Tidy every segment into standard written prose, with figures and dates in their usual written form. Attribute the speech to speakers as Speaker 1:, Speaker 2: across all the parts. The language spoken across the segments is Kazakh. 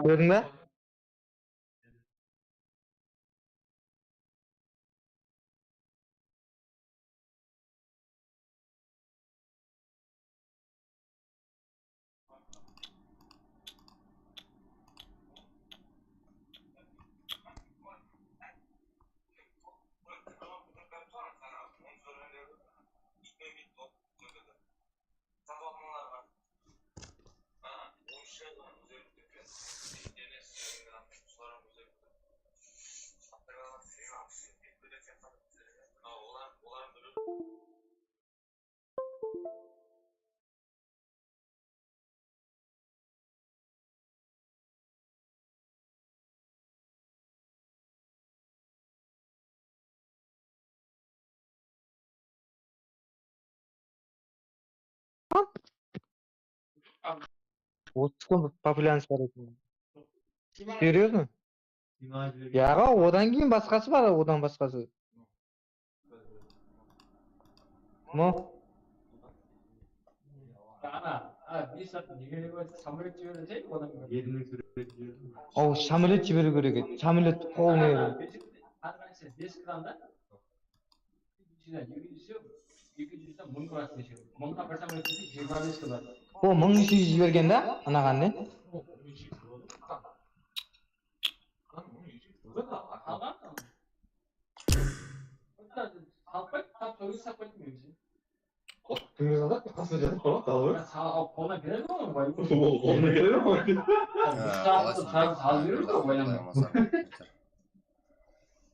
Speaker 1: Gördün mü? Отыз популярность бар екен. Серьезно? Яға, одан кейін басқасы бар, одан басқасы. Мо? О, самолет жіберу керек еді. Самолет полный. О, 1200 жіберген да? Анаған не?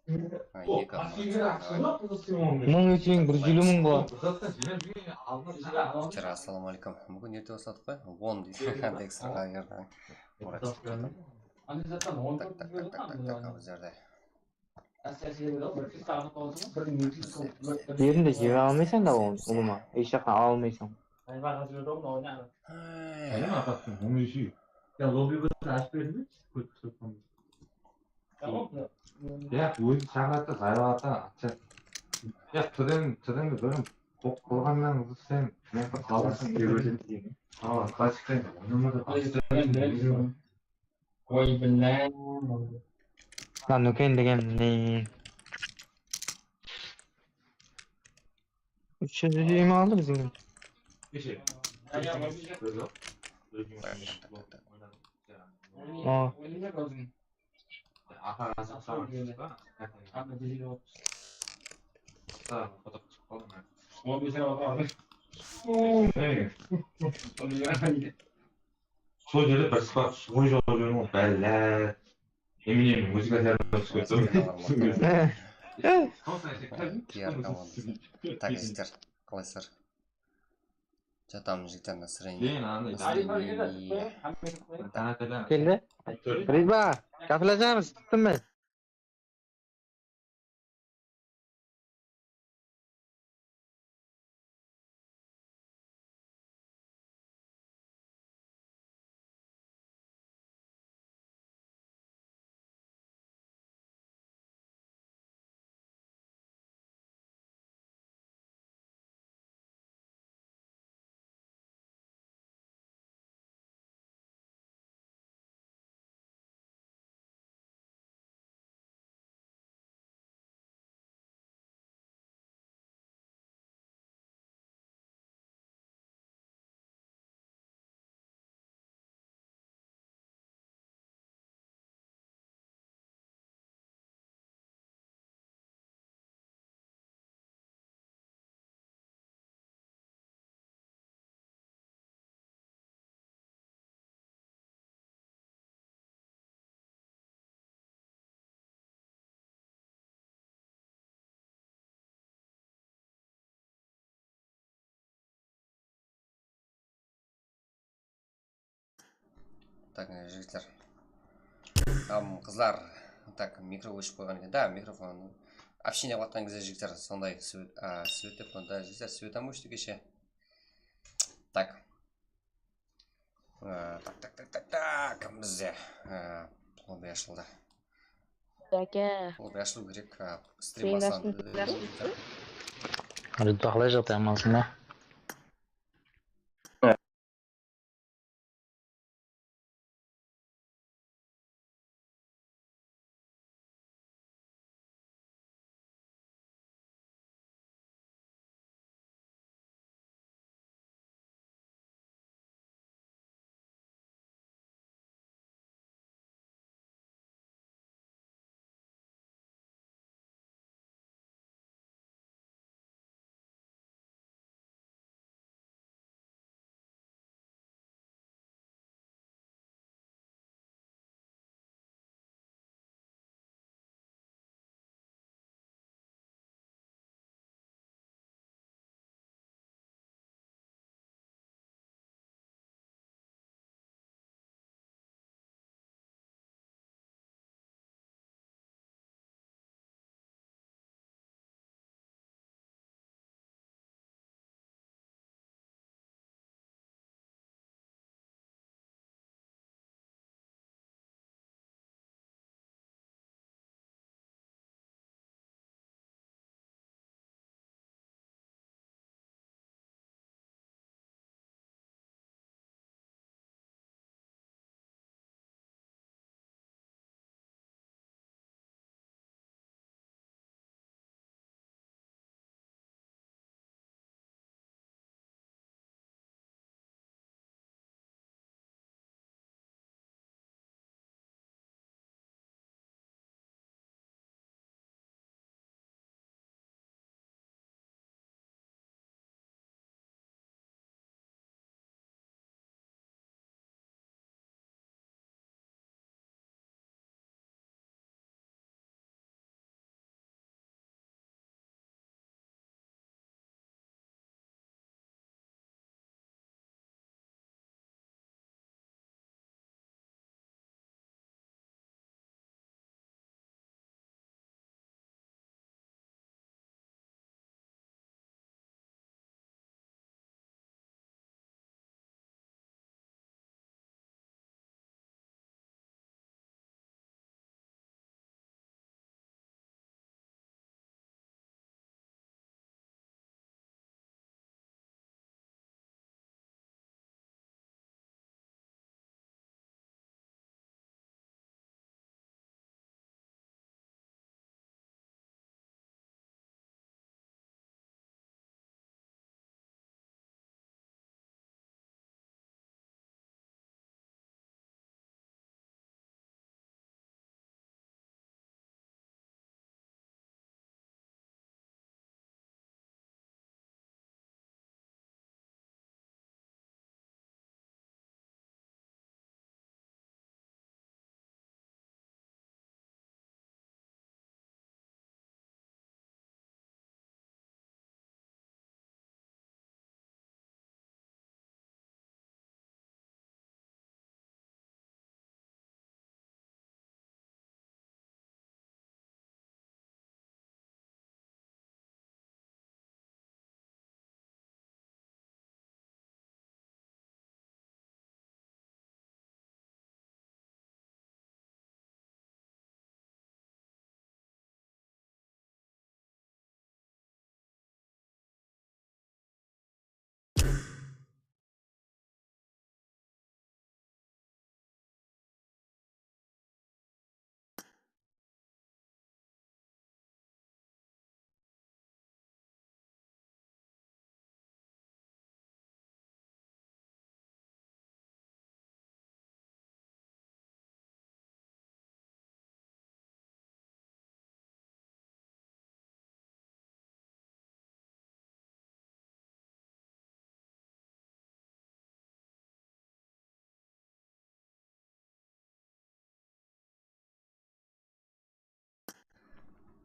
Speaker 2: Екі мұртшаға давай.
Speaker 1: Мың өтең бір жүлі мың ба.
Speaker 2: Жігіттер, ассалаумағалейкум. Бүгін ерте бастадық қой? 10 дейді. Андек сырға керді. Мұратшылық кетім. Так, бұл жерде.
Speaker 1: Yerinde жеме алмайсың да оны, ұлыма. Еш жақтан ала алмайсың. Ya өзі шақырады, жайлағата. Ya түріңді бөлім қойғаннан сен мен қаласың деп өзің. Классикten Ой, білмәм. Lan Nuken деген не? 320 aldı bizim. Aa. Сол жерде бір сыпат сухой жол жүрген ғой бәлләр. Eminem музыка
Speaker 2: PR командасы. Так, жігіттер, қалайсыздар? Жатамын жігіттер, настроение.
Speaker 1: Келді. Ризба, кафелашамыз, түттім мен.
Speaker 2: Так, жігіттер. Қыздар, так, микро өшіп қойған екен. Да, микрофон. Общение қылған кезде жігіттер сондай свет деп қойды. Жігіттер, светам өшті кеше. Так. Так, бізде лобби ашылды. Лобби ашылу керек. Стрим басталды.
Speaker 1: Қалай жатамын ба?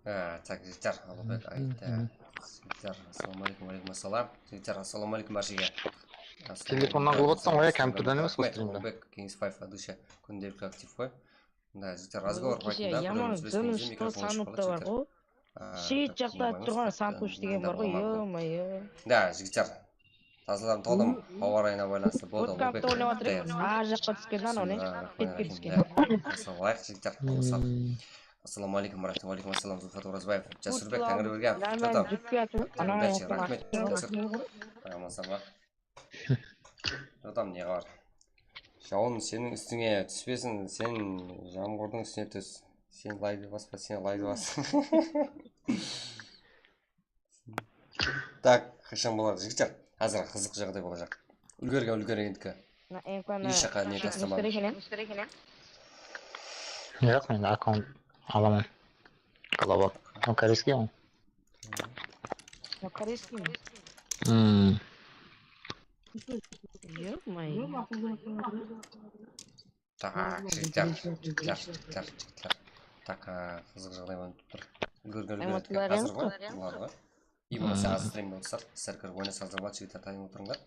Speaker 2: Так, жігіттер, Алыбек айтты. Жігіттер, ассалаумағалейкум, алейкум ассалам. Жігіттер, ассалаумағалейкум баршаға.
Speaker 3: Телефоннан қылып отырсың ғой, компьютерден емес қой стримді.
Speaker 2: Алыбек, Kings 5 адыша күнделікті актив қой. Да, жігіттер, разговор
Speaker 4: Кеше
Speaker 2: қайтында,
Speaker 4: яман
Speaker 2: біреуіміз білесіңіз,
Speaker 4: жыныш
Speaker 2: микрофон ашып
Speaker 4: санутта бар
Speaker 2: қалады,
Speaker 4: ғой. Шет жақта тұрған санпуш деген бар ғой, ё-моё.
Speaker 2: Да, жігіттер, тазаларым толдым, ауа райына байланысты болды.
Speaker 4: Боткаmpта ойнап отыр едім, ар жаққа түскен аны, бетке түскен.
Speaker 2: Ассалаумағалейкум, жігіттер, болсам. Ассалаумағалейкум, алейкум ассалам, Зулфат Оразбаев. Жасурбек, Тәңірберген, жатам. Удачи, рахмет, Жасур. Амансың ба? Жатам, не бар? Жауын сенің үстіңе түспесін, сен жаңбырдың үстіне түс. Сен лайды баспа, сен лайды бас. Так, қашан болады, жігіттер? Азыр қызық жағдай болacak. Үлгергендікі. Еш жаққа не тастамадым.
Speaker 3: Жоқ, мен аккаунт аламын. Қалап ал. Корейский ғой.
Speaker 4: Корейский ма? Ё-моё.
Speaker 2: Так, жігіттер. Так, қызық жағдай болып тұр. Үлгергендікі қазір ғой, болады ғой. И болмаса аз стримде отырсақ, сіздер кіріп ойнасаңыздар болады, жігіттер тайын отырыңдар.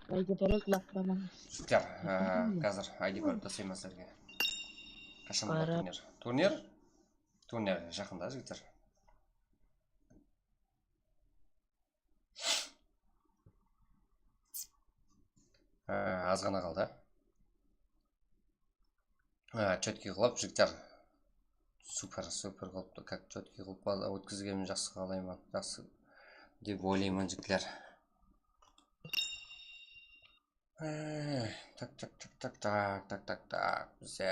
Speaker 2: Жігіттер, қазір ID барып тастаймын сіздерге. Қашан болады турнир? Турнир жақында, жігіттер. Аз ғана қалды. Четкий қылып, жігіттер. Супер қылыпты, как четкий қылып өткізгенім жақсы қалаймын, жақсы деп ойлаймын, жігіттер. Так, бізде.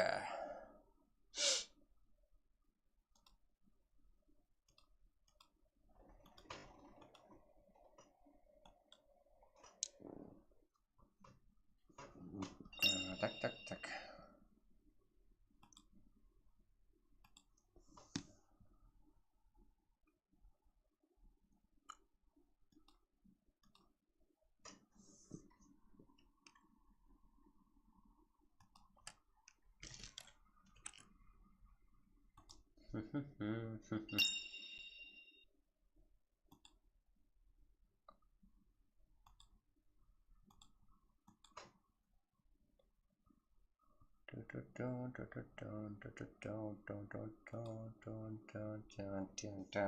Speaker 2: Так.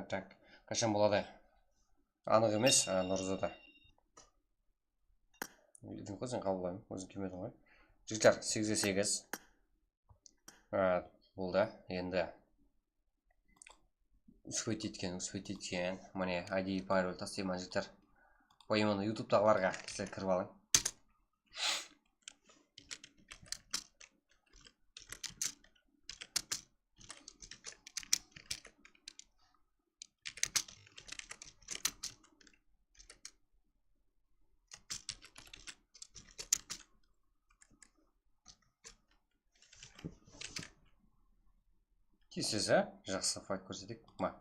Speaker 2: Так, қашан болады? Анық емес, Нұрзада. Үйдің қой, сен қабылдаймын, өзің келмедің ғой. Жігіттер, 8-8. Болды, енді. Үспейт еткен. Міне, ID пароль тастаймын, жігіттер. Қойымын ютубтағыларға сіздер кіріп алың. Кейсіз, жақсы файт көрсетек ма?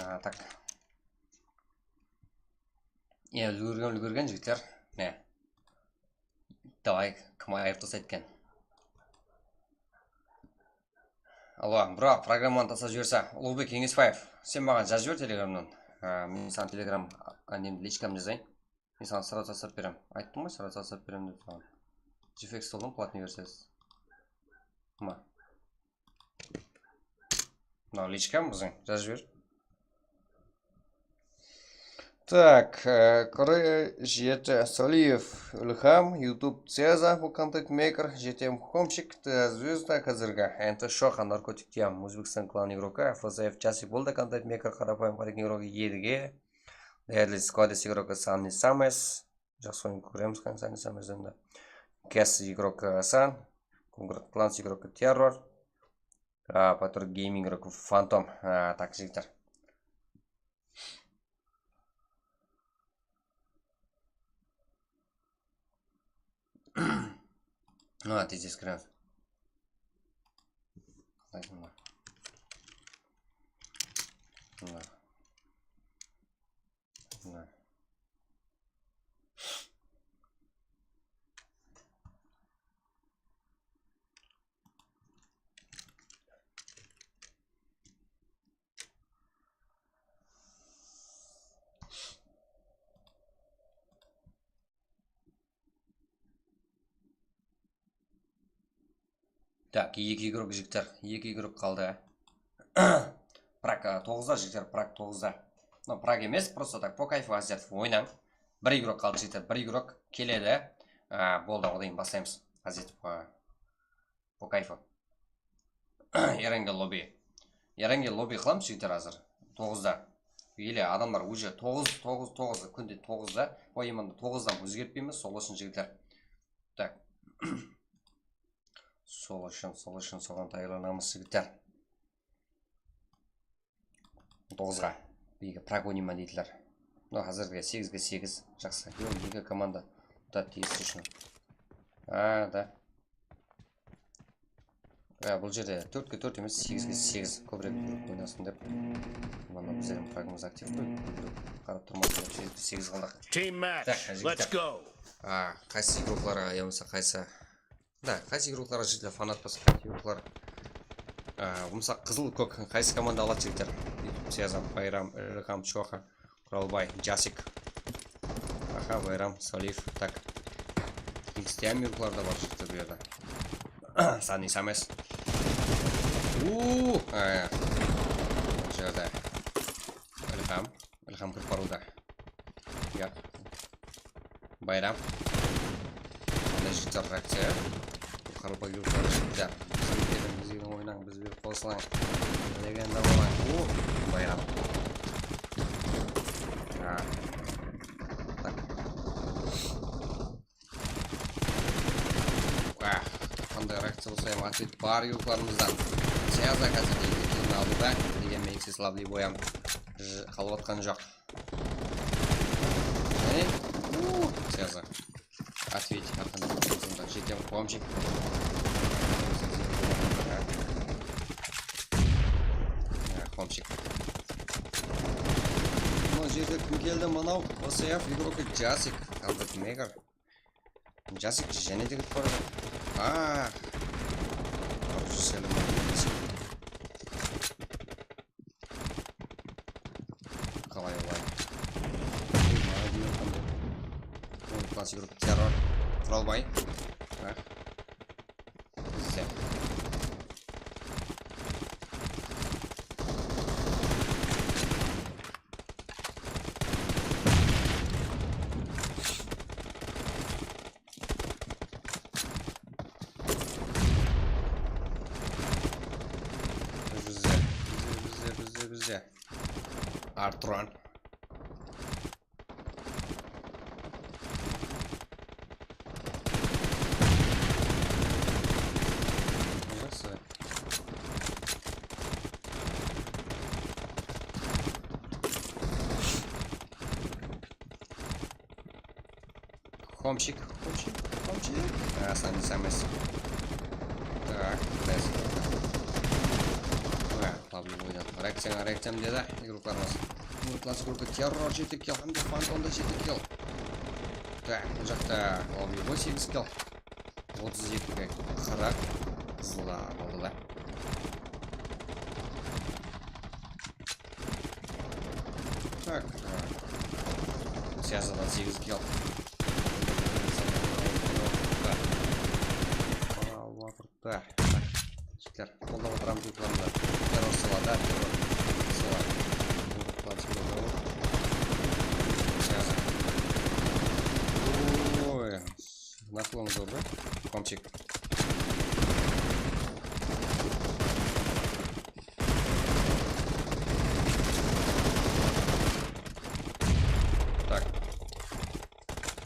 Speaker 2: Так. Үлгерген жігіттер. Давай, кім айыптаса еткен. Алло, бірақ программаны тасап жіберсе, Ұлыбек Кеңесбаев, сен маған жазып жібер телеграмнан. Мен саған телеграм немді личкам жазайын. Мен саған сразу тасап берем. Айттым ғой, сразу тасап берем деп саған. GFX толдың платный версиясы. Ма. Мынау личкам біздің, жазып жібер. Так, Корей, Жеті Солиев, Ильхам, YouTube Цеза, контент-мейкер, жетем Хомчик, звезда қазіргі. Энті Шоха, наркотик тем, Өзбекстан клан игрока, ФЗФ Часик болды контент-мейкер, қарапайым қарек игрока едіге. Дәрліс Кодес игрока Санни Самес, жақсы ойын көреміз қан Санни Самес енді. Кэс игрока Сан, Кланс игрока Террор, Патр Гейминг игрока Фантом, так жігіттер. Ну, а ты здесь крем. Так, екі игрок жігіттер, екі игрок қалды. Прак 9-да жігіттер, Прак 9-да. Но Прак емес, просто так по кайфу азият ойнам. Бір игрок қалды жігіттер, бір игрок келеді. Болды, одан бастаймыз азият по кайфу. Еренге лобби. Еренге лобби қылам жігіттер азыр. 9-да. Или адамдар уже 9 күнде 9-да. Ойымында 9-дан өзгертпейміз, сол үшін жігіттер. Так. Сол үшін соған тайыланамыз жігіттер. 9-ға бейгі прогонима дейтілер. Қазірге 8-ге 8 жақсы. Екі команда да тиісті үшін. Да. Бұл жерде 4-ге 4 емес 8-ге 8 көбірек ойнасын деп. Бұны біздерін прогымыз актив қой. Қарап тұрмасын деп 8-ге 8 қалдық.
Speaker 5: Team match, let's go!
Speaker 2: Қайсы игрокларға еміса қайсы. Да, қайсы игрокларға жігіттер фанат басы, қайсы игроклар. Бұмса қызыл көк қайсы команда алады жігіттер. Сезам, Байрам, Ильхам, Чоха, Құралбай, Жасик. Байрам, Солиев, так. Икстиам игроклар да бар жігіттер бұл жерде. Санни Самес. Жерде. Ильхам кіріп баруда. Байрам. Жігіттер реакция. Қарылбай игроклар жігіттер. Біздің ойнан, бізбен қосылаң. Легенда болаң. Байрам. Қандай реакция болсайым ответ бар игрокларымыздан. Сеза қазір екеуін алдыда. Деген мен слаблый боям қалып атқан жоқ. Сеза. Ответь, арқанды жетем Хомчик. Хомчик. Бұл жерде кім келді мұнау? ОСФ игрокі Жасик. Қалдық мегар. Жасик және дегіт барды. Қарушы сәлім. Қалай олай. Класс игрокі Террор. Құралбай. Бізде. Arturan. Хомчик. Санни Самес. Так, дайся. Ловлю, выйдет. Reaksiya dedi игрокlarimiz. Umutlansa grubu terror 7 kill hamda Fantomda 7 kill. Так, bu жақта Лавлибой 8 kill. 32-ге 40 қызылдар болды. Так. Связано 8 kill. Так. Жігіттер, қолда отырамыз ұйқыларында. Террор салада, террор салады. Ой, наклон зорды. Комчик. Так.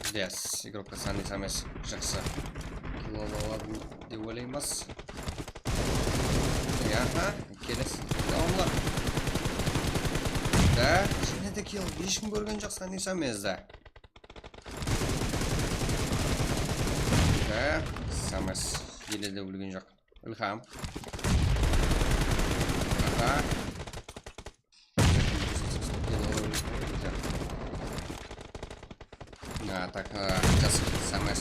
Speaker 2: Здесь игрок касанный самес жақсы. Килолаларын деп ойлаймыз. Ага, келес. Давамлар. Да, және де кел. Ешкім көрген жоқ сәнді самезді. Да, самес еле де білген жоқ. Ілхам. Ага. Так, сейчас самес.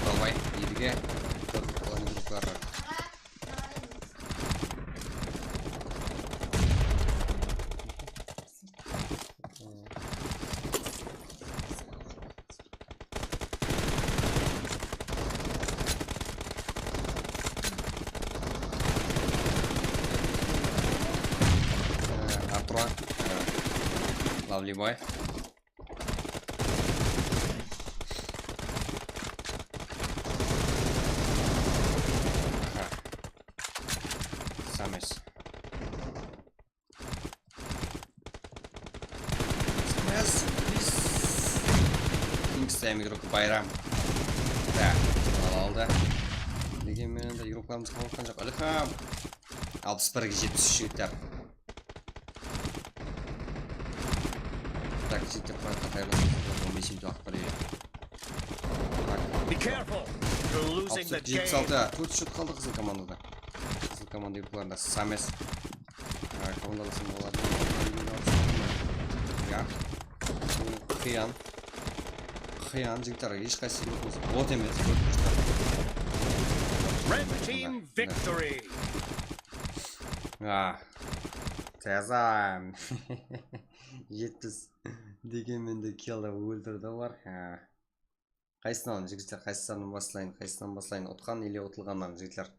Speaker 2: Давай, едіге. Қаланы группары. Лавлибой. Самес. Кингстайм игроку Байрам. Так, алды. Дегенмен де игрокларымыз қалыққан жоқ. Ілхам. 61-ге 73 жігіттер. Так, жігіттер қойатқа қайырлы 15 минут уақыт бар еді.
Speaker 5: Be careful. You're losing the game.
Speaker 2: 76. 4 шут қалды қызыл командада. Қызыл команда игрокларында Самес. Командаласын болады. Қиян жігіттер ешқайсы емес. От емес.
Speaker 5: Red team victory.
Speaker 2: Тазам. 70 дегенмен де келді өлтірді олар. Қайсынан жігіттер, қайсынан баслайын. Отқан или отылғаннан жігіттер.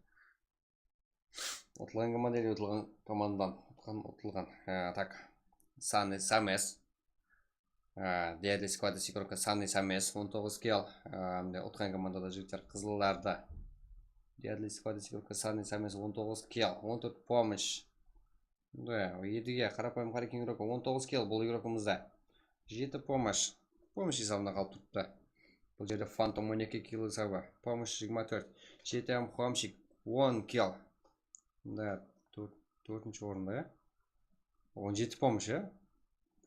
Speaker 2: Отылған команда или отылған командадан. Отылған. Так. Самес. Диадлі сквады секірка Санный Самес 19 кел. Отқан командада жігіттер қызылларды. Диадлі сквады секірка Санный Самес 19 кел. 14 помощь. Да, едіге қарапайым қарекен игрока 19 кел бұл игрокымызда. 7 помощь. Помощь есабына қалып тұртты. Бұл жерде Фантом 12 кел есабы. Помощь 24. 7 помощик 10 кел. Да, 4-ші орында, 17 помощь,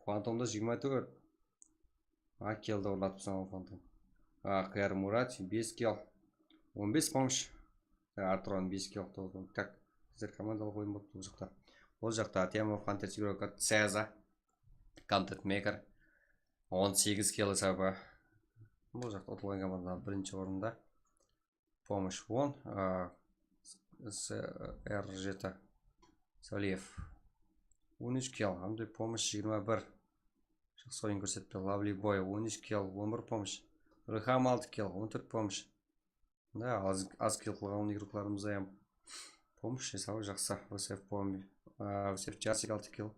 Speaker 2: Фантомда 24. Келді ұрлатып саңа Фантом. Қияр Мурат 5 кел. 15 помощь. Артуран 5 кел. Так, сіздер командалық ойын болып бұл жақта. Бұл жақта тема фантазия игрока Цеза. Контент мейкер. 18 кел есабы. Бұл жақта ұтылған командадан бірінші орында. Помощь 10. R7 Салиев 13 кел, амдай помощь 21. Жақсы ойын көрсетті. Лавли бой 13 кел, 11 помощь. Рыхам 6 кел, 14 помощь. Да, аз кел қылған игрокларымызда ем. Помощь есауы жақсы. ВСФ помощь. ВСФ Чарсик 6 кел.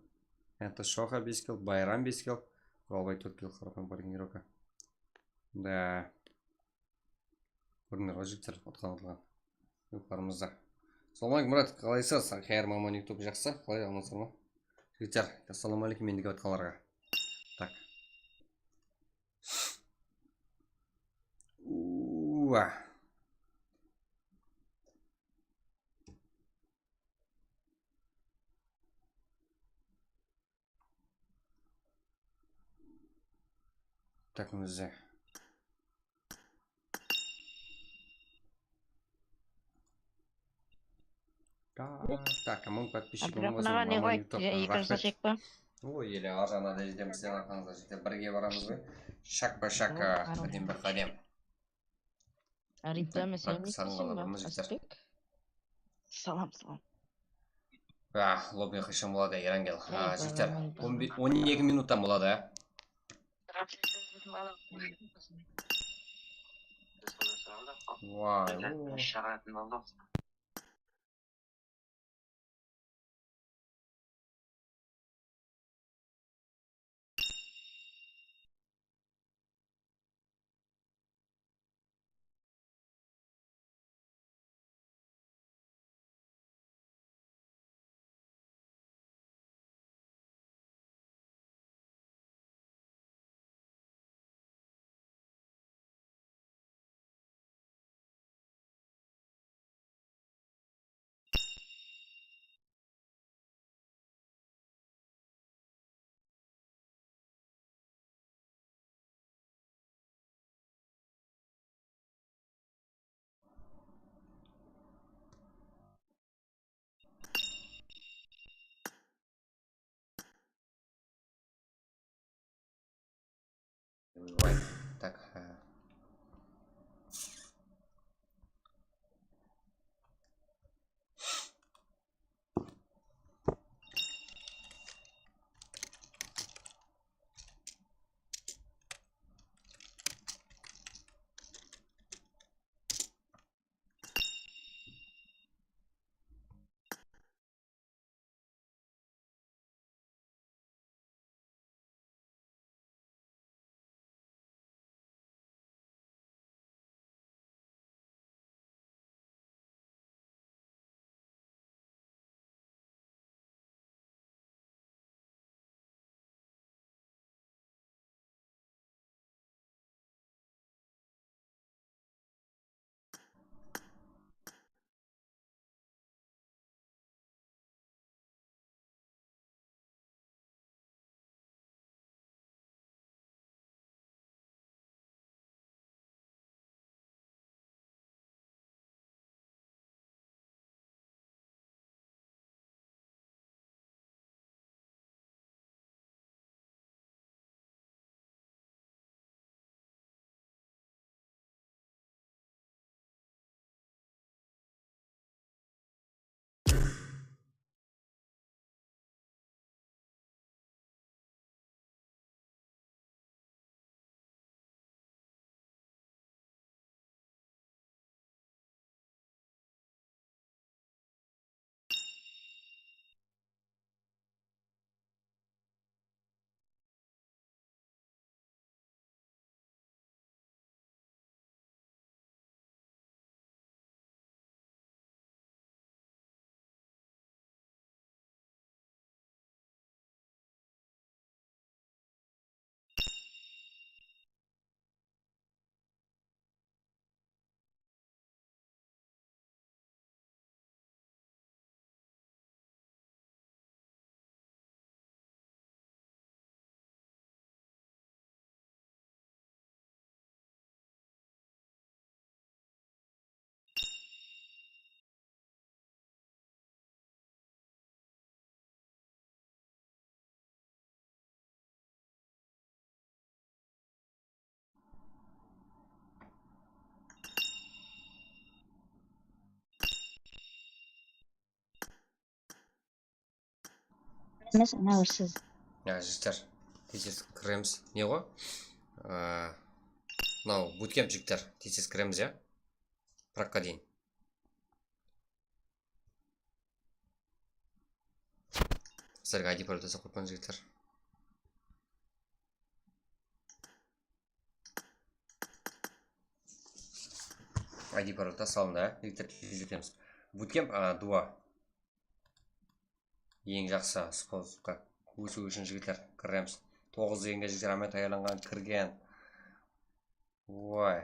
Speaker 2: Энті Шоха 5 кел, Байрам 5 кел. Құралбай 4 кел қарапан барген игрока. Да. Көрінер жігіттер отқан игрокларымызда. Ассалаумалейкум, Мұрат, қалайсыз? Қайыр маман YouTube жақсы, қалай амансыздар ма? Жігіттер, ассалаумалейкум ендігі атқаларға. Так. Так, мызе. Так, а мың
Speaker 4: А
Speaker 2: подписчигім
Speaker 4: бірақ
Speaker 2: болсын,
Speaker 4: мынаған не
Speaker 2: маман
Speaker 4: қойды?
Speaker 2: ютубтан
Speaker 4: Екі
Speaker 2: рахмет.
Speaker 4: жасек па?
Speaker 2: Ой, еле ар жағына да жетеміз, сен арқаңызда жете бірге барамыз ғой. Шак па шак, қадем бір қадем.
Speaker 4: Ритза сен
Speaker 2: Саған
Speaker 4: емессің ба?
Speaker 2: қалабырмыз жіктер.
Speaker 4: Асылбек? Салам.
Speaker 2: Лобби қишын болады, Ерангел.
Speaker 4: Ей,
Speaker 2: Жіктер,
Speaker 4: барамын.
Speaker 2: 12 минуттан болады. Вай, так.
Speaker 4: Емес, анау сіз.
Speaker 2: Жіктер, тез кіреміз. Не ғой? Мынау буткемп жіктер, тез кіреміз, я? Пракқа дейін. Сіздерге ID пароль жасап қойпаңыз жігіттер. ID пароль салынды, жігіттер, жетеміз. Буткемп 2. Ең жақсы спортқа өсу үшін жігіттер кіреміз. 9 дегенге жігіттер амет аяланған кірген. Ой.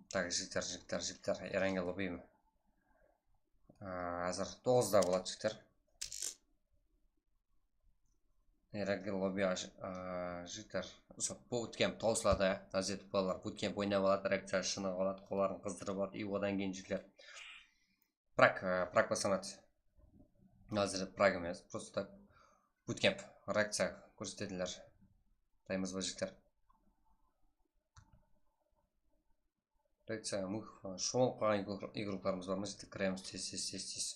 Speaker 2: Так, жігіттер. Еренге лоббеймін. Әзір 9-да болады жігіттер. Еренге лобби жігіттер. Буткемп таусылады. Әзет балалар буткемп ойнап алады, реакция шыны қалады, қоларын қыздырып алады. И одан кейін жігіттер. Праг басамады. Әзір праг емес, просто так буткемп реакция көрсететіндер. Дайымыз ба жігіттер. Реакция мұх шомылып қалған игрокlarımız бар ма? Жігіттер кіреміз тез.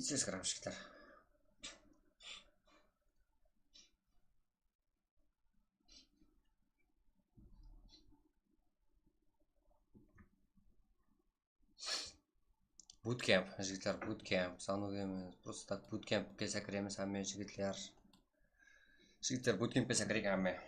Speaker 2: Тез кіреміз жігіттер. Буткемп, жігіттер, буткемп. Сану емес, просто так буткемпке сәкіреміз әме жігіттер. Жігіттер, буткемпке сәкірек әме.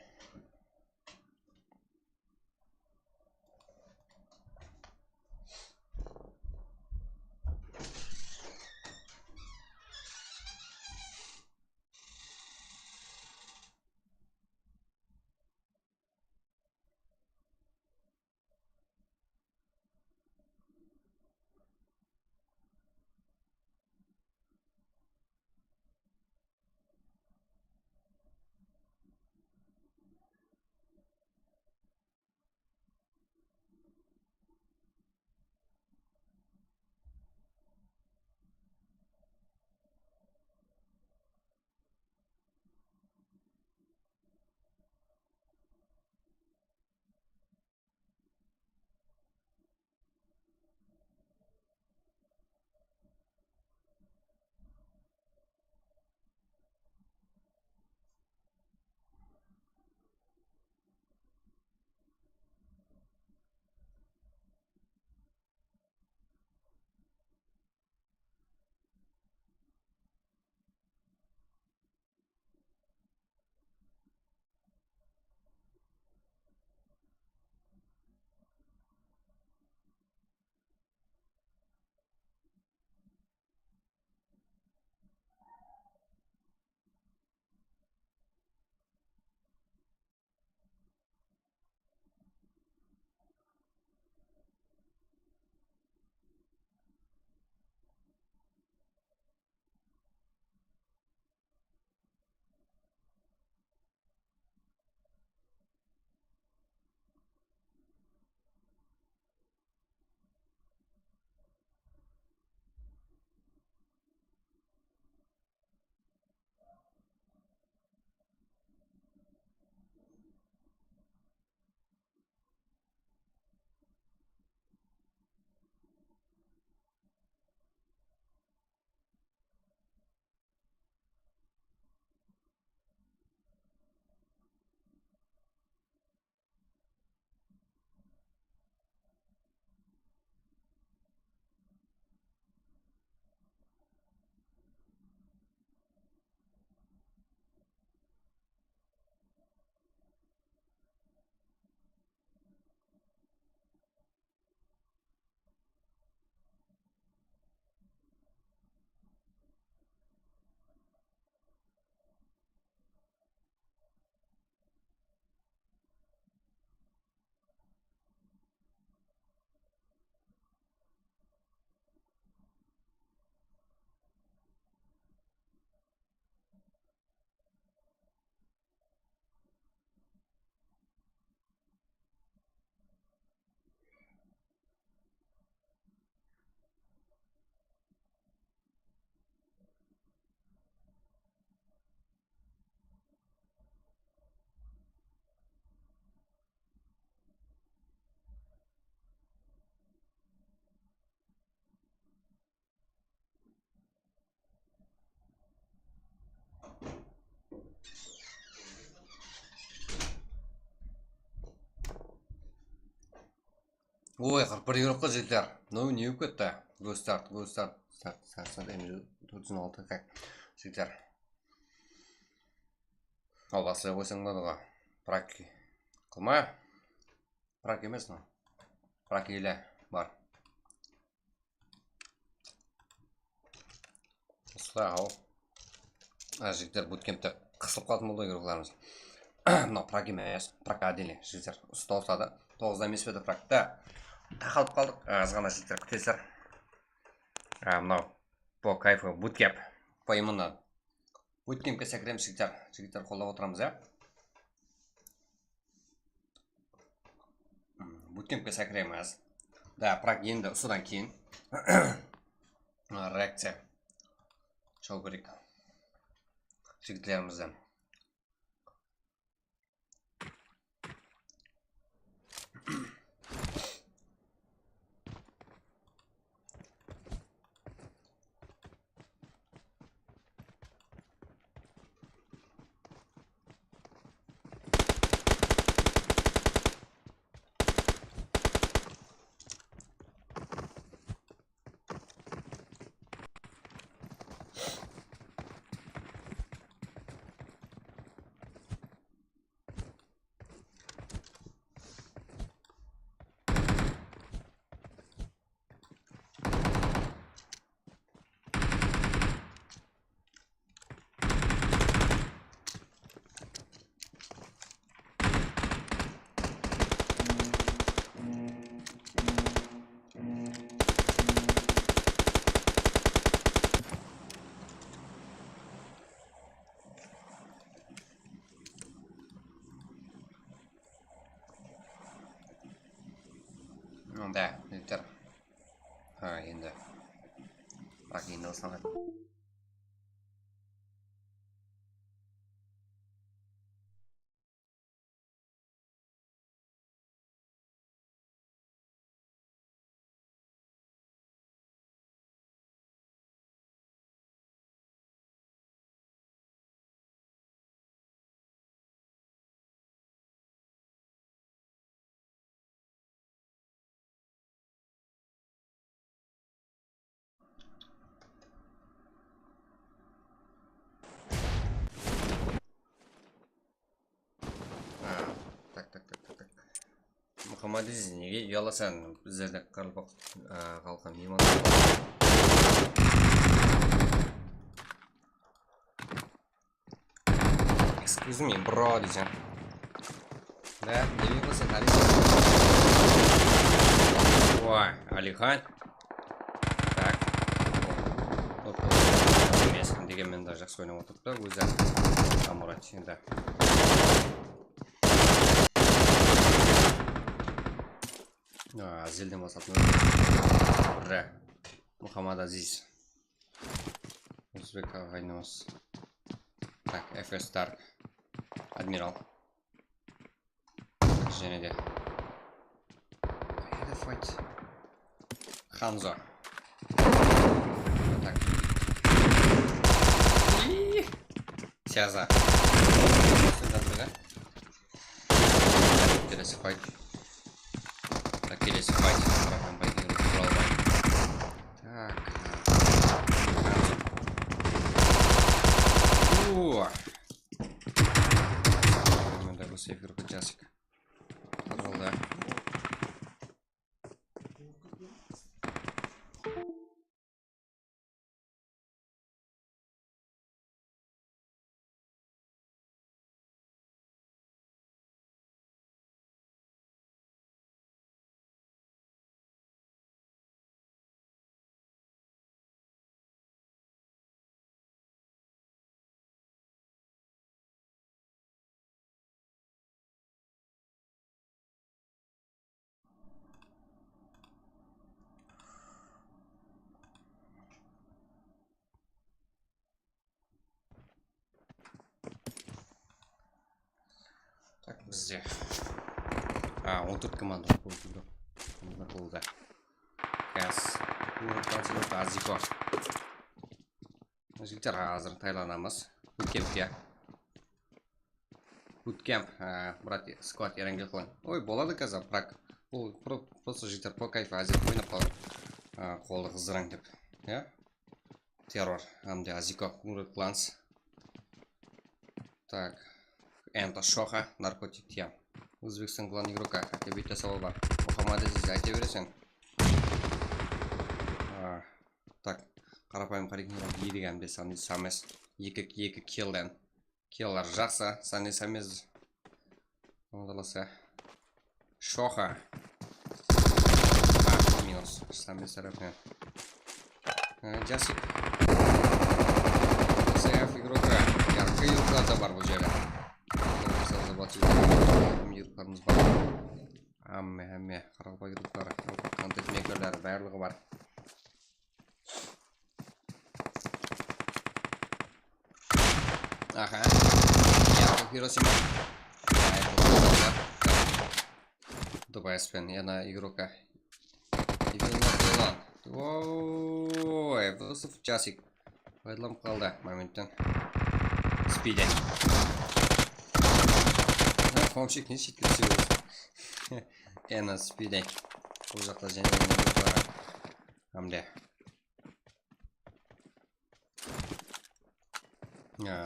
Speaker 2: Ой, 41 жігіттер. Ну, не өп кетті. Go start. Старт Emil 406 как жігіттер. Ал басылай қойсаң болады ғой. Прак қылма. Прак емес но. Прак елі бар. Осылай ау. Жігіттер буткемпті қысылып қалатын болды көргілеріміз. Мынау прак емес. Прак әделі жігіттер. Ұста ұстады. 9-да емес педі практа. Тақалып қалдық. Азғана жігіттер күтесіздер. Мынау по кайфу буткемп. По именно буткемпке сәкіреміз жігіттер. Жігіттер қолдап отырамыз, ә? Буткемпке сәкіреміз. Да, прак енді содан кейін. Реакция. Шау керек. Жігіттерімізден. Да, жігіттер. Енді. Прак енді осылай. Мұхаммадиз неге ұяласаң біздерді қалқан мейман. Excuse me, bro, дейсің. Да, неге қойсың, Алихан. Ой, Алихан. Так. Емес, дегенмен де жақсы ойнап отырды, өзі Амурат, енді. Зелден басатын бірі Мұхаммад Азиз. Өзбек ағайнымыз. Так, FS Dark. Адмирал. Және де. Қайда файт? Ханзо. Так. Сяза. Келесі файт. Так, келесі файт. Так. Мында бұл сейфер жасик. Құрылды. Так, бізде 14 команда болды. Кәс. Азико. Жігіттер азыр тайланамыз. Буткемпке. Буткемп, брат, сквад еренге қылын. Ой, болады қазір, бірақ. Бұл просто жігіттер по кайфы азико ойнап қалды. Қолды қыздыран деп. Террор, hamda Aziko, Kungrat Clans. Так, Энто Шоха, наркотик тем. Өзбекстан клан игрока, хотя бы сауал бар. Мухаммад Азиз, айта бересің. Так, қарапайым қарекеңірек едігемде саны самес. 2 киллден. Киллар жақсы, саны самес. Ондаласа. Шоха. Минус. Самес тарапен. Жасик. Сейф игрока. Яркы юркларда бар бұл жерде. Юркларымыз бар. Әмме. Қаралпа юрклары. Контент мекерлері барлығы бар. Ага. Яркы Хиросима. Дубай спен. Яна игрока. Ой, просто в часик. Пайдалам қалды моменттен. Спиде. Қомшик не шеткіл сөйлесі. Эна спиде. Бұл жақта және бара. Амде.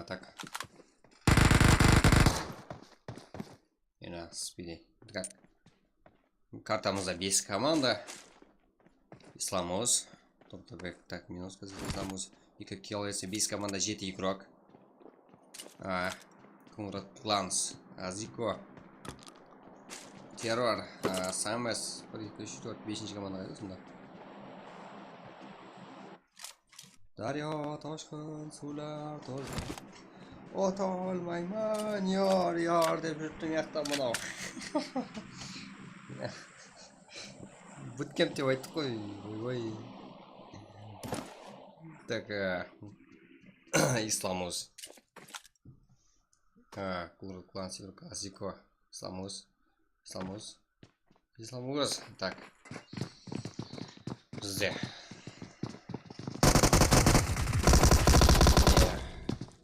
Speaker 2: Так. Эна спиде. Так. Картамызда 5 команда. Исламоз. Так, минус сказать Исламоз. 2 килл, если 5 команда 7 игрок. Kungrat Clans. Aziko. Terror. Самес. 4-5 команда қайдасында. Дарья, ташқын, сулар, тозған. Ота алмаймын, яр деп жүрттің яқта мұнау. Bootcamp деп айттық қой. Ой. Так, Исламоз. Kungrat Clans игрока. Азико. Исламоз. Так. Бізде.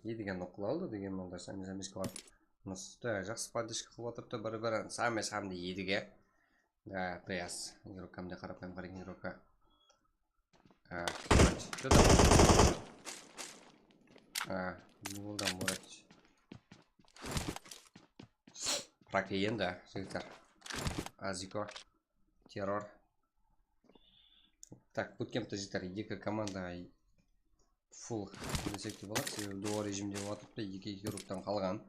Speaker 2: Едіген оқыл алды деген мұнда самес бар. Мұсты жақсы поддержка қылып отырыпты бір-бірін самес хамды едіге. ПС игрокамды қарапайым қареген игрока. Болдан Мурат. Пракейен да, жігіттер. Азико. Террор. Так, Bootcamp'та жігіттер 2 команда full десек те болады. Себебі дуо режимде отырыпты 2 игроктан қалған.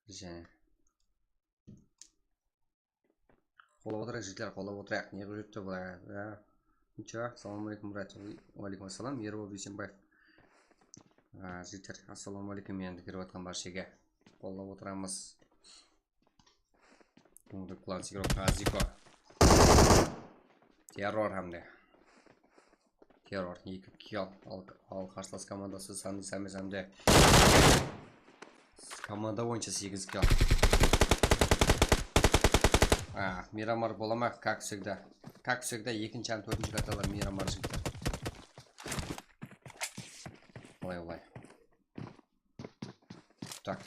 Speaker 2: Және қолап отырайық, жігіттер, қолап отырайық. Не қылып жүріпті бұлай? Ничего, ассалаумалейкум, брат. Уалейкум ассалам, Ербол Бейсенбаев. Жігіттер, ассалаумалейкум, енді кіріп атқан бар шеге. Қолап отырамыз. Kungrat Clans игрок Азико. Террор хамде. Террор 2 килл. Ал қарсылас командасы саны самес хамде. Команда бойынша 8 килл. Мирамар болама, как всегда. Как всегда, екінші ан 4-ші каталар Мирамар жігіттер. Олай. Так.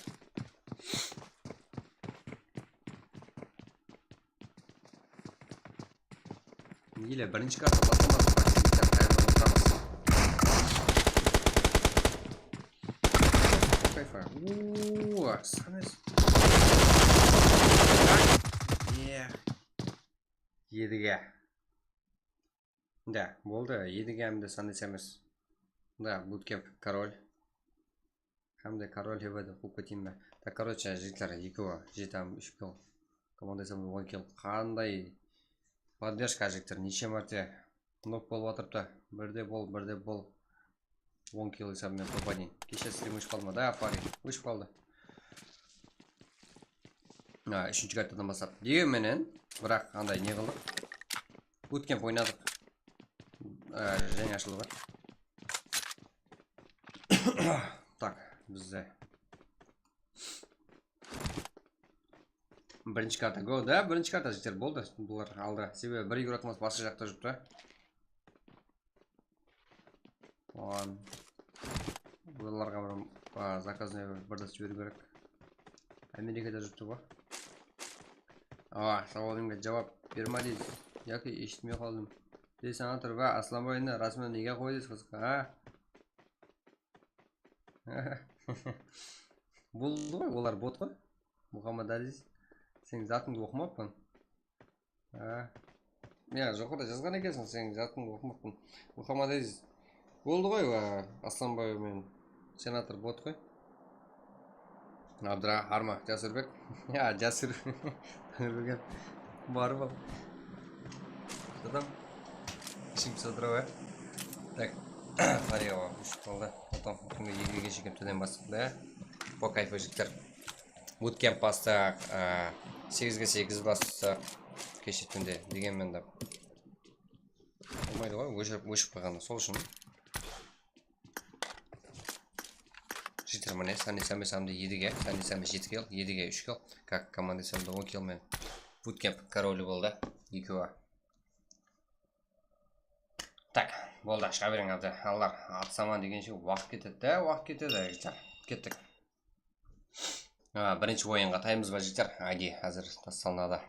Speaker 2: Еле бірінші карта басамасы жігіттер, қайырдан отырамыз. Кайфа. Самес. Едіге. Да, болды. Едіге әмді саны сәмес. Да, Bootcamp король. Әмді король ебеді қуып кетейін бе. Так, короче, жігіттер 2 жетам 3 килл. Команда сәмді 10 килл. Қандай поддержка жігіттер. Неше мәрте нок болып атырыпты. Бірде бол. 10 килл есабымен попадейін. Кеше стрим өшіп қалды ма? Да, парень. Өшіп қалды. Үшінші картадан бастап. Деген менен, бірақ андай не қылдық. Bootcamp ойнадық. Және ашылды бар. Так, бізде. Бірінші карта го. Да, бірінші карта жігіттер болды. Бұлар алды. Себебі бір игрокымыз басқа жақта жүріпті. Бұларға бір заказны бірді жіберу керек. Америкада жүріпті ба? Сауалымға жауап бермәдіңіз. Яки ешітмей қалдым. Сана тұрға Асланбайны расымен неге қойдыңыз қызға? Болды ғой, олар бот қой. Мұхаммад Азиз, сен затыңды оқымаппын. Жоқырда жазған екенсің, сен затыңды оқымаппын. Мұхаммад Азиз, болды ғой, Асланбай мен сенатор бот қой. Абдыра, Арма, Жасырбек. Жасыр. Таңырбек. Барып ал. Что-там? Şimdi sıra так, Фарева болды. Потом күнге 2-ге шекем төден бастық да. По кайфы жіктер. Буткемп бастық, 8-ге 8 бастық. Кеше түнде дегенмен де. Болмайды ғой, өшіп қойғанда сол үшін. Жіктер міне, сәнде 7-ге, сәнде 7-ге, 7-ге 3-ге. Как команда сәнде 10 келмен. Буткемп королі болды. 2-ге. Так, болды, шыға берің абды. Аллар, атсаман дегенше уақыт кетеді, жігіттер. Кеттік. Бірінші ойынға таймыз ба жігіттер? Айди, әзір тасталынады.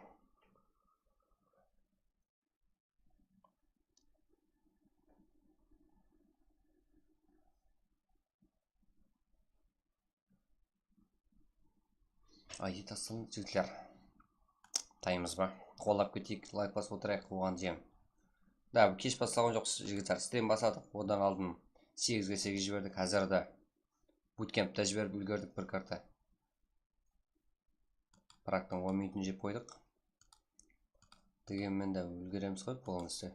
Speaker 2: Айди тасталынады жігіттер. Таймыз ба? Қолап кетейік, лайк басып отырайық, оған жем. Да, кеш басталған жоқ жігіттер, стрим басадық, одан алдын 8-ге 8 жібердік, қазірді буткемпті жіберіп үлгердік бір карта. Бірақтың 10 минутын жеп қойдық. Дегенмен де үлгереміз қой, болыңызды.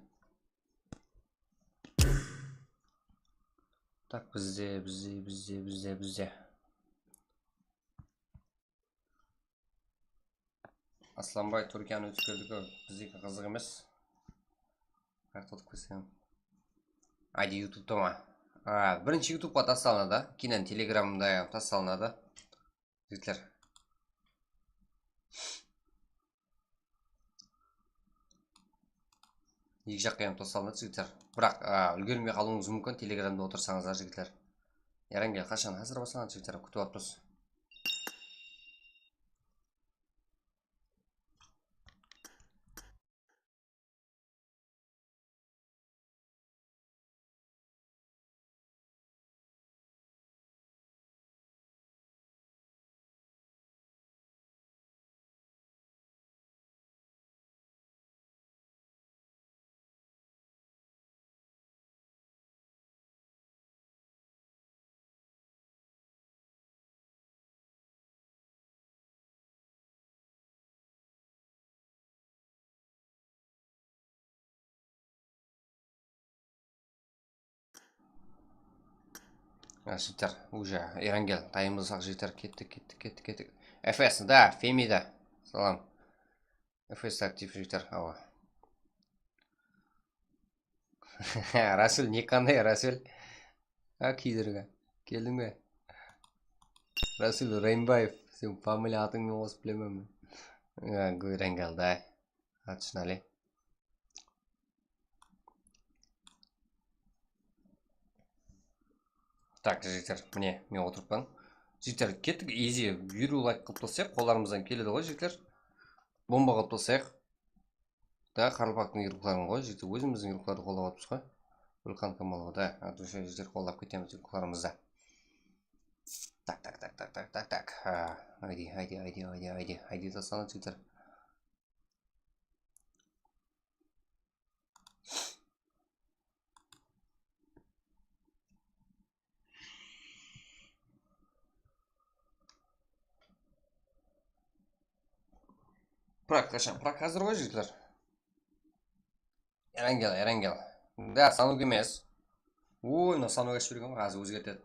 Speaker 2: Так, бізде. Асланбай Түркияны өтіп келдік, біздегі қызық емес. Қартылдық көсем. Айди ютубта ма? Бірінші ютубқа тасталынады, кейін телеграмда тасталынады. Жігіттер. Екі жаққа тасталынады жігіттер. Бірақ үлгермей қалуыңыз мүмкін телеграмда отырсаңыздар жігіттер. Ерангел қашан әзір басылған жігіттер, күтіп отырсыз. Жігіттер, уже Ерангел, тайымыз сақ жігіттер, кеттік. FS, да, Фемида. Салам. FS актив жігіттер, ауа. Расул, не қандай, Расул? Күйдіргі, келдің бе? Расул, Рейнбаев, сен фамилия атыңмен қосып білемем. Ерангел, да. Атышынали. Так, жігіттер, міне, мен отырыппын. Жігіттер, кеттік, ези, үйіру лайк қылып тосайық, қоларымыздан келеді ғой, жігіттер. Бомба қылып тосайық. Да, Қарлыбақтың үйірқыларын ғой, жігіттер, өзіміздің үйірқыларды қолап атпыз ғой. Үлқан Камалова, да, атушы жігіттер қолап кетеміз үйірқыларымызда. Так. Айди тастаны, жігіттер. Прак қазір ғой жігіттер. Ерангел. Да, сануг емес. Ой, но сануг ашып берген ғой, қазір өзгертеді.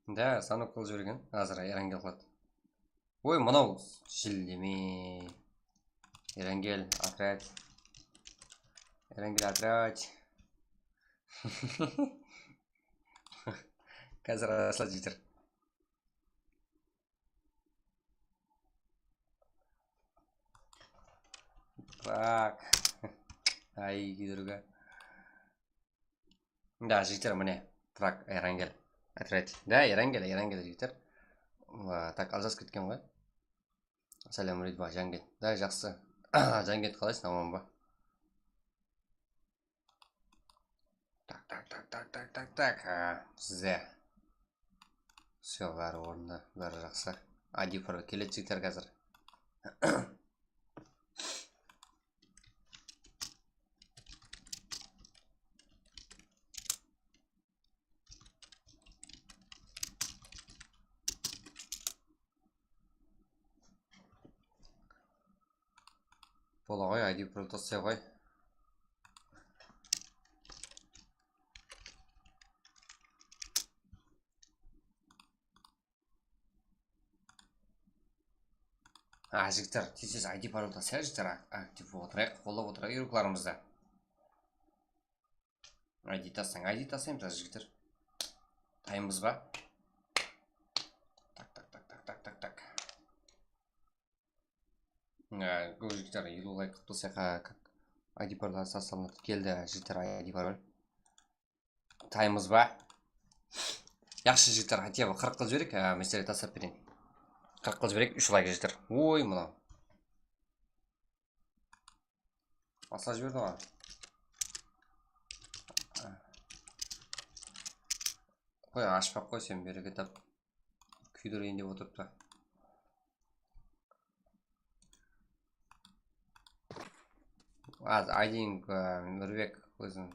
Speaker 2: Да, сануг қылып жіберген, қазір Ерангел қылады. Ой, мынау шілдеме. Ерангел, отряд. Қазір асылады жігіттер. Так. Ай, күйдіргі. Да, жігіттер, міне. Так, Ерангел. Отряд. Да, Ерангел жігіттер. Так, алжас кеткен ғой. Сәлем Ридва, Жангет. Да, жақсы. Жангет қалайсың, аман ба? Так. Сізде. Все, бәрі орында, бәрі жақсы. Адипор келеді жігіттер қазір. Бола ғой, Адипор тостай ғой. Жігіттер, тез ID паролда сәл жігіттер актив отырайық, қолап отырайық үйрікларымызды. ID тасаймыз жігіттер. Таймыз ба? Так. Көп жігіттер, елу лайк қылсайқа ID паролда сасалынады. Келді жігіттер ID парол. Таймыз ба? Яқшы жігіттер, хотя бы 40 қыл жіберек, мәселе тасап берейін. 40 қыл жіберек, 3 лайк жігіттер. Ой, мұнау. Аса жіберді ға. Қой, ашпақ қой сен береге тап. Күйдірейін деп отырыпты. Айдин Нұрбек өзің.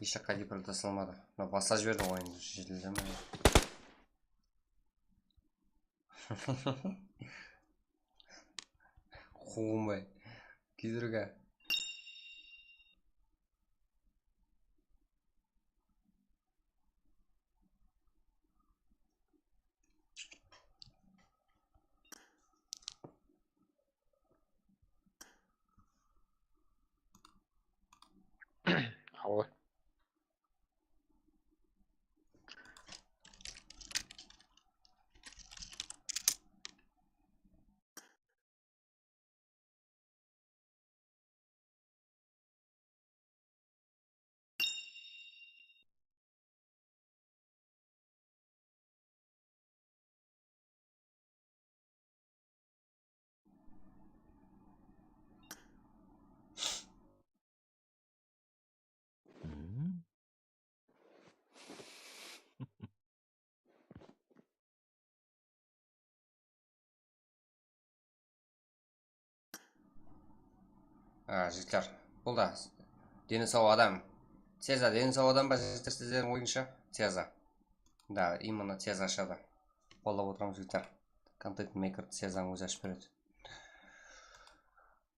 Speaker 2: Ешаққа дейпір тасылмады. Баса жіберді ойын жетілдемі. Қуғынбай. Күйдірге.
Speaker 3: Алло.
Speaker 2: Жігіттер, бұл да дені сау адам. Теза, дені сау адам ба жігіттер сіздердің ойынша? Теза. Да, именно Теза ашады. Қолдап отырамыз жігіттер. Контент мейкер Тезаның өзі ашып береді.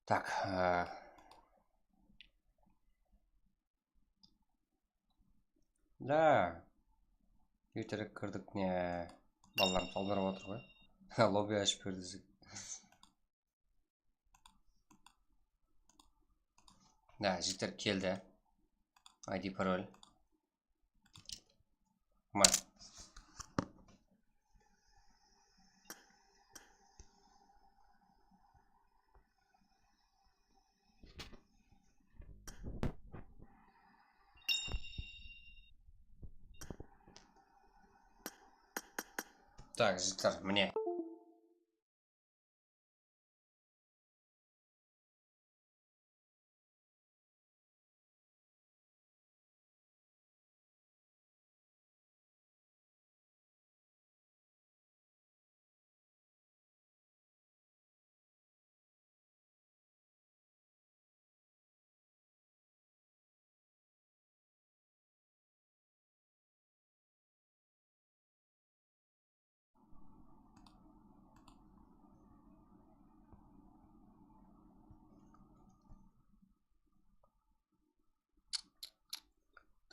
Speaker 2: Так. Да. Ертері кірдік не балаларым салдырып отыр ғой. Лобби ашып берді. Да, жігіттер келді. ID пароль. Ма. Так, жігіттер, міне.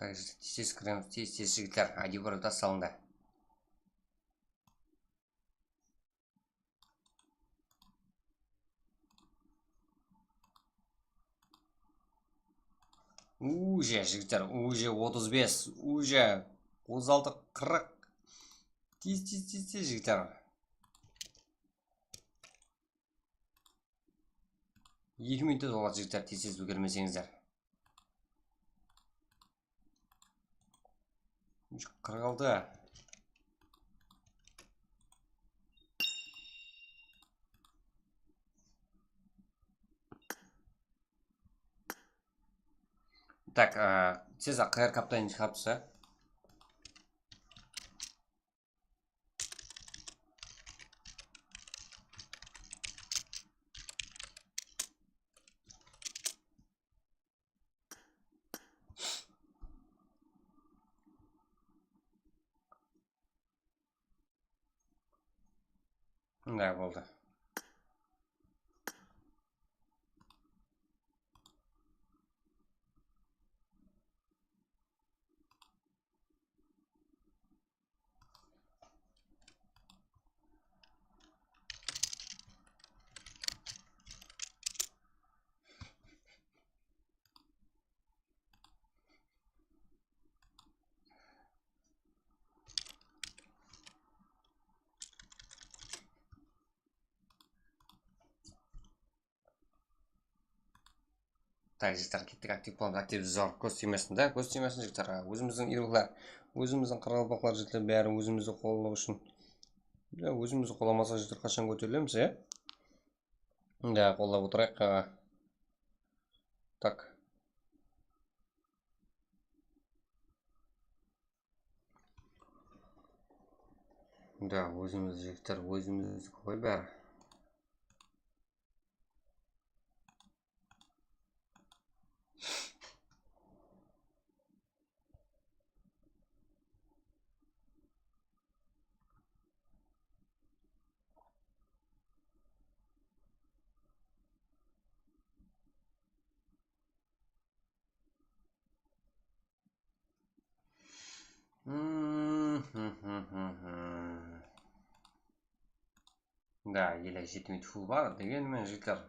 Speaker 2: Так, тез кіреміз, тез жігіттер, ID пароль тасалынды. Уже жігіттер, уже 35, уже 36, 40. Тез жігіттер. 2 минутта болады жігіттер, тез үлгермесеңіздер. 46. Так, siz qayerga kaptan chiqyapsiz? Bunday bo'ldi. Так, жігіттер, кеттік, актив боламыз, актив зор, көз тимесін, да? Көз тимесін, жігіттер, өзіміздің ирлар, өзіміздің қарақалпақтар жігіттер, бәрі өзімізді қолау үшін. Өзімізді қоламаса жігіттер, қашан көтерілеміз, е? Да, қолап отырайық. Так. Да, өзіміз жігіттер, өзімізді қой бәрі. Да, еле 7 минут фул бар, дегенмен жігіттер,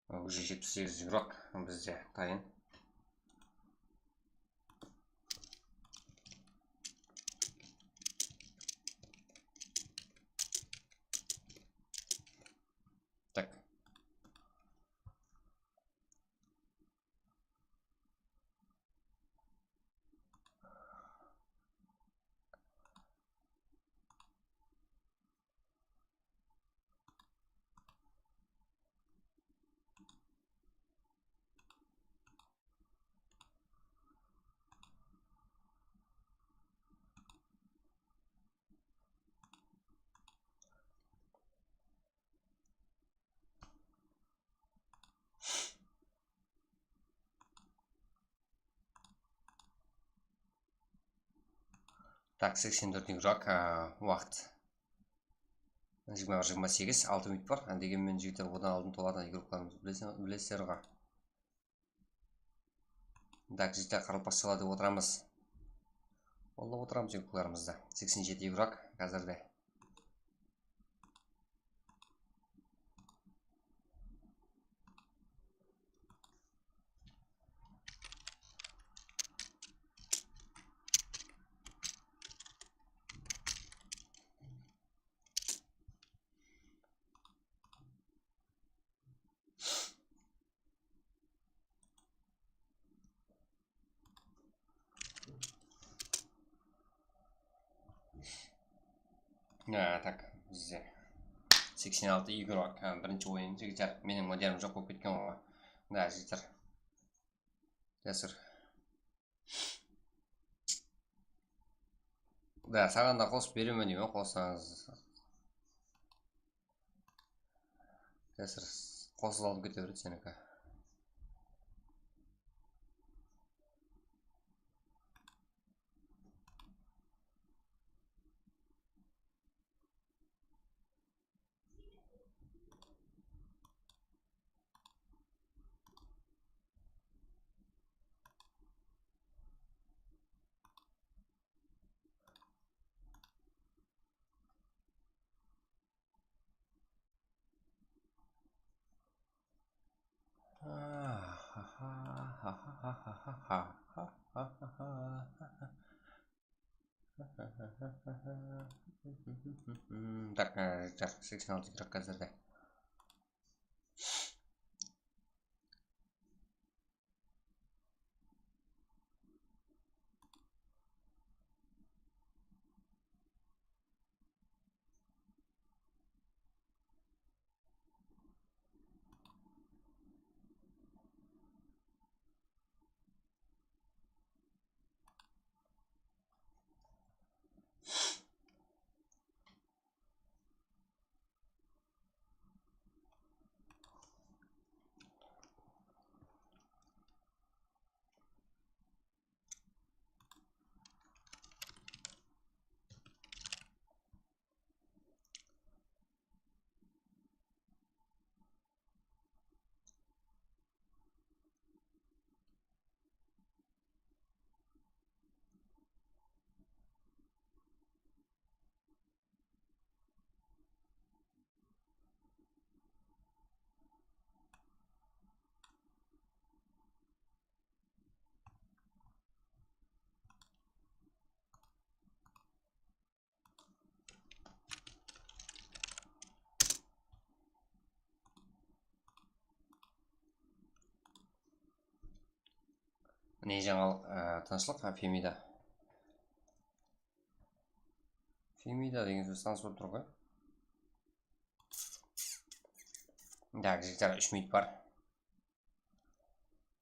Speaker 2: уже 78 игрок бізде дайын. Так. Так, 84 игрок, уақыт 28, 6 минут бар. Дегенмен жігіттер, одан алдын толатын игрокларымыз білесіздер ғой. Так, жігіттер, қаралпақшалар деп отырамыз. Олда отырамыз игрокларымызда. 87 игрок қазірде. Так, бізде 86 игрок, бірінші ойын жігіттер, менің модерім жоқ болып кеткен ғой. Да, жігіттер. Жәсір. Да, саған да қосып беремін деймін, қоссаңыз. Жәсір, қосып алып кете береді сенікі. Так, 86 игрок қазірде. Не жаңалық тынышлық, Фемида. Фемида деген сөз таныс болып тұр ғой. Так, жігіттер 3 минут бар.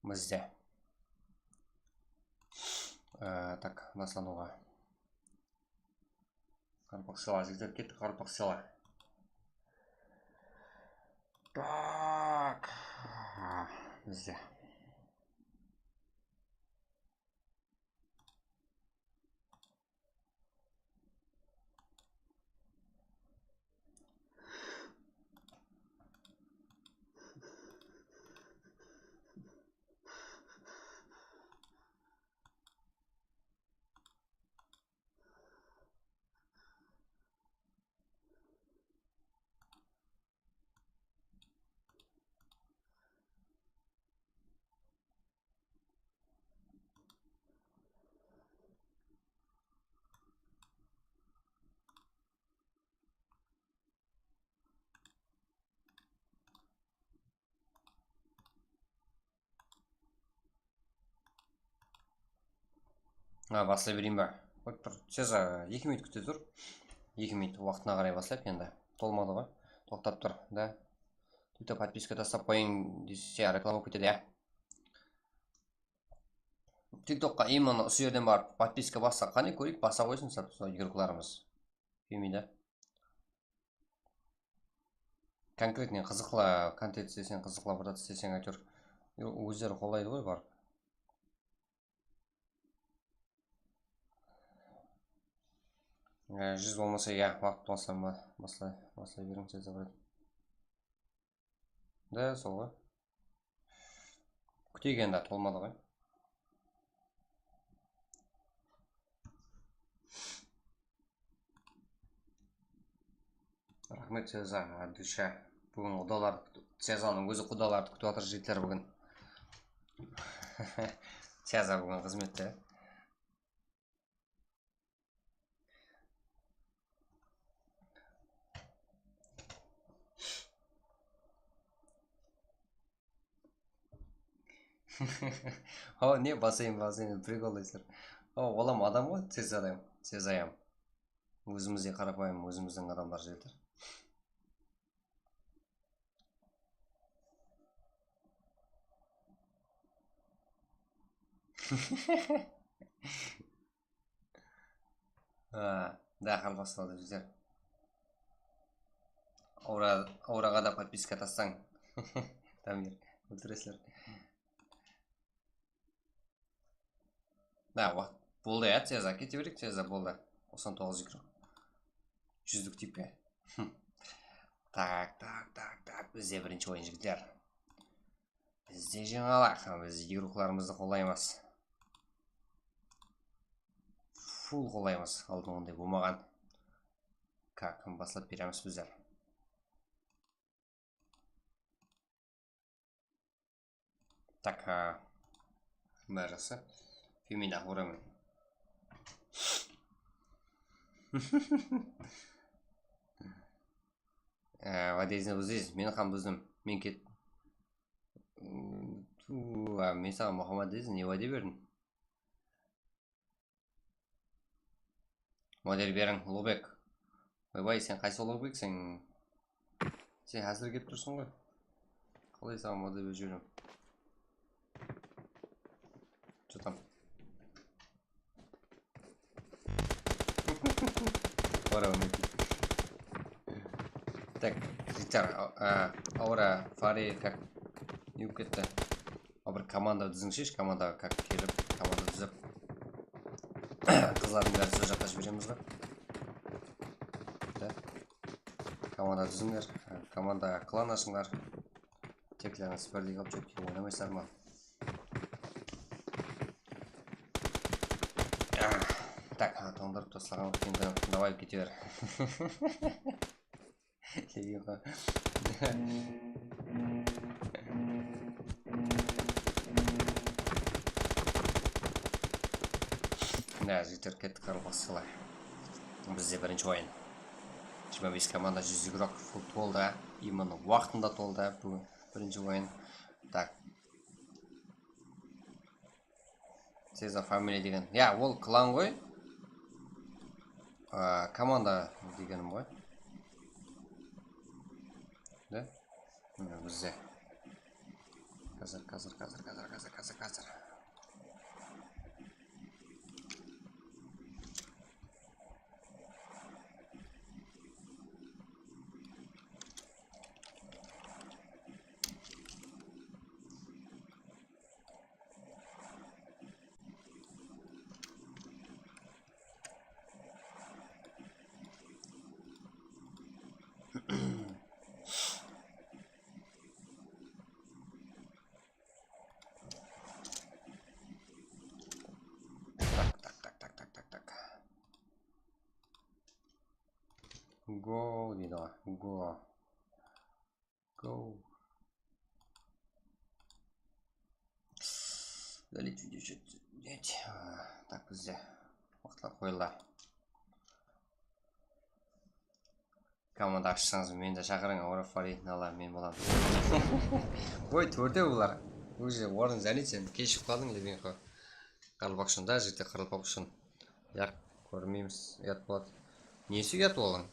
Speaker 2: Бізде. Так, баслануға. Қарпақ села, жігіттер кетті, қарпақ села. Так, бізде. Басылай берейін ба? Қойып тұр. Сеза 2 минут күте тұр. 2 минут уақытына қарай басылайық енді. Толмады ғой. Тоқтап тұр. Да. Түйті подписка тастап қойын десе реклама кетеді, я. Тиктокқа именно осы жерден барып подписка басса қане көрейік, баса қойсын игрокаларымыз. Фемида. Конкретный қызықла контент істесең, қызықла бірдат істесең әйтеуір өздері қолайды ғой бар. Жүз болмаса, я, вақыт болса басылай берің сөз абырады. Да, сол ғой. Күтеген да толмады ғой. Рахмет Сеза, душа. Бүгін құдалар, Сезаның өзі құдаларды күтіп атыр жігіттер бүгін. Сеза бүгін қызметте. О, не басейн, приколдайсыздар. О, олам адам ғой, Сезаям. Өзімізде қарапайым, өзіміздің адамдар жігіттер. Да, қарпасталды жігіттер. Аураға да подписка тассаң. Тамир, өлтіресілер. Да, болды ya, Сеза, кете берейік, Сеза болды. 99 игрок. 100-лік типке. Так, бізде бірінші ойын жігіттер. Бізде жаңалық, біз игрокаларымызды қолаймыз. Фул қолаймыз, алдың ондай болмаған. Как, басылап береміз біздер. Так, бәрісі. Фемида, ұрамын. Вадезіне бұздейіз, мені қам бұздым. Мен кет. Мен саған Мұхаммад дейіз, не ваде бердің? Модель берің, Ұлыбек. Ойбай, сен қайсы Ұлыбек, сен әзір кеп тұрсың ғой. Қалай саған модель бер жүрім? Жұтам. Так, жігіттер, ауыра Фари как не кетті. Бір команда дүзіңшеш, командаға как келіп, команда дүзіп. Қызлардың бәрі сөз жаққа жібереміз ғой. Команда дүзіңдер, команда клан ашыңдар. Теклерін спердей қап жүкте ойнамайсыздар ма? Так, тоңдырып тастаған енді давай кете бер. Да, жігіттер кетті қарылға сылай. Бізде бірінші ойын. 25 команда 100 игрок фул толды. Именно уақытында толды. Бүгін бірінші ойын. Так. Сеза фамилия деген. Я, ол клан ғой. Команда дегенім ғой. Да? Бізде. Қазір. Так. Go дейді ғой. Go. Залить видео что-то. Так, бізде. Уақытлар қойылды. Команда ашсаңыз мені де шақырың, орап фаритін ала, мен боламын. Ой, төрде бұлар. Уже орын залить, сен кешіп қалдың лебен қой. Қырылбақ үшін, да, жігітте қырылбақ үшін. Яқ, көрмейміз, ұят болады. Несі ұят болың?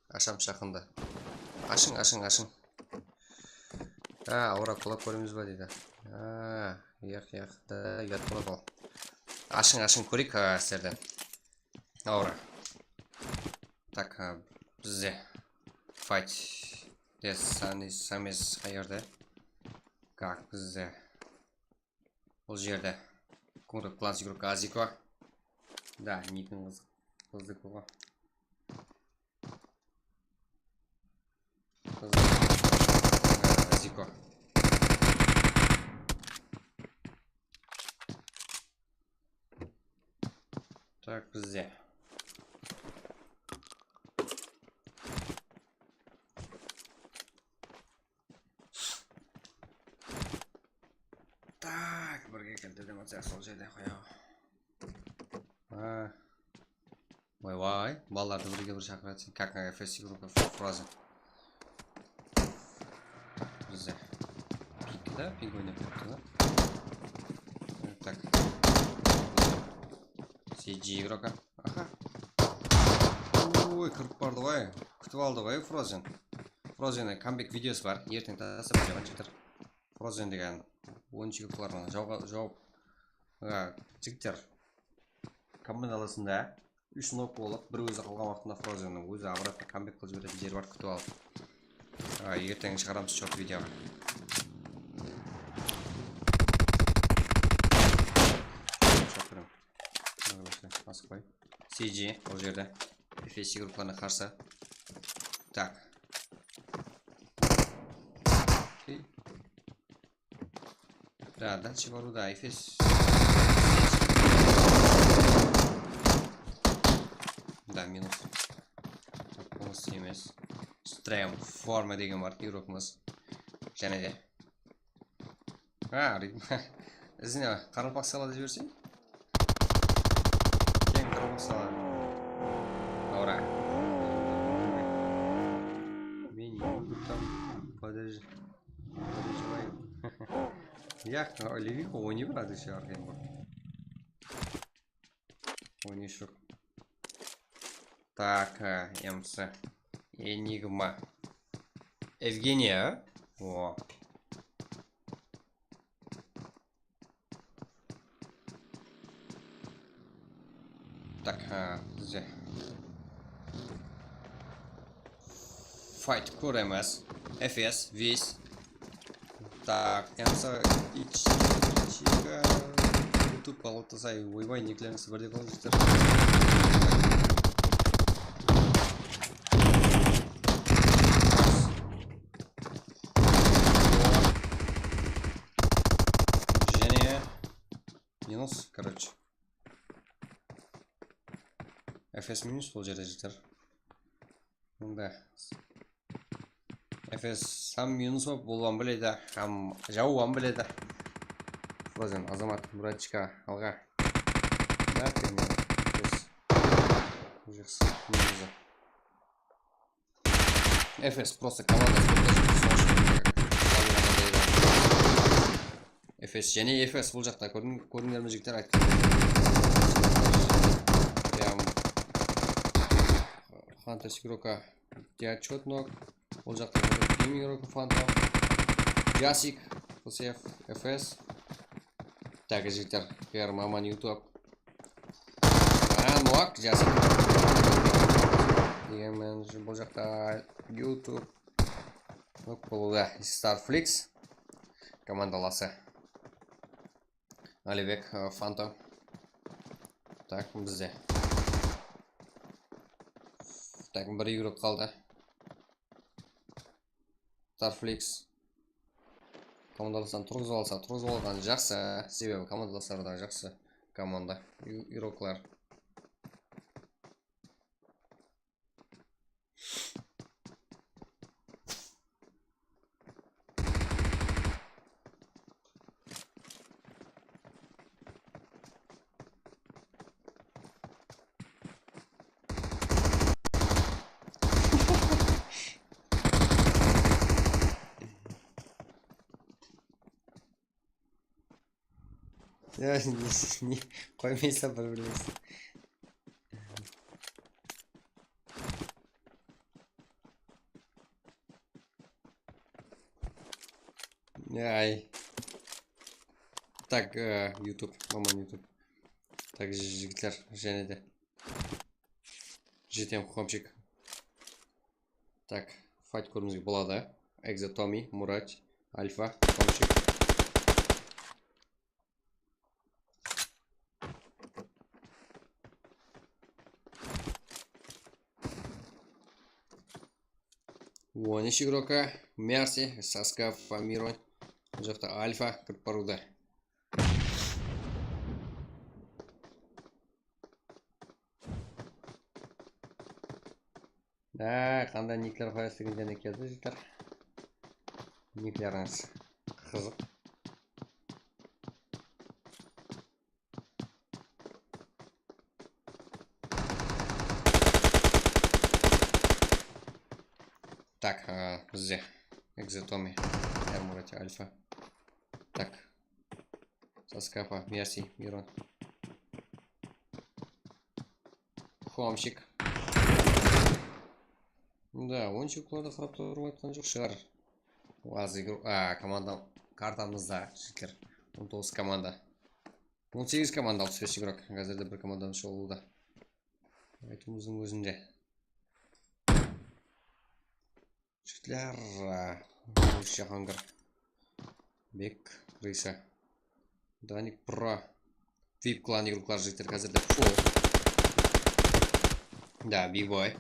Speaker 2: Ашам шақында. Ашың. Орап құлап көреміз ба дейді. Яқ, да, ұят болады ол. Ашың, көрейік сіздерден. Аура. Так, бізде. Fight. Самез қайырды. Как бізде. Бұл жерде. Курок класс игрока Азико. Да, никін қызды көға. Азико. Так, бізде. Так, бірге келтірдім өтсек сол жерде қояу. Ой, балаларды бірге бір шақыратын. Как на FS игрока фраза. Бізде. Пик, да? Пик ойнап кетті, да? Так. CG игрока. Аха. Ой, кіріп барды ғой. Күтіп алды ғой, Frozen. Frozen'e камбек видеосы бар. Ертең тасып жауған жігіттер. Frozen деген ойыншы күптілермен жауып. Жігіттер. Командаласында 3 нок болып, бір өзі қалған уақытында Frozen'ның өзі обратно камбек қылып жіберетін жер бар, күтіп алып. Ертең шығарамыз шорт видеоға. Асықпай. CG ол жерде. FS группаларына қарсы. Так. Да, дальше бару, да, FS. Да, минус. Полностью емес. Стрем, форма деген бар, игрокымыз. Және де. Ізіне, қарылпақ салады жіберсең? Кен қарылпақ салады. Аура. Мен там, подожди. Яқ, Левико ойнай барады еще арген бар. Ойнай шық. Так, МС. Энигма. Евгения. О. Так, здесь. Fight КРМС. FS, весь. Так, МС. Ичика. YouTube палатасай. Ойбай, неклеріңсі бірде қалып жетер. Минус, короче. FS минус бұл жерде жетер. Да. FS сам минус болып болуын біледі, жауын біледі. Frozen, Азамат, братчика, алға. Да, пример. FS минусы. FS просто команда FS және FS бұл жақта көрдіңдер ме жігіттер айтқан. Фантас игрока Диачотнок. Бұл жақта Гейминг игрока Фантом. Жасик, ФСФ, FS. Так, жігіттер, PR Маман YouTube. Нуак, Жасик. Дегенмен бұл жақта YouTube. Бұл да Starflix. Командаласы. Алибек, Фантом. Так, бізде. Так, бір игрок қалды. Starflix. Командаластан тұрғызып алған жақсы. Себебі командаластарда жақсы команда. Игроклар. Ya не қоймайса бір білесің. Ай. Так, YouTube, Маман YouTube. Так, жігітлер, және де. жетем хомчик. Так, файт көріңізге болады. Экзотоми, Мурат, Альфа, хомчик. Онеш игрока, Мерси, Саскав, Мирон. Жақта Альфа, кіріп баруда. Қандай никлер қоясыз деген келді жігіттер. Никлеріңіз қызық. Так, бізде Экзотоми, Эрмурати, Альфа. Так, Саскапа, Мерси, Мирон. Хомчик. Да, ончик құлады қарап тұрып айтқан жоқ шығар. Аз игру... команда картамызда жігіттер. 19 команда. 18 команда 35 игрок. Қазірде бір команданың шолуда. Айтуымыздың өзінде. Жігітлер. Шахангар. Бек, Рыса. Даник Про. VIP клан игроклар жігіттер қазірде фул. Да, бигбой.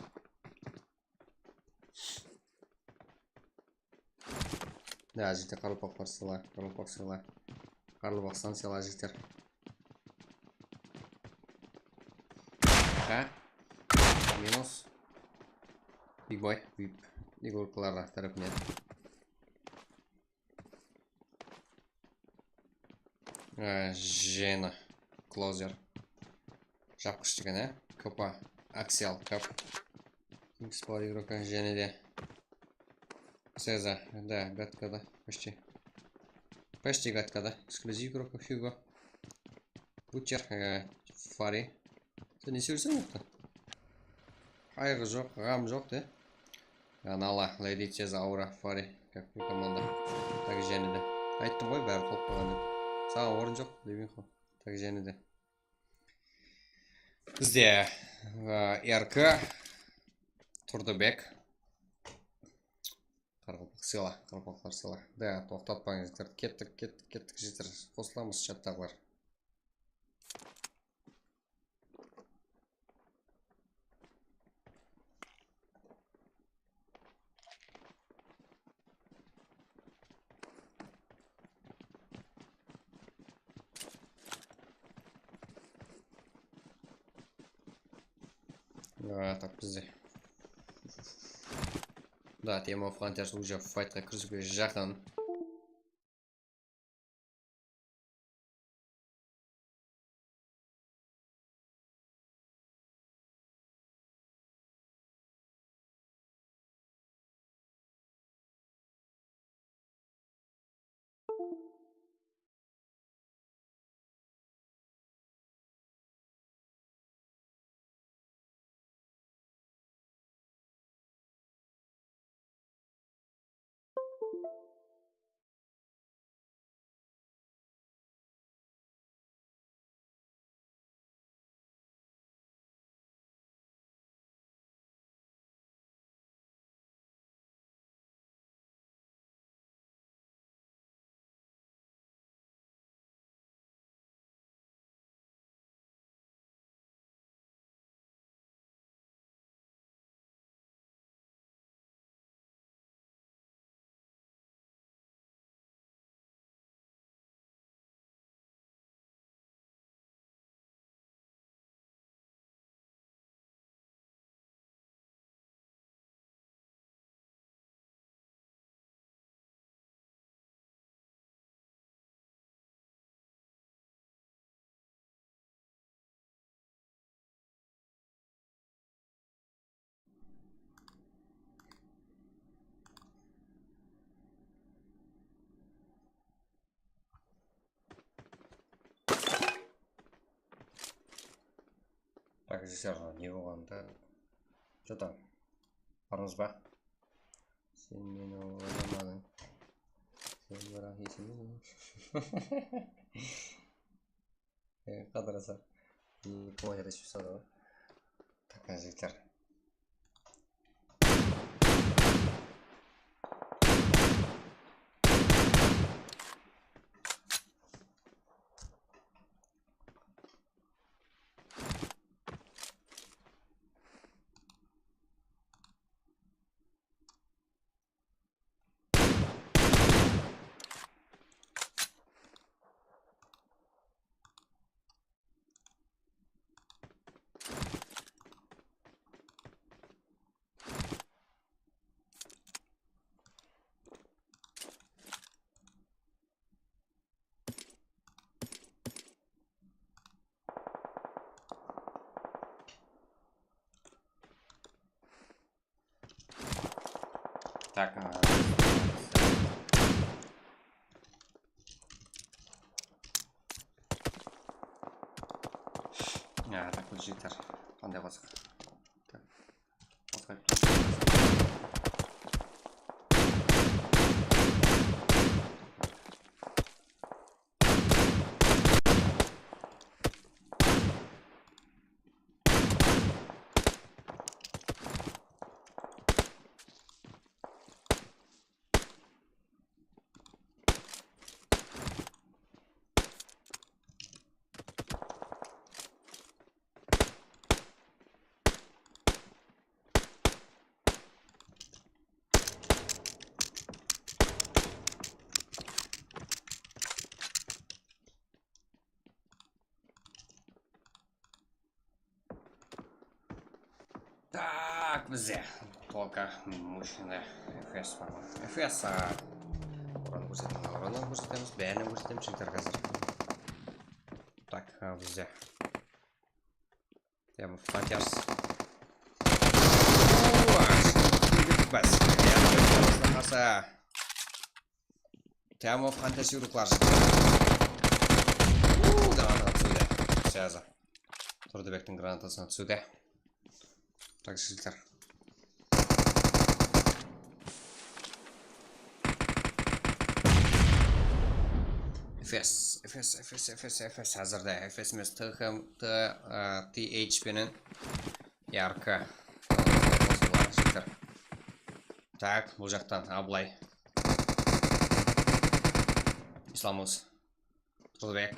Speaker 2: Да, жігіттер Қарлыбақ бар села. Қарлыбақ села. Қарлыбақстан села жігіттер. Минус. Бигбой. VIP игроклар тарапынан. Жена. Клозер. Жапқыш деген, Капа. Аксиал Кап. Спор игрока және де. Сеза. Да, гадкада. Почти. Почти гадкада. Эксклюзив игрока Хьюго. Бутчер. Фари. Ты не сүйрсің өтті? Қайғы жоқ, ғам жоқ, де? Нала, Лейди Теза, Аура, Фари. Как команда. Так және де. Айттым ғой, бәрі толып қалған. Саған орын жоқ, демей қой. Так және де. Бізде РК. Тұрдыбек. Қарғылбақ села, қарғылбақлар села. Да, тоқтатпаңыздар. Кеттік жетір. Қосыламыз чаттағылар. Так, бізде. Да, тема Фронтирс уже файтқа кірісуге жақын. жесер не болғанда жатам. Барыңыз ба? Сен мені ойламадың. Сен бірақ есімің. Қадыраса. Кім ойнады шүсады ғой? Так, жігіттер. Так, так, жігіттер. Қандай болсақ. Так. Так, бізде только мужчина FS бар ғой. FS ұраны көрсетеміз, бәріне көрсетеміз жігіттер қазір. Так, бізде тема фантяс. Бас, тема фантяс юруклар жігіттер. Гранат түсуде. Сәзі. Тұрдыбектің гранатасына түсуде. Так, жігіттер. FS әзірді. FS емес TH пенен ярқы. Так, бұл жақтан Аблай. Исламыз. Тұрдыбек.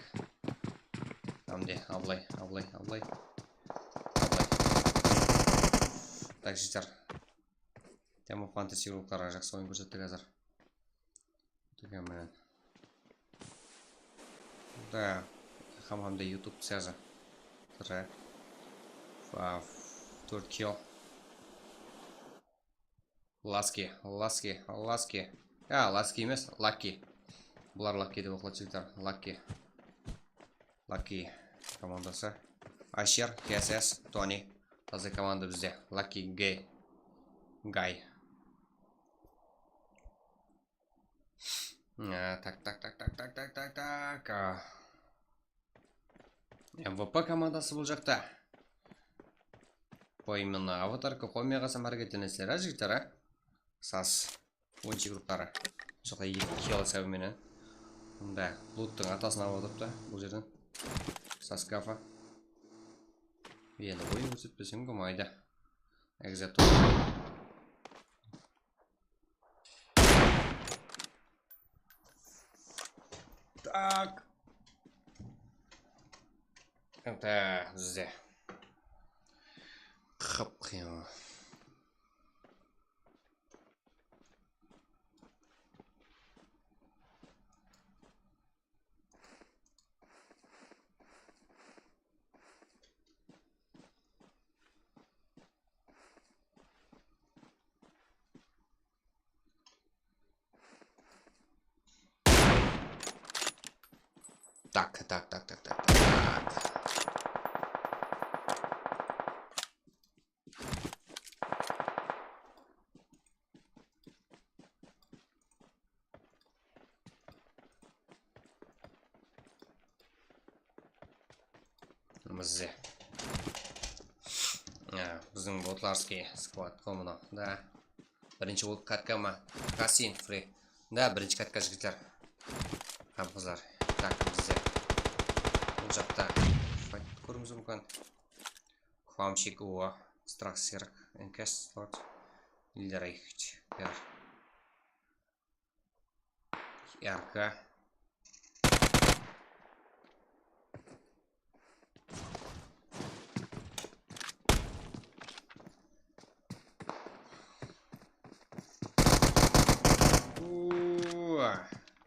Speaker 2: Амде, Аблай. Так, жігіттер. Тема фантаси рулықтарға жақсы ойын көрсетті қазір. Түгемен. Да, хамамда YouTube сәзі. 4 kill. Ласки. Ласки емес, Лаки. Бұлар Лаки деп оқылады жігіттер. Лаки командасы. Ашер, КСС, Тони. Тазы команда бізде. Лаки Гай. Так. МВП командасы бұл жақта. По именно аватарка қомияға самаргетенесілер, жігіттер, сас 10 групптары. Жоқта 2 кило сәуіменен. Мұнда Блуттың атасын аватырыпты бұл жерден. Саскафа. Енді ойын көрсетпесем көмайды. Экзету. Так. Это бізде. Қып-қима. Так. Мзе. Біздің ботларский сквад комына. Да. Бірінші ол катка ма? Касин, фри. Да, бірінші катка жігіттер. Қамқыздар. Так, бізде. Бұл жақта. Файт көріміз мүмкін. Хвамчик, уа. Страх сирк. Энкест, лорд. Лидер айхч. Пер. Ярка.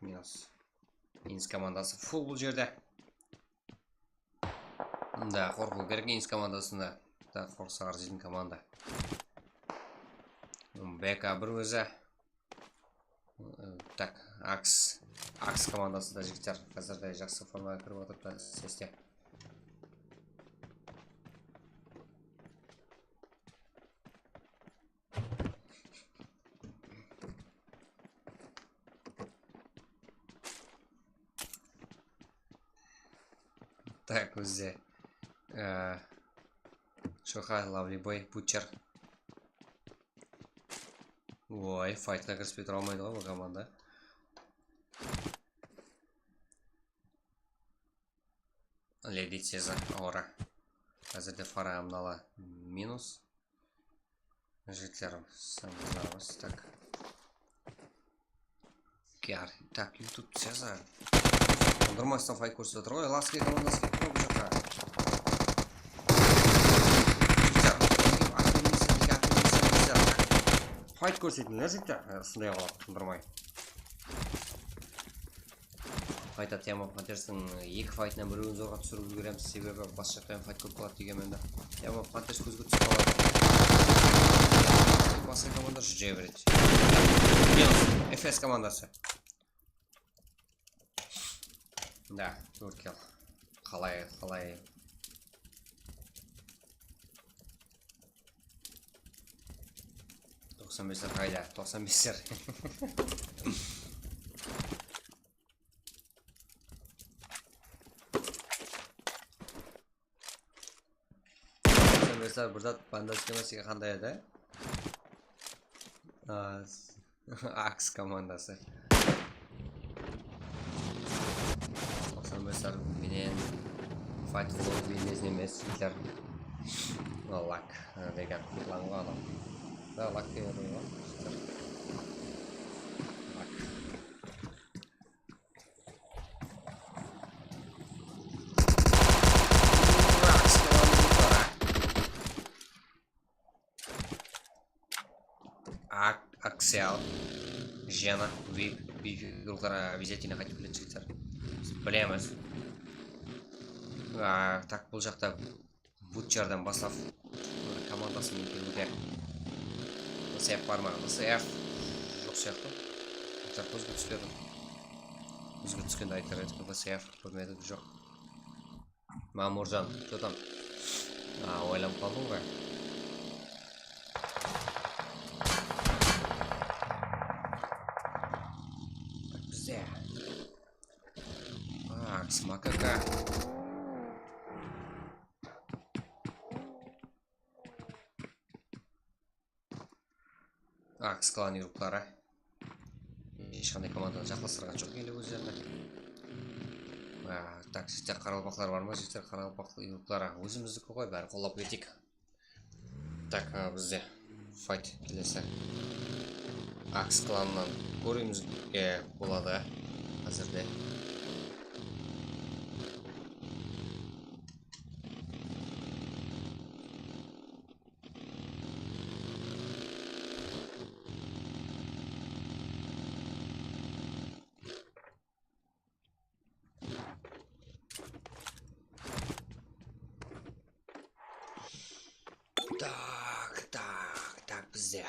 Speaker 2: Минус. Инс командасы фул бұл жерде. Да, қорқу керек Инс командасында. Да, қорқса арзидың команда. БК бір өзі. Так, Акс командасы да жігіттер. Қазірде жақсы формаға кіріп отырып та сесте. Так, өзде. Шоха, лавли бой, Бутчер. Ой, файтқа кіріспей тұра алмайды ғой бұл команда. Леди Цеза, ауыра. Қазірде фара амнала минус. Жігіттер, самыздарымыз. Так. Кяр. Так, YouTube Цеза. Қондырмастан файт көрсетіп отыр ғой. Ласки командасы кетіп бұл жаққа. Файт көрсетіңдер жігіттер. Сондай қалап қондырмай. Файта тема Пантерстың екі файтынан біреуін зорға түсіріп үлгереміз, себебі бас жақтан файт көп қалады деген менде. Тема Пантерс көзге түсіп қалады. Басқа команда жүре береді. FS командасы. Да, 4 килл. Қалай. 95-лер қайда? 95-лер. Burada bandasken masih қандай еді? Акс командасы. 95-лер менен файт қылып бейнесін емес, сілтер. Лак деген құтланғы адам. Да, лак деген ғой. Аксел, Жена, Вип, фигуралар обязательно хотят включиться. Білеміз. Так, бұл жақта Бутчердан бастап командасымен келуде. ВСФ бар ма? ВСФ жоқ сияқты. Так, көзге түспеді. Көзге түскенде айтар едік, ВСФ көрмедік жоқ. Мамуржан, что там? Ойланып қалдым ғой. Макака. Қысқалан еруқтары. Ешқандай командадан жақластырған жоқ елі өздерді. Так, жіктер қаралбақлар бар ма? Жіктер қаралбақлы еруқтары. Өзіміздікі ғой, бәрі қолап кетейік. Так, бізде файт келесі. Қысқаланнан көремізге болады қазірде. Так, бізде.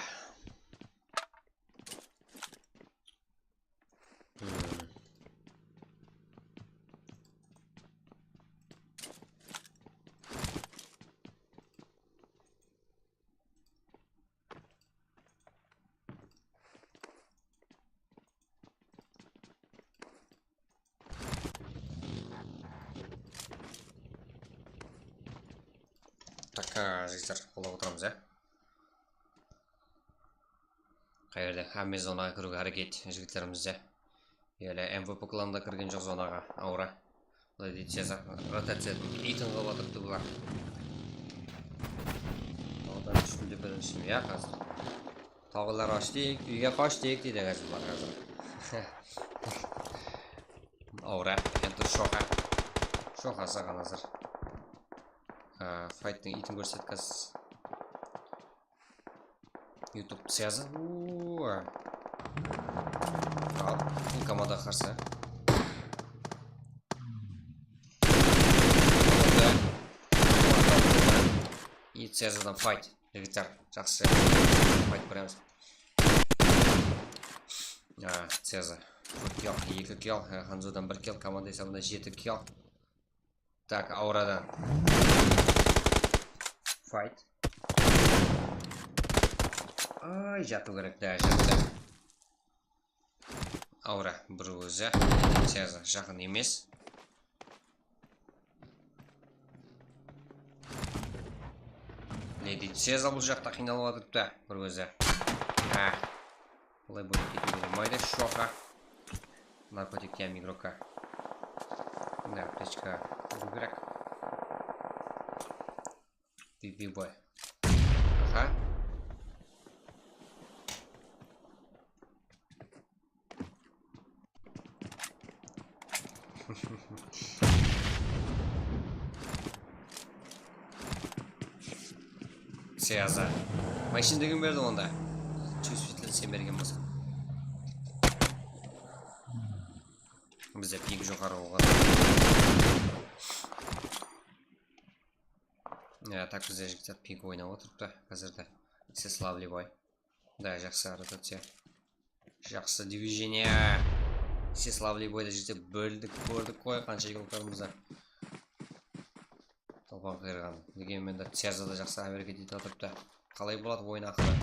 Speaker 2: Так, жігіттер қолап отырамыз, қайырды әме зонаға кіруге әрекет жігіттерімізде. Елі МВП кланда кірген жоқ зонаға, ауыра. Бұлай дейді сеза, ротациядан итін қалатыпты бұлар. Одан үстінде біріншім, қазір. Тағылар аштейік, үйге қаштейік дейді қазір бұлар қазір. Ауыра, енді шоқа. Шоқа саған азыр. Файттың итін көрсеткіз. YouTube связан. Ал, команда қарсы. И связадан файт. Жігіттер, жақсы. Файт көреміз. Цеза. 4 килл, 2 килл. Ханзудан 1 килл, команда есабында 7 килл. Так, аурадан. Файт. Ай, жату керек, да, жатты. Аура, бір өзі. Сеза, жақын емес. Не дейді, Сеза бұл жақта қиналып атырыпты, бір өзі. Бұлай бөліп кетуге болмайды, шоқа. Наркотик тем игрока. Да, аптечка беру керек. Бибой. Ага. Сеза. Машин деген берді онда. Чувствительно сен берген болса. Бізде пик жоғары болған. Так бізде жігіттер пик ойнап отырыпты қазірді. Сеславли бой. Да, жақсы ротация. Жақсы движение. Сеславли бойда жігіттер бөлдік, көрдік қой қанша жігіттарымызда. Толпан қайырған. Дегенмен де Сезада жақсы әрекет етіп отырыпты. Қалай болады ойын ақыры.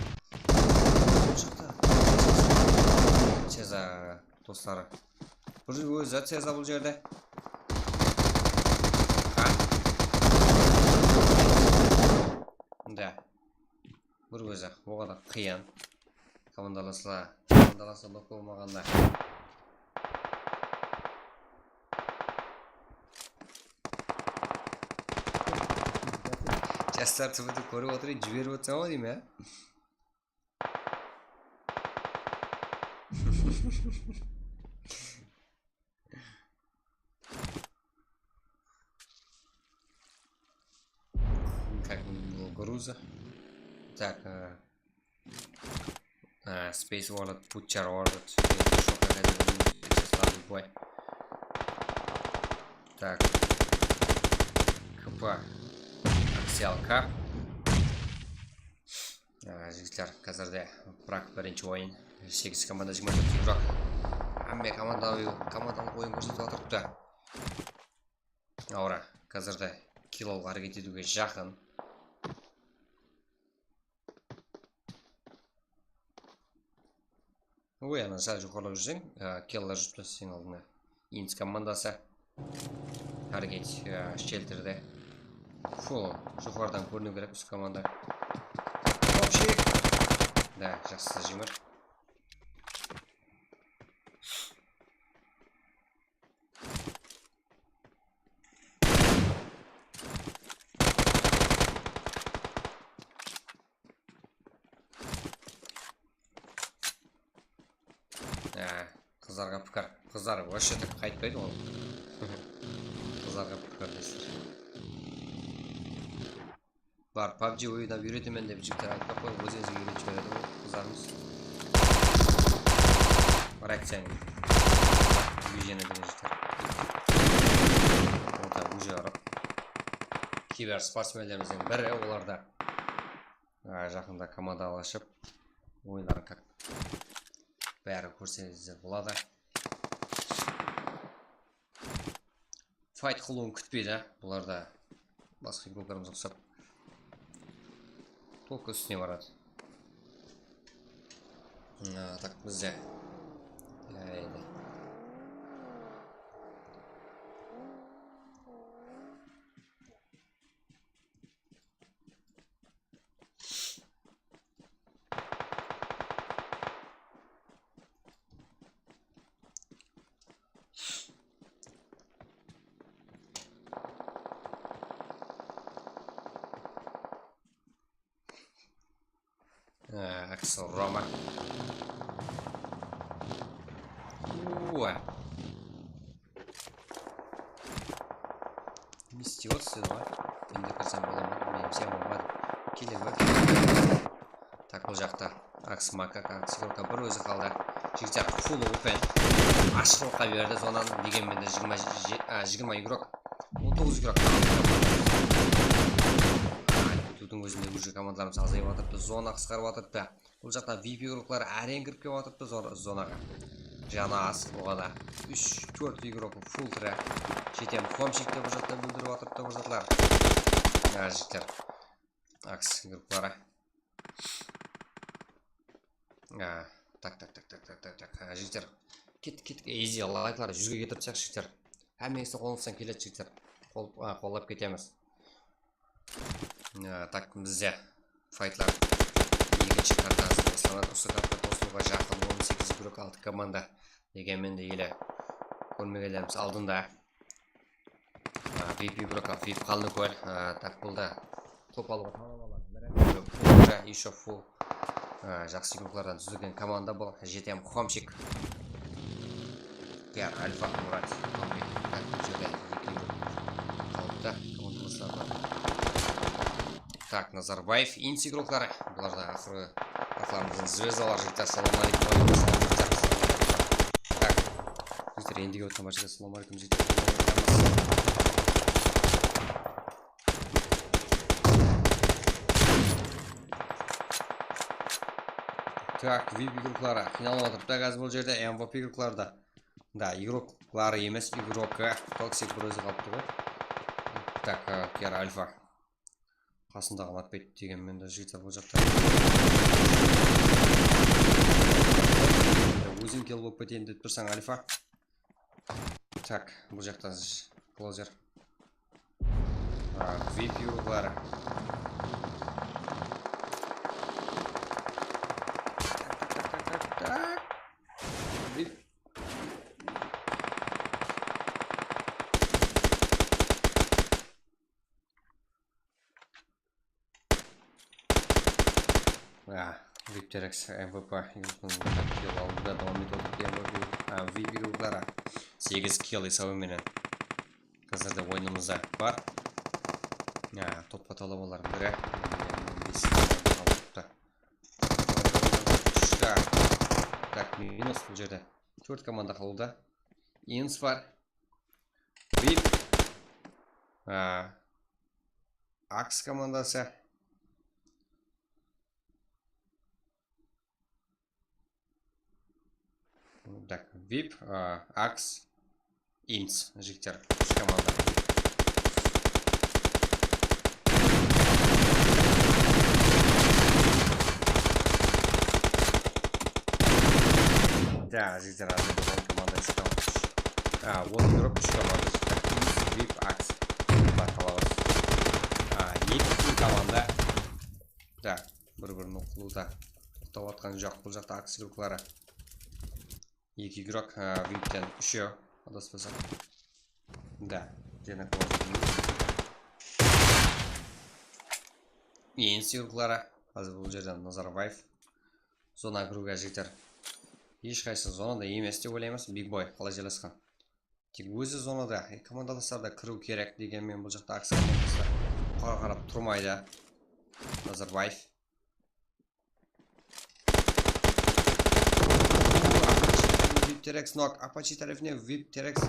Speaker 2: Сеза достары. Бір өзі Сеза бұл жерде. Да. Бір өзі оғада қиян. Командаласа лоқ болмағанда. Жастар түбіті көріп отырып жіберіп отырсам ау деймін, Как груза. Так. Space Wallet, Butcher Wallet. Слабый бой. Так. КП. Аксиалка. Жігіттер, қазірде бірақ бірінші ойын. 8 команда 24 игрок. Әмбе командалық ойын көрсетіп отырыпты. Аура, қазірде килол әрекет етуге жақын. Ой, ана сәл жоғарлап жүрсең, келлар жүріп сен алдыңа. Инс командасы әрекет шелтерде. Фу, жоғардан көріну керек үст команда. Топшик! Да, жақсы жеңір. Қыздарға пікір. Қыздар вообще так қайтпайды ол. Қыздарға пікір дейсіздер. Бар, PUBG ойынап үйретемен деп жігіттер айтпақ қой, өзіңізге үйретіп береді ғой, қыздарымыз. Реакцияң движение деген жігіттер. Ода уже арып. Кибер спортсмендеріміздің бірі оларда. Жақында команда алашып, ойындарын как бәрі көрсеңіздер болады. Файт қылуын күтпейді, бұларда басқа игрокlarımыз ұқсап. Только үстіне барады. Так, бізде. Акс Рома. Не стёрся, да? Енді кірсем бола ма? Менімсе болмады. Келе бер. Так, бұл жақта Акс Макак, Акс Рока бір өзі қалды. Жігіттер full open. Ашық оққа берді зонаны. Дегенмен де 20 игрок. 19 игрок. Тудың өзінде уже командаларымыз азайып атырды. Зона қысқарып атырды. Бұл жақта VIP игроклар әрең кіріп кеп атырды зонаға. Жана аз оғада 3-4 игрок full трек. Жетем хомшикті бұл жақта бүлдіріп атырды бұл жақтылар. Жігіттер Акс игроклары. Так. Жігіттер кет ези лайклары 100-ге кетіріп сәк жігіттер. Әмеңізді қолыңыздан келеді жігіттер. Қоллап кетеміз. Так, бізде файтлар екінші картасы қосылады. Осы картта қосылуға жақын 18 игрок алды команда. Дегенмен де елі көрмегелеріміз алдында. VIP игрока, VIP қалны көл. Так, бұлда топ алуға тамамалады. Еще фул. Жақсы игроклардан түзілген команда бұл. жетем хомчик. Кер Альфа Мурат. Так, бұл жерде 2 игрок қалыпта. Так, Назарбаев, Инс игроклары. Бұларда ақыларымыздың звездалар жігіттер. Салам алейкум. Так, жігіттер ендіге өткен башыға салам алейкум жігіттер. Так, VIP игроклары финалға отырып та қазір бұл жерде MVP игрокларда. Да, игроклары емес, игрока. Токсик бір өзі қалыпты ғой. Так, Кер Альфа. Қасындағы матпет дегенмен де жігіттер бұл жақта. Өзің кел болып кетейін деп тұрсаң Альфа. Так, бұл жақта клозер. VIP игроклары. Виптерекс МВП алдыда давам етіп VIP игроклары 8 килл есебіменен қазірде ойынымызда бар. Топ потолымалардың бірі 5 қалыпты. Так, минус бұл жерде 4 команда қалуда. Инс бар. VIP. Акс командасы. Так, VIP, Акс, Инс, жігіттер, үш команда. Да, жігіттер, азы команда үш команда. 10 игрок үш команда. Инс, VIP, Акс. Бақылауыз. 2 команда. Да, бір-бірін оқылуда. Тоқтап атқан жоқ, бұл жақта Акс игроклары. 2 игрок, VIP-тен 3 адаспасақ. Да, жена қолажын. Инс игроклары. Қазір бұл жерден Назарбаев. Зона кіруге жігіттер. Ешқайсы зонада емес деп ойлаймыз. Big Boy қалай желесқан. Тек өзі зонада, командаластарда кіру керек дегенмен бұл жақта Акс командасы қарап тұрмайды. Назарбаев. Терекс нок, Апачи тарифіне VIP Терекс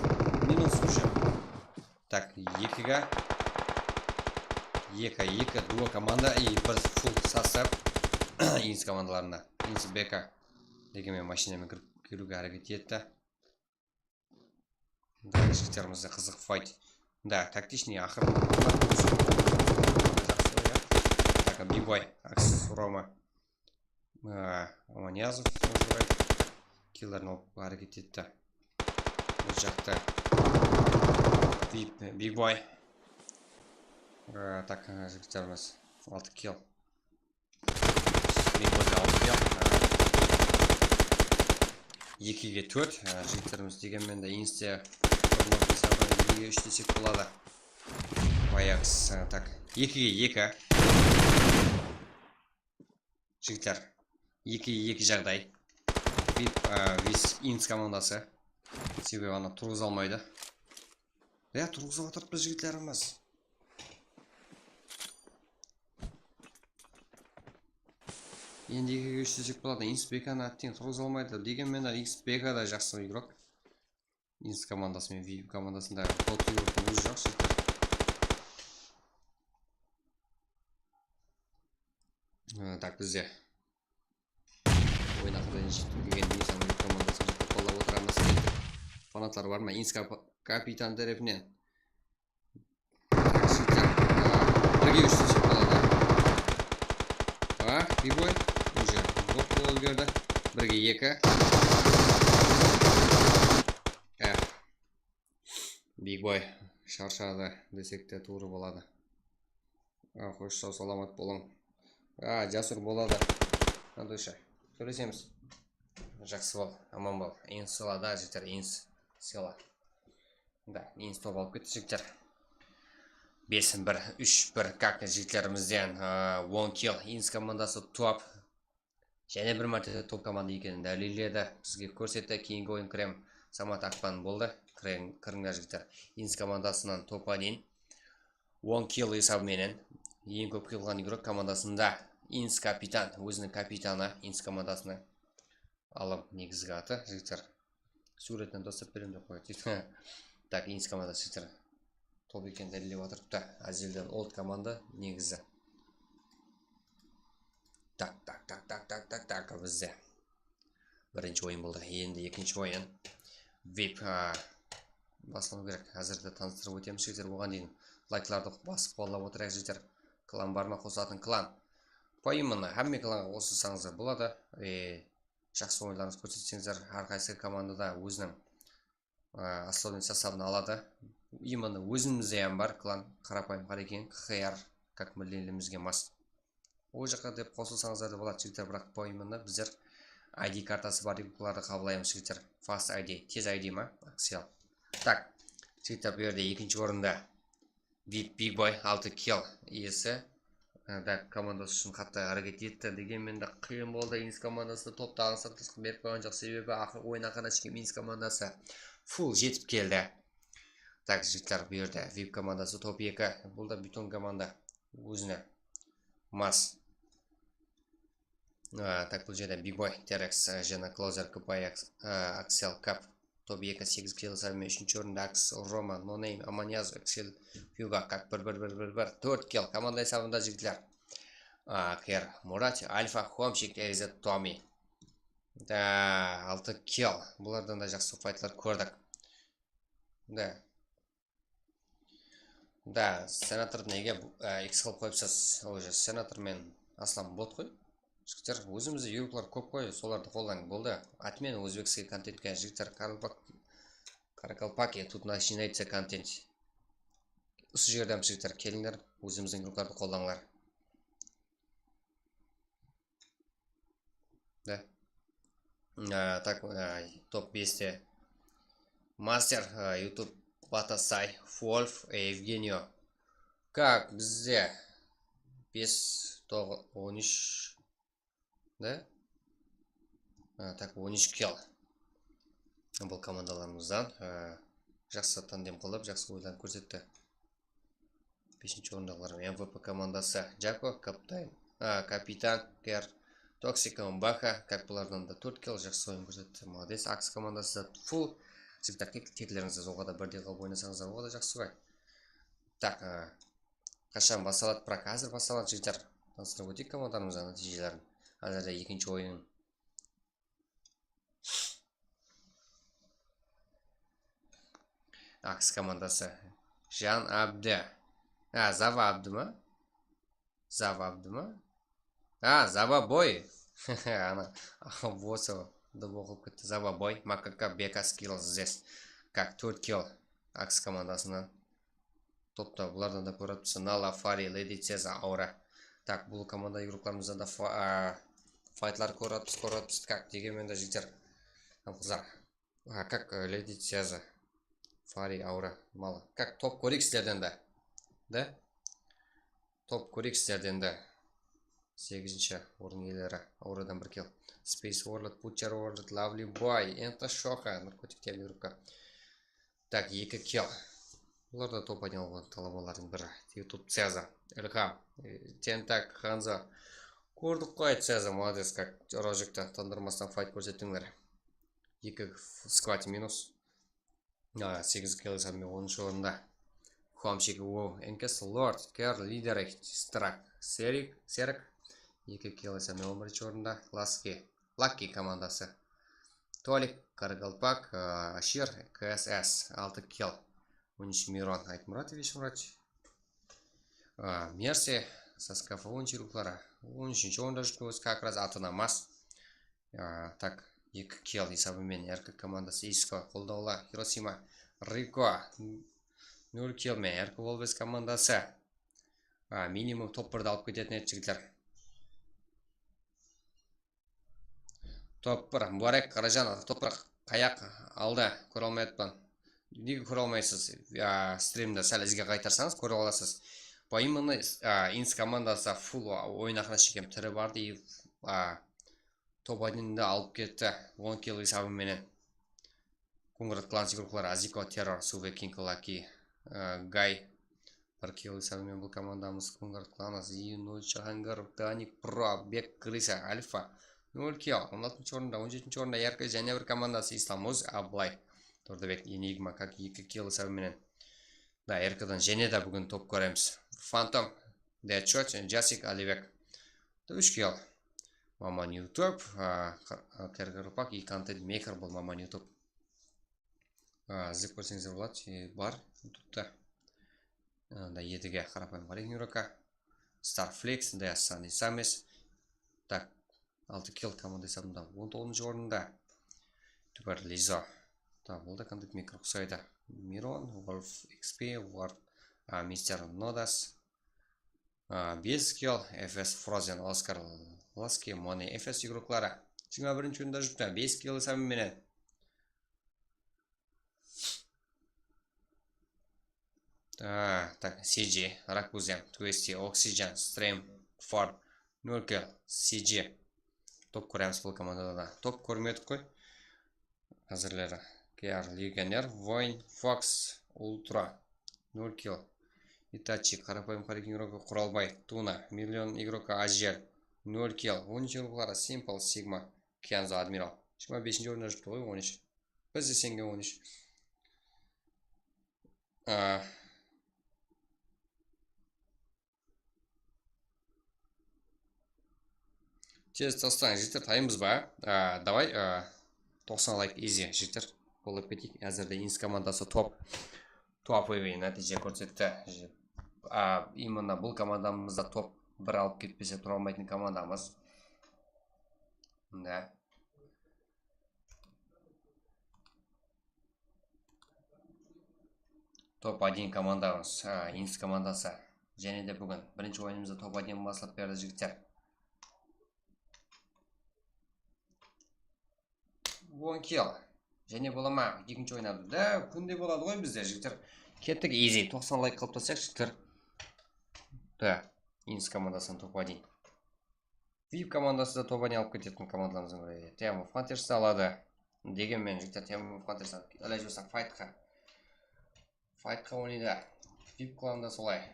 Speaker 2: минус уже. Так, 2-ға 2 дуо команда и бір фул састап Инс командаларында. Инс Бека дегенмен машинамен кіруге әрекет етті. Да, жігіттерімізде қызық файт. Да, тактичный ақыр. Так, Big Boy, Акс Рома. Аманязов киллерін олып әрекет етті. Бұл жақта Big Boy. Так, жігіттеріміз 6 килл. Big Boy 6 килл. 2-ге 4. Жігіттеріміз дегенмен де Инсте 2-ге 3 десек болады. Аякс. Так, 2-ге 2. Жігіттер. 2-2 жағдай. Инс командасы. Себебі ана тұрғыз алмайды. Тұрғызып отырып біз жігітлеріміз. Енді 2-3 сөзек болады. Инс БК-ны әттен тұрғыз алмайды. Дегенмен Инс БК да жақсы игрок. Инс командасы мен VIP командасында тот игроктың өзі жоқ жігіттер. Так, бізде ойын ақырдан жетіп келген Инс командасын жақтап қолдап отырамыз. Фанатлар бар ма? Инс капитан тарапынан. Бірге үшінші болады. Бибой уже блок болып үлгерді. Бірге 2. Бигбой шаршады десек те туыры болады. Қош сау саламат болың. Жасыр болады. Андойша сөйлесеміз. Жақсы бол, аман бол. Инс сылада жігіттер, инс сыла. Инс топ алып кетті жігіттер. 5-1, 3-1 как жігіттерімізден 10 kill. Инс командасы топ. Және бір мәрте топ команда екенін дәлелдеді. Бізге көрсетті. Кейінгі ойын крем Самат Ақпан болды. Кіріңдер жігіттер. Инс командасынан топқа дейін 10 kill есабыменен ең көп киллған игрок командасында Инс капитан, өзінің капитаны Инс командасына алып негізгі аты жігіттер. Суретінен достап берем деп қойды. Так, Инс командасы жігіттер топ екен дәлелдеп отырыпты. Азелден олд команда негізі. Так, бізде бірінші ойын болды. Енді екінші ойын VIP басылыну керек. Әзірді таныстырып өтеміз жігіттер. Оған дейін лайкларды басып қолдап отырайық жігіттер. Клан бар ма? Қосатын клан. Пайымына әмме кланға қосылсаңыздар болады. Жақсы ойындарыңыз көрсетсеңіздер, әрқайсы командада өзінің основной составын алады. Именно өзімізде бар клан қарапайым қарекен ХР как мүлделімізге мас. Ол жаққа деп қосылсаңыздар да болады жігіттер, бірақ пайымына біздер ID картасы бар деп бұларды қабылаймыз жігіттер. Fast ID, тез ID ма? Аксиал. Так, жігіттер бұл жерде екінші орында Big Boy 6 kill иесі. Командасы үшін қатты әрекет етті. Дегенмен де қиын болды. Инс командасында топтағы сыртысқы беріп қойған жоқ. Себебі ойын ақырына шыққан Инс командасы фул жетіп келді. Так, жігіттер бұл жерде VIP командасы топ 2. Бұл да бүтін команда өзіне мас. Так, бұл жерде Big Boy, Terex, және Closer, Купай, Axel, Кап, топ 2, 8 kill сәлімен, 3-ші орында Акс, Рома, Нонейм, Аманияз, Axel, Фюга, как 1-1-1-1-1, 4 kill. Команда есабында жігітлер. Кер, Мурат, Альфа, Хомчик, Эризет, Томи. 6 kill. Бұлардан да жақсы файтлар көрдік. Сенатор неге X қылып қойыпсыз? Сенатор мен Аслан бот қой. Жігіттер, өзімізде юруклар көп қой, соларды қолдан болды. Атмен өзбекский контентке жігіттер Каракалпаки, тут начинается контент. Осы жерден жігіттер келіңдер, өзіміздің юрукларды қолданлар. Так, топ 5-те Мастер, YouTube, Батасай, Фольф, Евгенио. Как бізде 5, 13 Так, 13 kill. Бұл командаларымыздан жақсы тандем қылып, жақсы ойлан көрсетті. 5-ші орындағылар MVP командасы Джако, капитан Кер, Токсика, Мбаха, как бұлардан да 4 kill жақсы ойын көрсетті. Молодец. Акс командасы фул. Жігіттер кетілеріңізді оғада бірде қалып ойнасаңыздар оғада жақсы ғой. Так, қашан басалады, бірақ әзір басалады жігіттер. Таныстырып өтейік командарымыздан нәтижелерін. Әзірде екінші ойын. Акс командасы Жан Абды. Зава Абды ма? Зава Абды ма? Зава Бой. Ана, Восова. Оқып кетті. Зава Бой. Макака Бека скилл здесь. Как 4 kill Акс командасынан. Топта бұлардан да көріп тұрса. Нала, Фари, Леди Цеза, Аура. Так, бұл команда игрокларымыздан да файтлар көріп, как дегенмен де жігіттер. Қызар. Как Леди Цеза, Фари, Аура, мало. Как топ көрейік сіздерден де. Топ көрейік сіздерден де. 8-ші орын иелері аурадан 1 kill. Space World, Butcher World, Lovely Boy, Ента Шока, наркотиктердің группа. Так, 2 kill. Бұлар да топ 1 алған талабалардың бірі. YouTube Цеза, Эльхам, Тентак, Ханза. Көрдік қой Цеза, молодец, как рожекті тандырмастан файт көрсеттіңдер. 2 скват минус. 8 kill есабымен 10-шы орында. Хуамшик Уоу, Энкес Лорд, Кер, Лидер, Страк, Серик, 2 kill есабымен 11-шы орында. Лаки командасы. Толик, Каргалпак, Ашир, КСС, 6 kill. 13 Мирон Айтмуратович врач. Мерси, Саскафа 10 руклара. 13 орында жүргіз, как раз Атанамас. Так, 2 kill есабымен әркі командасы Иско, Қолдаула, Хиросима, Рико, 0 kill мен әркі Волбес командасы. Минимум топ 1-ді алып кететін еді жігітлер. Топ 1, Муарек Қаражанов, топ 1 қаяқ алды, көре алмайатпын. Неге көре алмайсыз? Стримді сәл ізге қайтарсаңыз көре аласыз. Именно Инс командасы фул ойын ақына шекем түрі барды. Топ 1-ді алып кетті 10 kill есабыменен. Конград кланс игроклары Азико, Террор, Суве, Кинг, Лаки, Гай. 1 kill есабымен бұл командамыз. Конград кланас, Зино, Чахангар, Таник, Про, Бек, Крыса, Альфа. 0 kill. 16-шы орында, 17-шы орында Ярка және бір командасы Исламоз, Аблай. Тордабек, Енигма, как 2 kill есабымен. Да, Яркадан және де бүгін топ көреміз. Фантом, Дэдшот, Джасик, Аливек. 3 kill. Маман YouTube, Кәргірпак, и контент мейкер бұл Маман YouTube. Зіп көрсеңіздер болады, бар YouTube'да. Да, едіге қарапайым бар ең үрока. Starflix, Дэссан, Исамес. Так, 6 kill команда есабында 19-шы орында. Түбір Лизо. Да, бұл да контент мейкер құсайды. Мирон, Wolf XP, Ward, Мистер Нодас. 5 kill, FS Frozen, Оскар Ласки, Мони, FS игроклары. 21-шы орында жүрді, 5 kill есабымен. Так, CG, Ракузем, Твисти, Oxygen, Stream, Ford, 0 kill, CG. Топ көреміз бұл командада. Топ көрмедік қой. Әзірлері. Кер, Легионер, Войн, Фокс, Ультра, 0 kill. Итачи, қарапайым қарекен игрока Құралбай, Туна, Миллион игрока Ажер, 0 kill. 10-шы игроклары Simple, Sigma, Кензо, Адмирал. 25-шы орында жүрді ғой 13. Біз де сенге 13. Тез тастан жігіттер тайымыз ба? Давай 90 лайк изи жігіттер. Болып кетейік. Әзірде Инс командасы топовый нәтиже көрсетті. Именно бұл командамызда топ 1 алып кетпесе тұра алмайтын командамыз. Да. Топ 1 командамыз, Инс командасы. Және де бүгін бірінші ойынымызда топ 1 басылып берді жігіттер. 10 kill. Және болама, 2-ші ойнады. Да, күнде болады ғой бізде жігіттер. Кеттік easy, 90 лайк қылып тастайық жігіттер. Да, Инс командасының топ 1. VIP командасы да топ 1 алып кететін командамыздың бірі. Тема Фантерсті алады. Дегенмен жігіттер Тема Фантерсті әлі жүрсақ файтқа. Файтқа ойнайды. VIP кланда солай.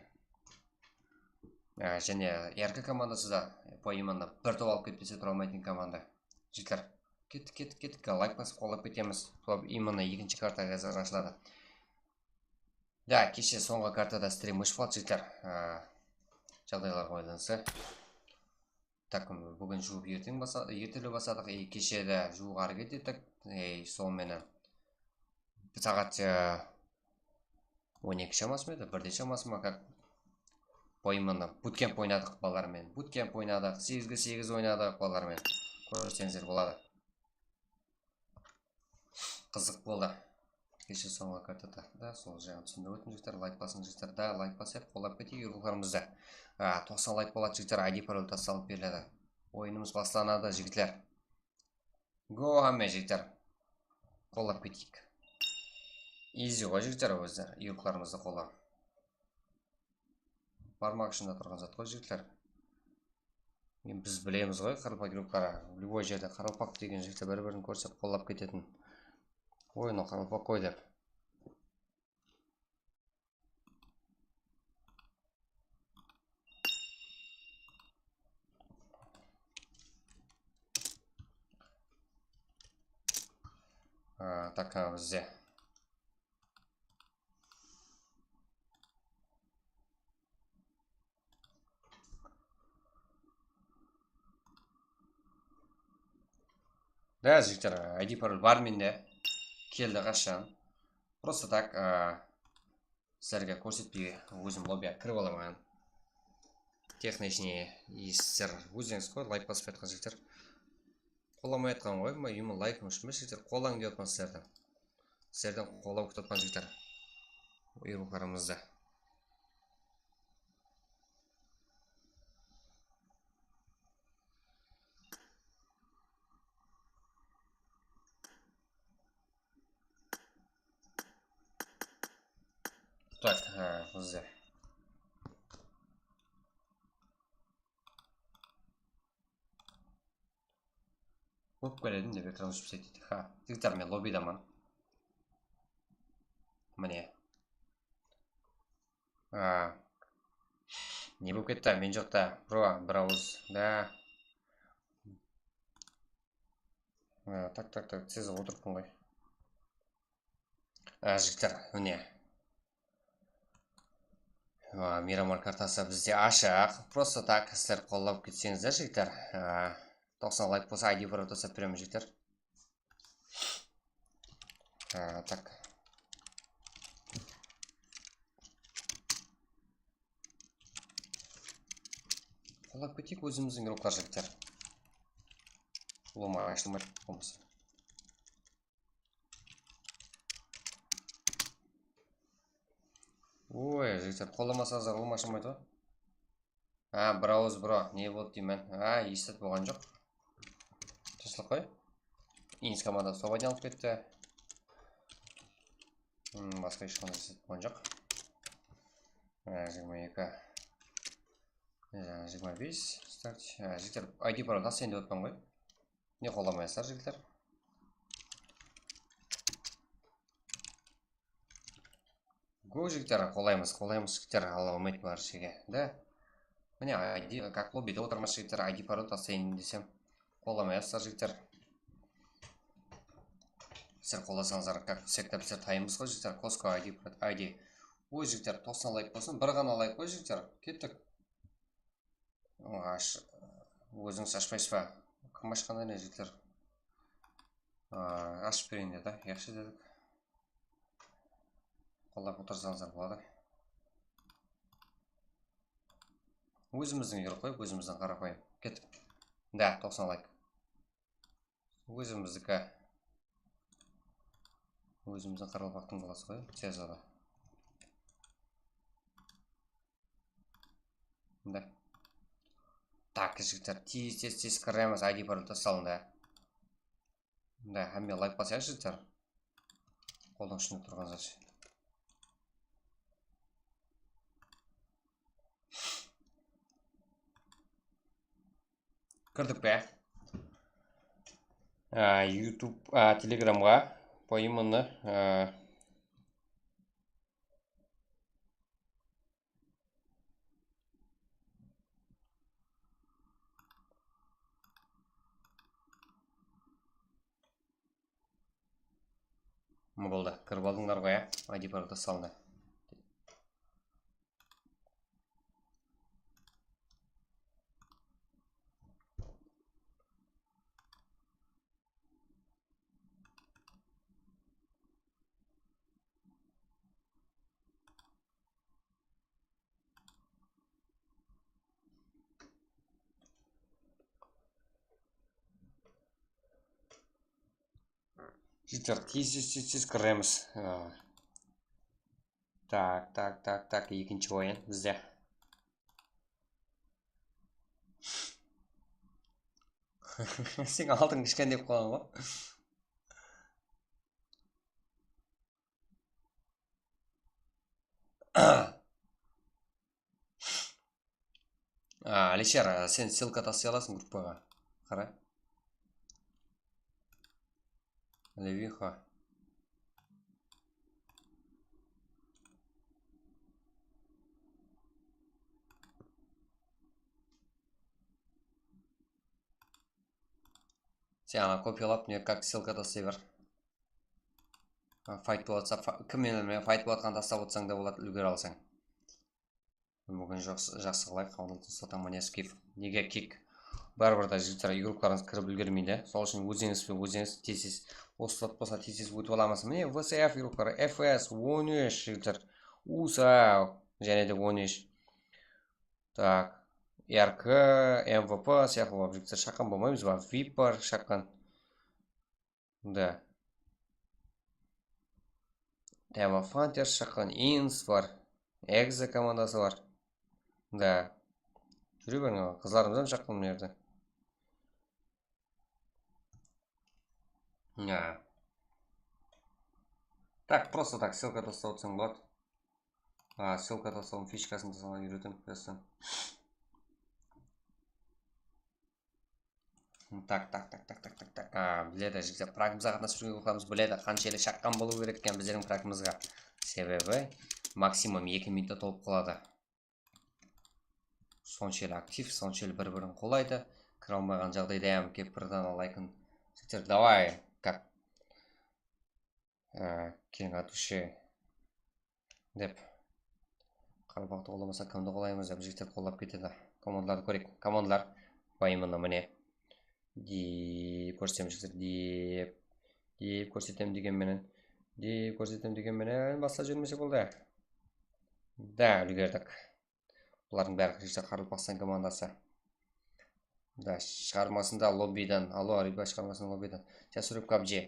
Speaker 2: Және әркі командасы да по именно бір топ алып кетпесе тұра алмайтын команда. Жігіттер. Кеттік, лайк басып қолап кетеміз. Именно 2-ші карта қазір ашылады. Да, кеше соңғы картада стрим ұшпалды жігіттер. Жағдайлар қойылынсы. Так, бүгін жуып ертілі басадық. Кеше де жуып ары кететтік. Сол мені сағат 12 шамасы меді, 1-де шамасы ма, как по именно буткемп ойнадық балармен. Буткемп ойнадық, 8-8 ойнадық балармен. Көрсеңіздер болады. Қызық болды. Кеше соңғы картада. Да, сол жағын түсіндіріп өтін жігіттер. Лайк басың жігіттер. Да, лайк басып, қолап кетейік игрокlarымызды. 90 лайк болады жігіттер. ID пароль тасталып беріледі. Ойынымыз басталады жігіттер. Го хаме жігіттер. Қолап кетейік. Easy ғой жігіттер өздер. Игрокlarымызды қолап. Бармақ ішінде тұрған зат қой жігіттер. Біз білеміз ғой қарапайымдылықтары. Любой жерде қарапақ деген жігіттер бір-бірін көрсе қолдап кететін. Ой, мынау қарапақ қой деп. Так, бізде. Да, жігіттер, ID пароль бар менде. Келді қашан. Просто так сіздерге көрсетпей өзім лоббиға кіріп аламын. Техничный естер өзіңіз қой, лайк басып айтқан жігіттер. Қоламай айтқан ғой, үйімі лайк мүшіме жігіттер. Қолаң деп отман сіздерді. Сіздерден қолау күтіп отман жігіттер. Үйірбұқарымызды. Так, бізде. Көп келедім деп экран өшіп сетеді. Жігіттер, мен лоббидамын. Міне. Не болып кетті? Мен жоқта. Бір ауыз. Да. Так, сіз отырпын ғой. Жігіттер, міне. Мирамар картасы бізде ашық. Просто так сіздер қолдап кетсеңіздер, жігіттер. 90 лайк болса ID пароль тастап беремін, жігіттер. Так. Қолдап кетейік өзіміздің группалар, жігіттер. Лома ашылмайды болмаса. Ой, жігіттер, қоламасаңыздар лома ашылмайды ғой. Бір ауыз бро, не болды деймін. Естіп болған жоқ. Тесілік қой. Инс команда свободен алып кетті. Басқа ешқандай естіп болған жоқ. 22. 25. Старт. Жігіттер, ID пароль тасайын деп өтпен ғой. Не қоламайсыздар, жігіттер? Го, жігіттер, қолаймыз, жігіттер, алла ұмайт бар шеге. Да? Міне, ID, как лоббиде отырмыз, жігіттер, ID пароль тасайын десем. Қоламайсыздар, жігіттер. Сіздер қоласаңыздар, как сектор біздер тайымыз ғой, жігіттер, Коско ID. Ой, жігіттер, 90 лайк болсын, бір ғана лайк қой, жігіттер, кеттік. Өзіңіз ашпайсыз ба? Кім ашқанда не, жігіттер? Ашып берейін деді, яқшы дедік. Қолап отырсаңыздар болады. Өзіміздің үйір қой, өзіміздің қарапайым. Кеттік. Да, 90 лайк. Өзіміздікі. Өзіміздің қаралпақтың қаласы қой, тезада. Да. Так, жігіттер, тез қараймыз, ID пароль тасталын, да. Да, әмме лайк басайық, жігіттер. Қолдың үшінде тұрғаныздар. Кірдік бе? YouTube, Телеграмға по именно болды. Кіріп алдыңдар ғой, ID пароль тасталынды. Жігіттер, тез кіреміз. Так, екінші ойын бізде. Сен алтын кішкен деп қойған ғой. Алишер, сен ссылка таси аласың группаға. Қара. Левиха. Сен ана копиялап, не как ссылка таси бер. Файт болатса, кіммен файт болатқан тастап отсаң да болады, үлгер алсаң. Бүгін жақсы қылайық, қауынылтын сатан манескив. Неге кик? Бәрбір да жігіттер игрулықтарыңыз кіріп үлгермейді. Сол үшін өзіңіз тезіз осылат болса тезіз өтіп аламыз. Міне VCF игрулықтары, FS, 13 жігіттер, USA және де 13. Так, RK, MVP сияқты болып жігіттер шаққан болмаймыз ба? Viper шаққан. Да. Тема Фантер шаққан, Инс бар. Экза командасы бар. Да. Жүре беріңі, қызларымыздан шаққан мұнерді. Так, просто так, ссылка тастау отсаң болады. Ссылка тастауын фишкасын тастауын үйретім. Так. Біледі, жігіттер, прагымызға қатынасып жүрген қоқамыз біледі, қанша елі шаққан болу керек екен біздердің прагымызға. Себебі максимум 2 минутта толып қалады. Соншел актив, соншел бір-бірін қолайды. Кіре алмаған жағдайда әм кеп бірден лайкын. Жігіттер, давай, как кең атушы деп қарбақты қоламаса кімді қолаймыз деп жігіттер қолап кетеді. Командаларды көрейік. Командалар байымына міне. Деп көрсетем жігіттер, деп көрсетем дегенменен басқа жүрмесе болды. Да, үлгердік. Бұлардың бәрі жігіттер қарылпақсан командасы. Да, шығармасында лоббидан. Алло, ребят, шығармасында лоббидан. Жасурып капжи.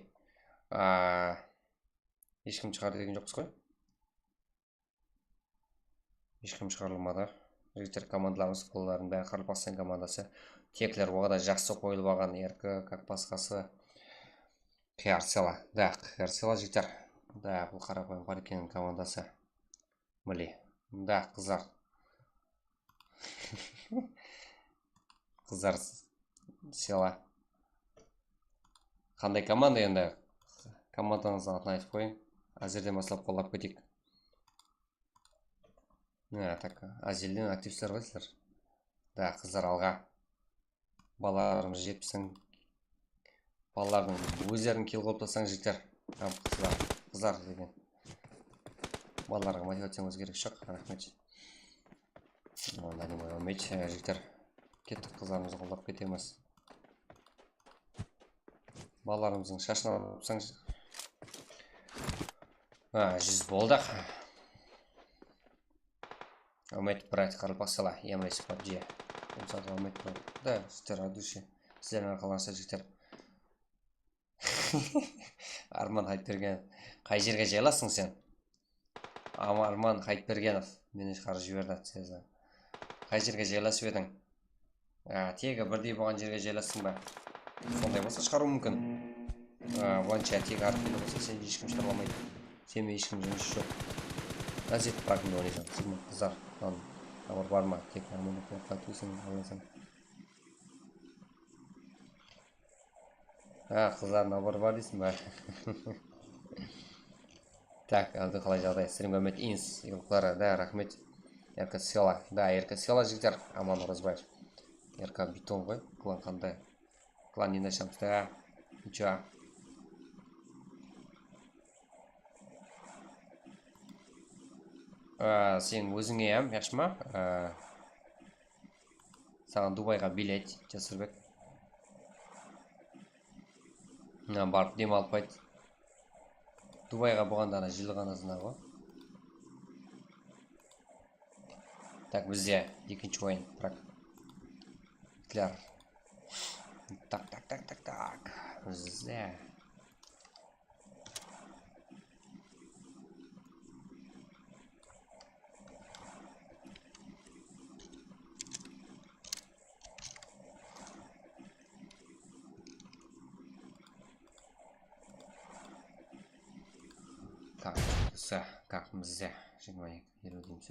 Speaker 2: Ешкім шығарды деген жоқпыз қой? Ешкім шығарылмады. Жігіттер командаларымыз бұлардың бәрі қарылпақсан командасы. Теклер оғада жақсы қойылып алған еркі, как басқасы. Қиярсела. Да, Қиярсела жігіттер. Да, бұл қарапайым парикенің командасы. Міле. Да, қыздар. Қыздар села. Қандай команда енді? Командаңыздың атын айтып қойын. Әзірден басылап қолап кетейік. Так, Азелден активістер қойсылар. Да, қыздар алға. Балаларымыз жетпісің. Балалардың өздерін кел қолыптасаң жігіттер. Қыздар деген. Балаларға мотивацияңыз керек шық. Рахмет. Онда не ойламайды, жігіттер. Кеттік қыздарымызды қолдап кетеміз. Балаларымыздың шашына ұпсаң. 100 болдық. Өмет брать қарылпақсала. Емлесі PUBG. Өмсады өмет брать. Да, жігіттер адуши. Сіздермен қаланса жігіттер. Арман Айтберген. Қай жерге жайласың сен? Арман Айтбергенов. Мені шығарып жіберді. Қай жерге жайласып едің? Тегі бірдей болған жерге жайласың ба? Сондай болса шығару мүмкін. Онша тегі артында болса сен ешкім шығарламайды. Сенмен ешкім жұмыс жоқ. Әзет прагымды ойнайсың. Сіздің қыздар. Набыр бар ма? Тек арманды қайтуысың. Қыздар набыр бар дейсің ба? Так, әлді қалай жағдай. Сірім өмет инс. Елқылары. Да, рахмет. Еркі села. Да, еркі села жігдер. Аман Оразбаев. Еркі бетон ғой. Клан қандай. Клан енді шамсы. Да. Ничего. Сен өзіңе әм, яқшы ма? Саған Дубайға билет, Жасырбек. Барып дем алып қайт. Дубайға болғанда ана жылы ғанасына ғой. Так, бізде екінші ойын. Клар. Так. Бізде. Как бізде. Жеңмайық, елу дейміз.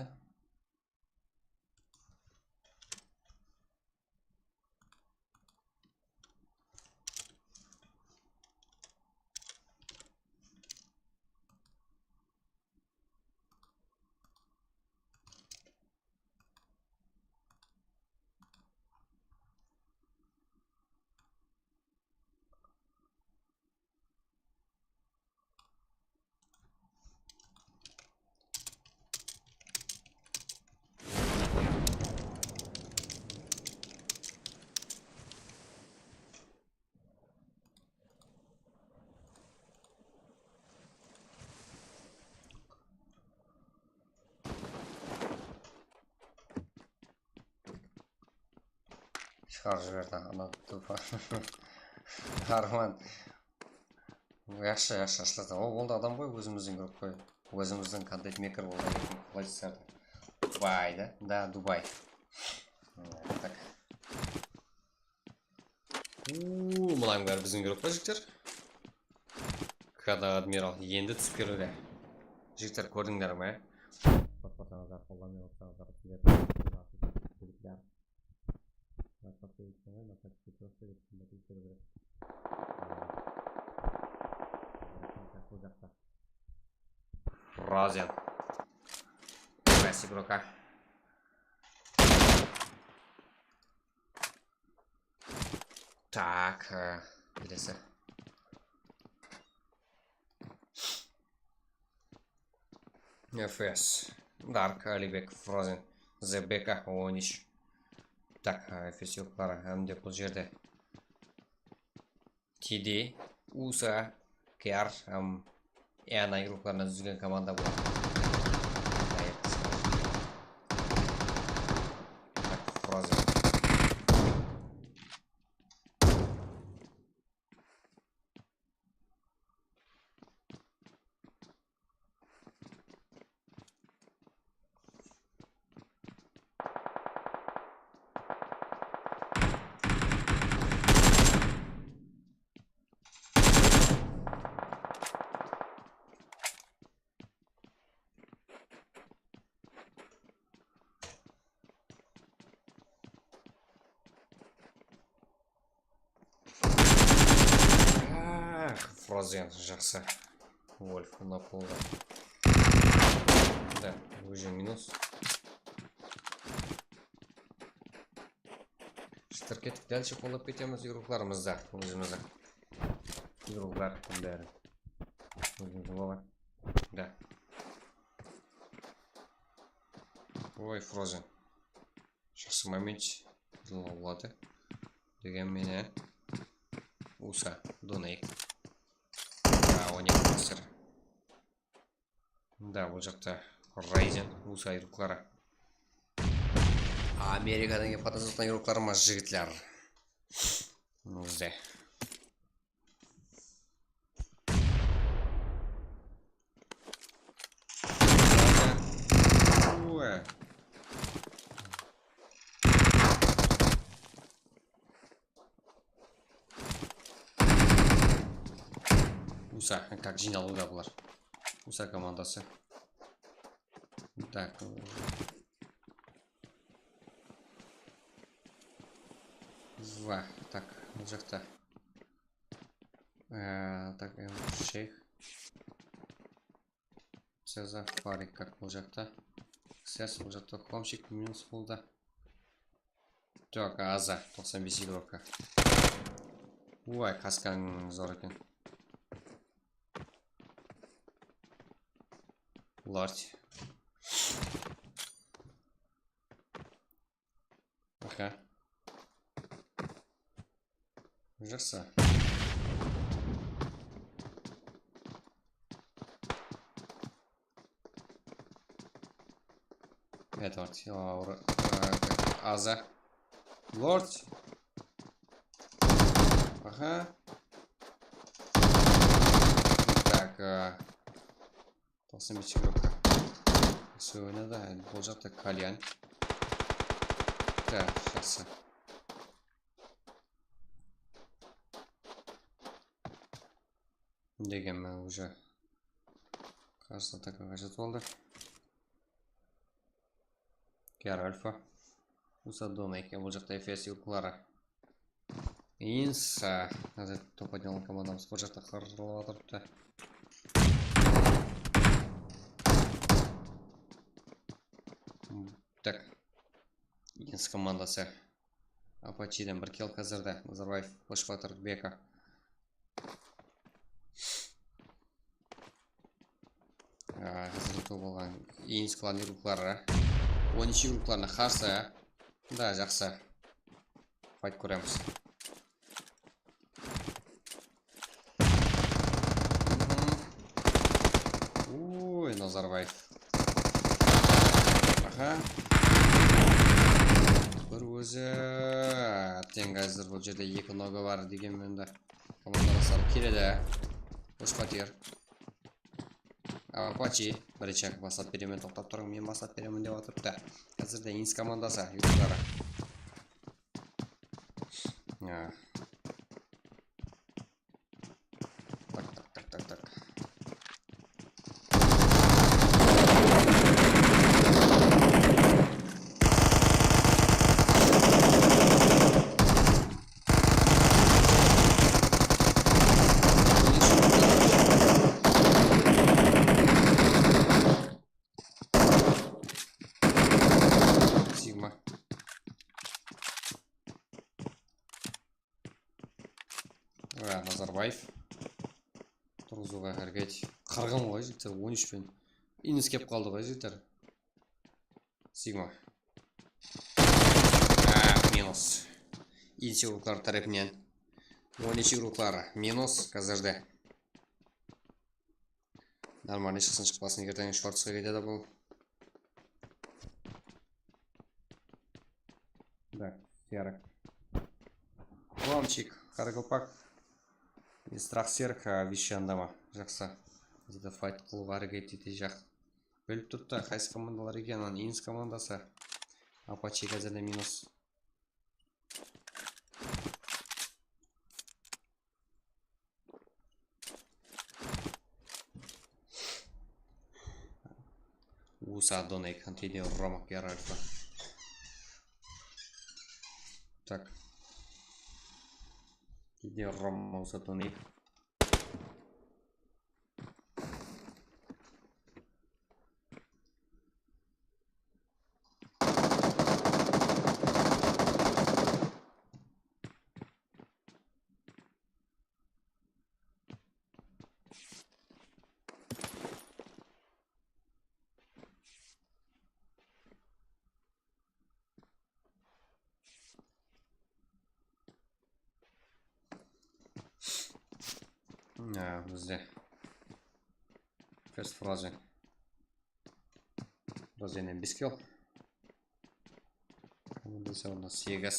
Speaker 2: шығарып жіберді ана тупа. Арман. Yaxshi ашылды. О, болды адам ғой, өзіміздің grup қой. Өзіміздің контент мейкер болды. Қалай жасарды? Дубай, да? Да, Дубай. Так. Мұнайым бәрі біздің grup па, жігіттер? Когда адмирал енді түсіп келуде. Жігіттер, көрдіңдер ме? Подписаңыздар, қолдаумен отырсаңыздар, Розен. Месси игрока. Так, келесі. FS. Дарк, Алибек, Фрозен, Зебека, Ониш. Так, FS yoqlari hamda bu yerda TD, USA, KR yana guruhlarni tuzgan komanda bu. Frozen. Frozen жақсы. Вольф на полда. Да, уже минус. Шытыркеттік дальше қолдап кетеміз игрухларымызда. Өзімізді. Игрухлар бәрі. Өзімізді бола. Да. Ой, Frozen. Жақсы момент. Болады. Деген мені. USA. Донейк. Он не мастер. Да, бұл жақта Ryzen, USA игрухлары. Америкадан келіп қатысқан игрухларымыз жігітлер. Өзде. USA, как жинал уда бұлар. USA командасы. Так. Ва, так, бұл жақта. Так, шейх. Цеза, Фарик, как бұл жақта. Сес, бұл жақта Хомшик, минус болды. Так, Аза, 95 игрока. Ой, қасқан зор екен. Лорд. Ага. Жақсы. Это вот Аза. Лорд. Ага. Так. Толсым игрока. Сегодня да, бұл жақта Кальян. Так, жақсы. Дегенмен уже кажется такая же толды. Кер Альфа. Усадона, які бұл жақта FS юклара. Инса. Назад то поднял командам. Бұл жақта қырылып отырыпты. Так. Инс командасы. Апачиден бір кел қазірді. Назарбаев қошып атыр Бека. Қазірді топ болған Инс кланы руклары. 12 рукларына қарсы. Да, жақсы. Файт көреміз. Ой, Назарбаев. Ага. Бір өзі тең қазір бұл жерде 2 нога бар дегенмен де командалар салып келеді. Қош патер. Апачи бірінші басып беремін, тоқтап тұрың, мен басып беремін деп отырыпты. Қазірде инс командасы юттары. Так. Сигма. Назарбаев. Тұрғызуға әргет. Қарғам ғой жігіттер, 13 пен. Инес кеп қалды ғой жігіттер. Сигма. Минус. Инсе ұруқлар тарапынан. 12 ұруқлар. Минус қазірде. Нормальный шықпасын егерден шварцқа кетеді бұл. Так, ярик. Ламчик, қарғылпақ. Страх серк вещандама. Жақса. Зеді файт қылуға әрекет ете жақ. Бөліп тұртты. Қайсы командалар екен. Инс командасы. Апачи қазірде минус. Уса Донейк. Антидео Ромак Яральфа. Так. Где Рома Сатуник? Бізде Фест фразы Фразенен 5 кил. Командасы у нас 8.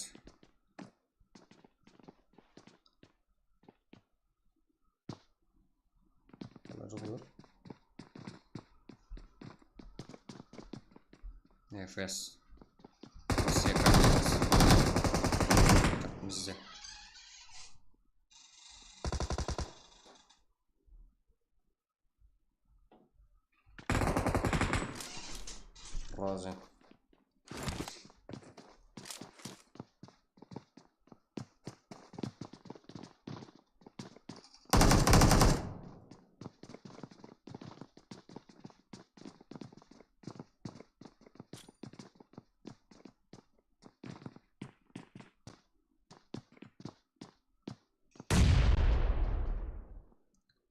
Speaker 2: ФС бізде фразы.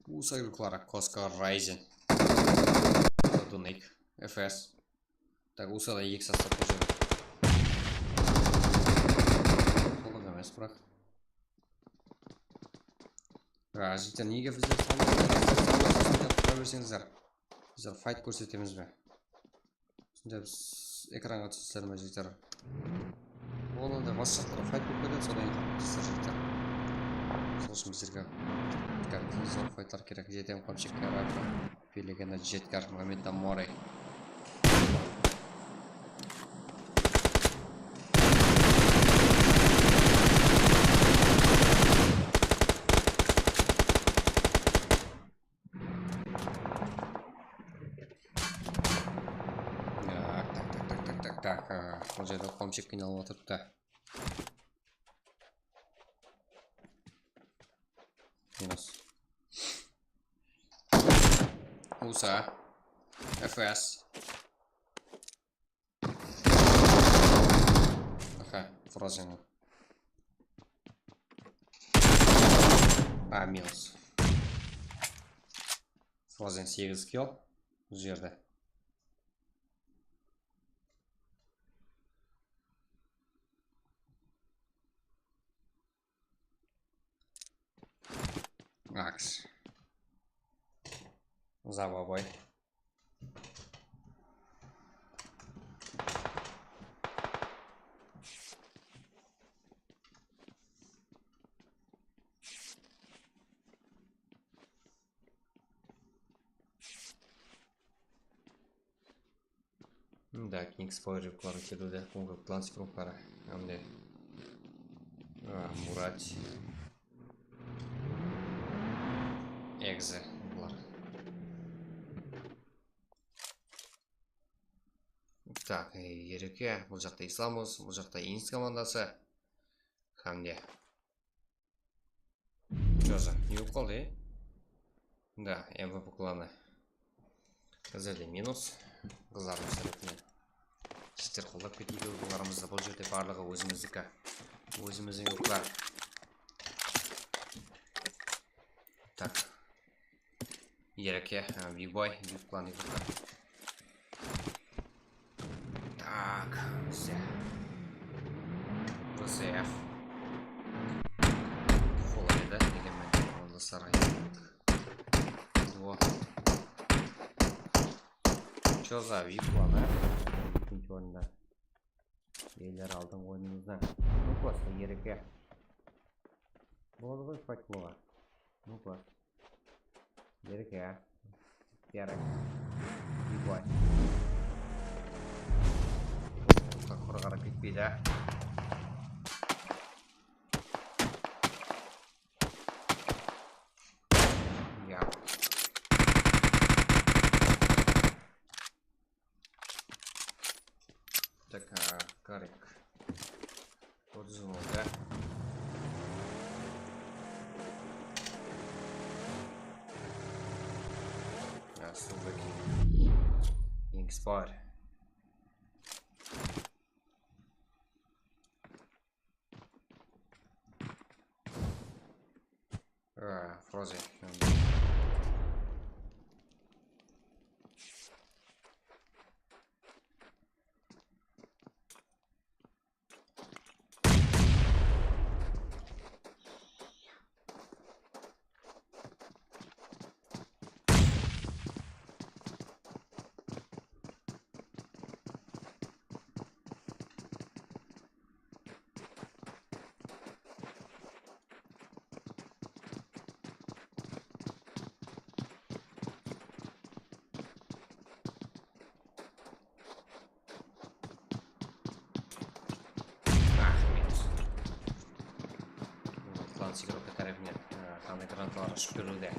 Speaker 2: Усай Клара Коска Райзен. Донейк ФС. Так, усада X состав уже. Қолыға мәс бұрақ. Жеттер неге біздер берсеңіздер. Біздер файт көрсетеміз бе? Сонда біз экранға түсіздер ме жеттер? Оны да бас жақтыра файт көп көреді, содан түсіздер жеттер. Сол үшін біздерге зор файттар керек. Жетем қапшек кәрі пелегені жеткар моментта морай. Так, бұл жерде қомшек қиналып отырыпты. Минус. Уса. ФС. Аха, фразена. Минус. Фразен 8 килл. Бұл жерде. Акс. Забабай. Да, Kingspower yukarı келуде. Конго клансик рухтары. Hamde Murat Egze бұлар. Так, ереке. Бұл жақта Исламус, бұл жақта Инс командасы. Hamde. Чоза, не уколы? Да, МВП кланы. Қазірде минус. Қызарым сәретіне. Шестер қолдап кетейді бұларымызда. Бұл жерде барлығы өзіміздікі. Өзіміздің ұқлар. Так. Ереке, Бигбой, Бигплан игрокар. Так, все. ВСФ. Холода, дегенмен, онда сарай. Во. Чё за Бигплан, а? Екінші орында. Ейлер алдың ойынымыздан. Ну просто ереке. Болды ғой файт болға. Ну просто. Ереке. Ярак. Бигбой. Құры қарап кетпейді. Я. Так, Карик. Подзумал, да? Субаки. Ингспар. Фрози. Сигурка тарифнет. Там экран шпируде.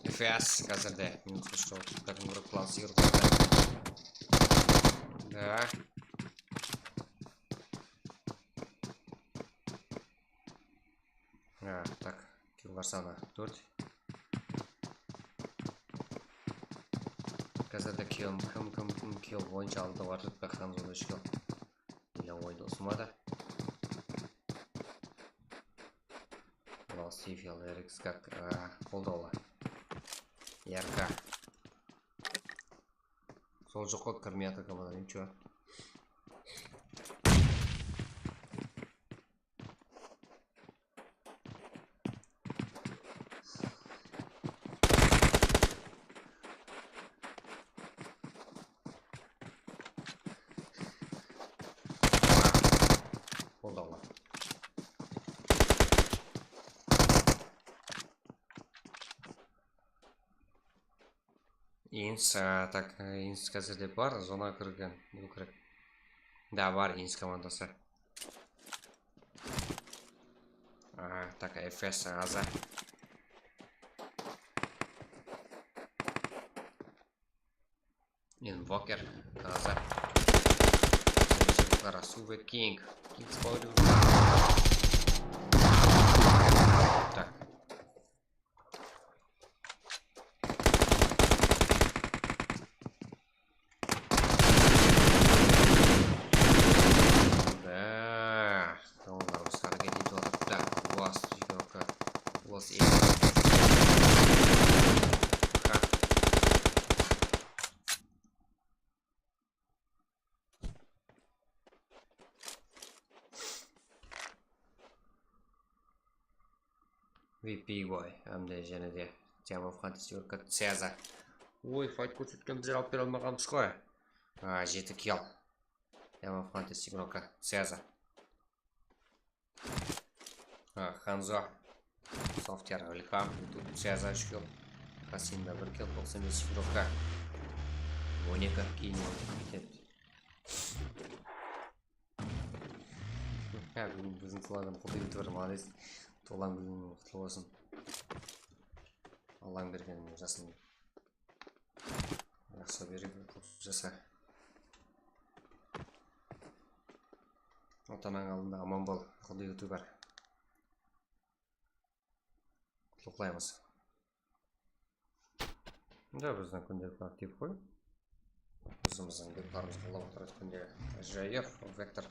Speaker 2: ФС, казарде. Минус что? Как мы план сигурка. Да. Так, киллар саны 4. Қазірде кім килл бойынша алды бар жатпақ Хамзада 3 килл. Или ойды ұсымады. Бұл Стифил, Эрикс как қолдаулы. Ярка. Сол жоқ қод кірмейді команда, ничего. Инс, так, Инс қазірде бар, зона кірген, бұл керек. Да, бар Инс командасы. Так, ФС, Аза. Инвокер, Аза. Суве Кинг. Кинг спойлер. Так. VP-бой, әмде және де Диамов Хантистерка Цеза. Ой, файт көрсеткен біздер алып бере алмағанбыз ғой. 7 килл. Тема фантастик игрока. Связа. Ханзо. Софтер Великам. Тут связа очков. Хасинда бір кел 95 игрока. 12 кейін кетеді. Бүгін біздің тұлағын құлды ютубер молодец. Толаң бүгін құтлы болсын. Аллаң берген жасын. Жақсы береді, жаса. Отанаң алдында аман бол, құлды ютубер. Құлықлаймыз. Да, біздің күндегі актив қой. Өзіміздің бекларымыз қолап отырады күндегі. Жайев, вектор.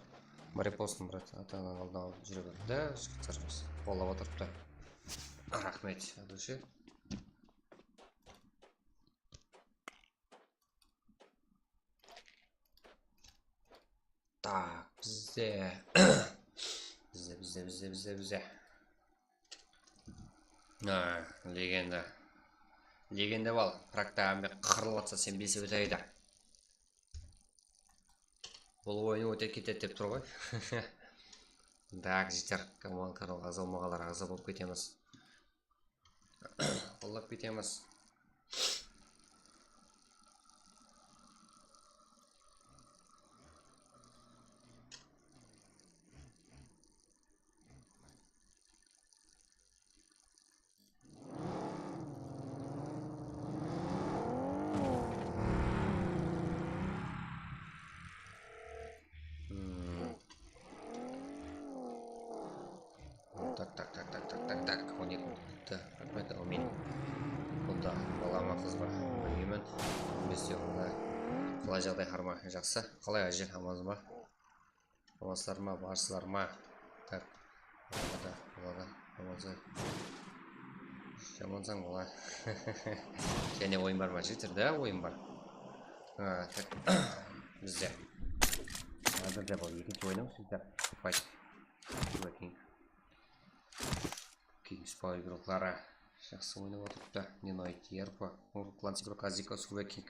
Speaker 2: Марипостың брат, атаның алдына алып жүре берді. Жігіттеріміз қолап отырыпты. Рахмет, әділші. Так, бізде. Легенда. Легенда бол, практа әмбе қырылып атса сен бесі өтейді. Бұл ойыны өте кетеді деп тұр ғой. Так, житер, команд каналға азалмағалар аза болып кетеміз. Олап кетеміз. Так, 12 минутта. Рахмет, әумин. Бұнда балама қыз бар. Білгемен. Бесте онда. Қалай жағдай қарма жақсы. Қалай әже аманыз ма? Амансыздар ма? Барсыздар ма? Так. Олада. Амансыз. Жамансаң бола. Және ойын бар ма? Жетір, да? Ойын бар. Так. Бізде. Бірде бұл екінші ойным. Сіздер. Файт. Working. Спай игроклары жақсы ойнап отырыпты. Не ұнайды ерпі. Кланс игрок Азика Сувекинг.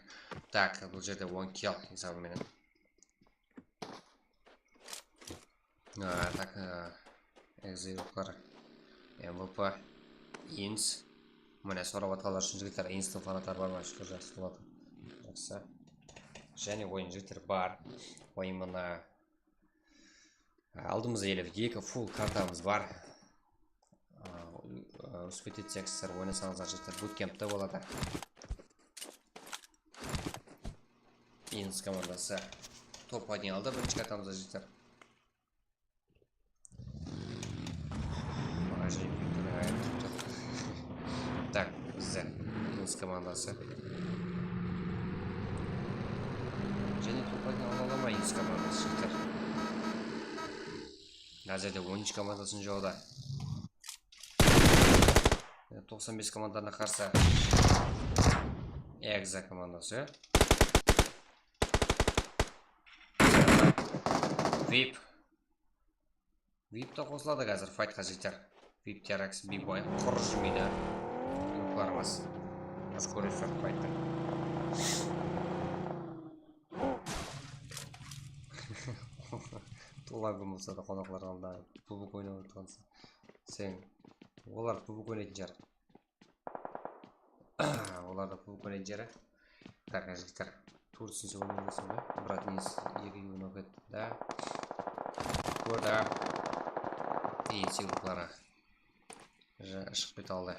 Speaker 2: Так, бұл жерде 10 килл есабыменен. Так, экзі игроклары. МВП. Инс. Міне сорап атқалар үшін жігіттер. Инстің фанаттар бар ма? Шүкір жақсы болады. Жақсы. Және ойын жігіттер бар. Ойымына алдымызда еліп 2 фул картамыз бар. Успеть текстер ойнасаңыздар жігіттер буткемпті болады. Инс командасы топ 1 алды бірінші картамызда жігіттер. Так, бізде Инс командасы. Және топ 1 ала ма Инс командасы жігіттер. Әзірде 13 командасын жоғда. 95 командарына қарсы Экза командасы. Вип. Вип-та қосылады қазір файтқа жігіттер. Вип Теракс бибой құр жүрмейді. Юқларымыз. Скоростар файтта. Тулагым болса да қонақлар алда пубук ойнап отырғанса. Сен олар пубук ойнайтын жар. Оларда пубук ойнайтын жары. Так, жігіттер. Турсыншы ойнайсың ба? Брат Инс 2 ойнап кетті. Да. Көрді. Инс игроклары. Шығып кете алды.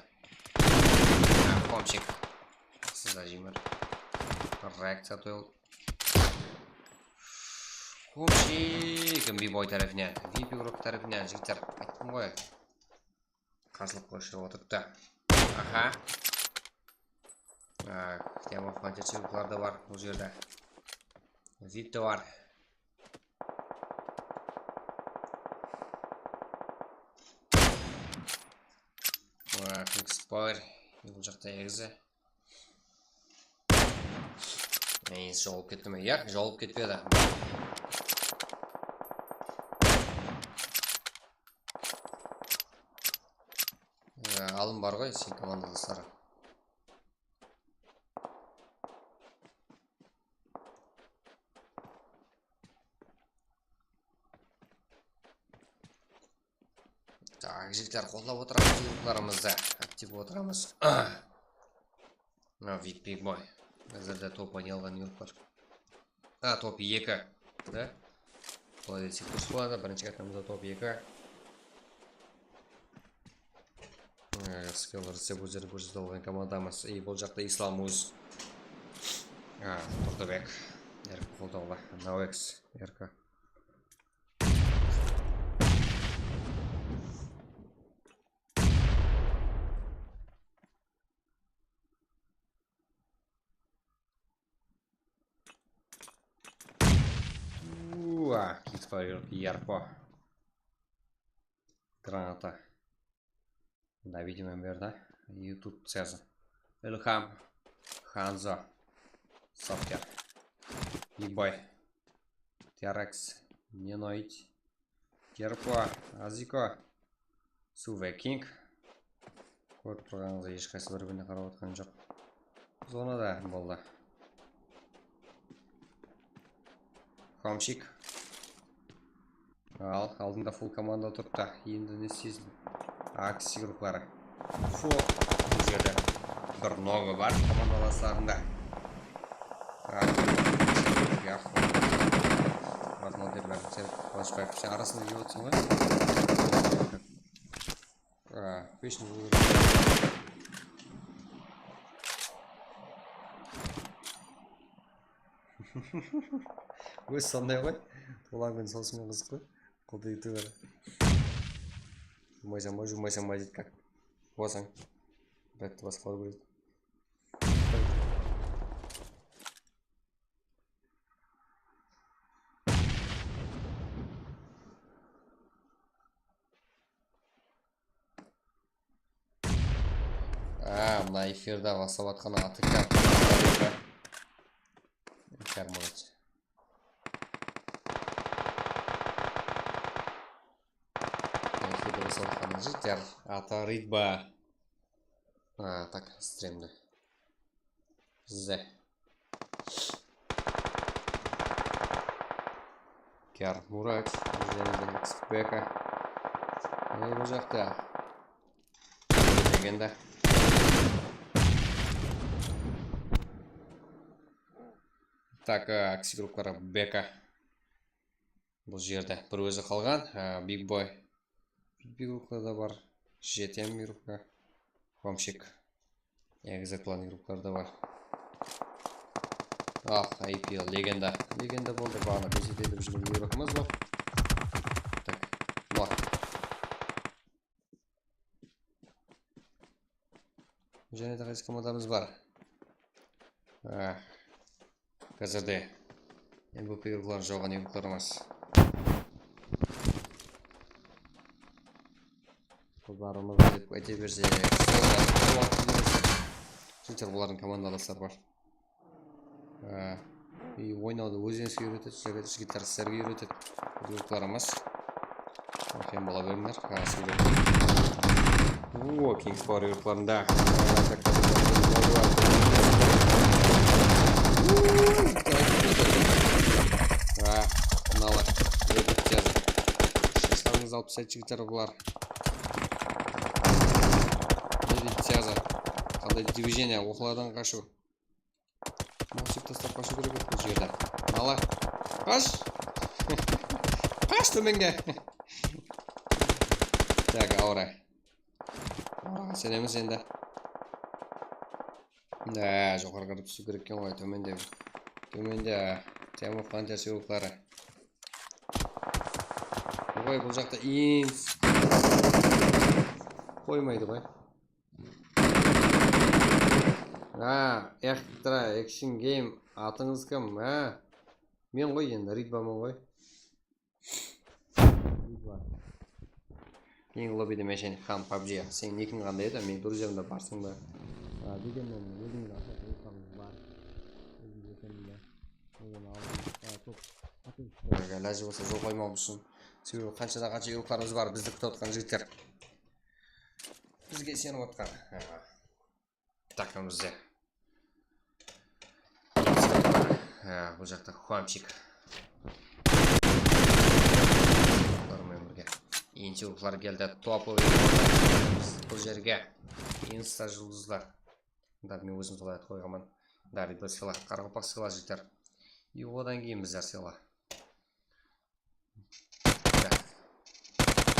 Speaker 2: Комчик. Сізда жимір. Реакция тойыл. Комчик. Бибой тарифінен. Вип игрок тарифінен. Жігіттер. Айттым ғой. Қарсылық қойшырып отырыпты. Аха. Тема фантастикалар да бар бұл жерде. Вип те бар. Спойлер. Бұл жақта егізі. Инс жолып кетті ме? Яқ, жолып кетпеді. Алым бар ғой, сен командаластары. Так, жігіттер қолдап отырамыз ұйымдарымызды. Актив отырамыз. Биг бой. Әзірде топ ойналған ұйымдар. Топ 2. Да? Бұлай десек дұрыс болады. Бірінші картамызда топ 2. Скиллер іздеп өздері көрсете алған командамыз. И бұл жақта Ислам өз. Тұрдыбек. Еркі қолдаулы. Науэкс. Еркі. Кикфайр Ярко. Граната. Да, видимо, верно. YouTube Цеза. Элхам. Ханзо. Софтер. Бигбой. Терекс. Неноид. Керпо. Азико. Суве Кинг. Көріп тұрғаныңызда ешқайсы бір-біріне қарап отқан жоқ. Зонада болды. Хамшик. Ал, алдында фул команда тұрыпты. Енді не істейсің? Акси группалары. Фул. Бұл жерде бір ноғы бар командаластарында. Сен Лашбаев. Сен арасында келіп отырсың ғой? Пешін бұл. Өз сондай ғой. Олармен соусымен қызық қой. Қолды ету бәрі. Жумайсам дейді как. Болсаң. Бәтті басқалар көреді. Мына эфирда бастап атқан аты кәр. Кәр молодец. Житер, ата ритба. Так, стремно. З. Кер Мурач, Жензен Экспека. И бұл жақта. Легенда. Так, Акси группалары Бека. Бұл жерде бір өзі қалған. Биг бой. Группаларда бар. Жетем группа. Хамшик. Экзеплан группаларда бар. IPL легенда. Легенда болды бағана. Бесетеліп жүрген группамыз бар. Так, бар. Және де қайсы командамыз бар. КЗД. MVP группалар жоған группаларымыз. Қыздарымыз деп өте берсе. Житер бұлардың командаластар бар. Ойнауды өзіңізге үйретеді, гитаристерге үйретеді. Группаларымыз. Окен бола беріңдер. Кингс бар группаларында. Мыналы. Өтіп жазы. Шаштарыңыз алып сәтші гитара бұлар. Тяза. Қандай движение оқыладан қашу. Маусып тастап қашу керек бұл жерде. Мала. Қаш! Қаш төменге! Так, аура. Аураға сенеміз енді. Да, жоғарға түсу керек екен ғой, төменде. Төменде Тему фантазия өкілері. Ой, бұл жақта инс. Қоймайды ғой. Экстра, экшн гейм, атыңыз кім? Мен ғой енді, ритбамын ғой. Ең лоббиде мәшен хам PUBG. Сен екін қандай еді, мен друзьямда барсың ба? Дегенмен, өзіңді асат өтқаныз бар. Ләжі болса жол қоймау үшін. Себебі қаншада қанша елқарымыз бар, бізді күтіп отқан жігіттер. Бізге сеніп отқан. Такымызды. Бұл жақта Хамшик. Бармен бірге. Интеллектуалдар келді. Топовый бұл жерге. Инста жұлдыздар. Да, мен өзім солай айтып қойғанмын. Да, ребят, сыйла, қарақалпақ сыйла жігіттер. И одан кейін біздер сыйла.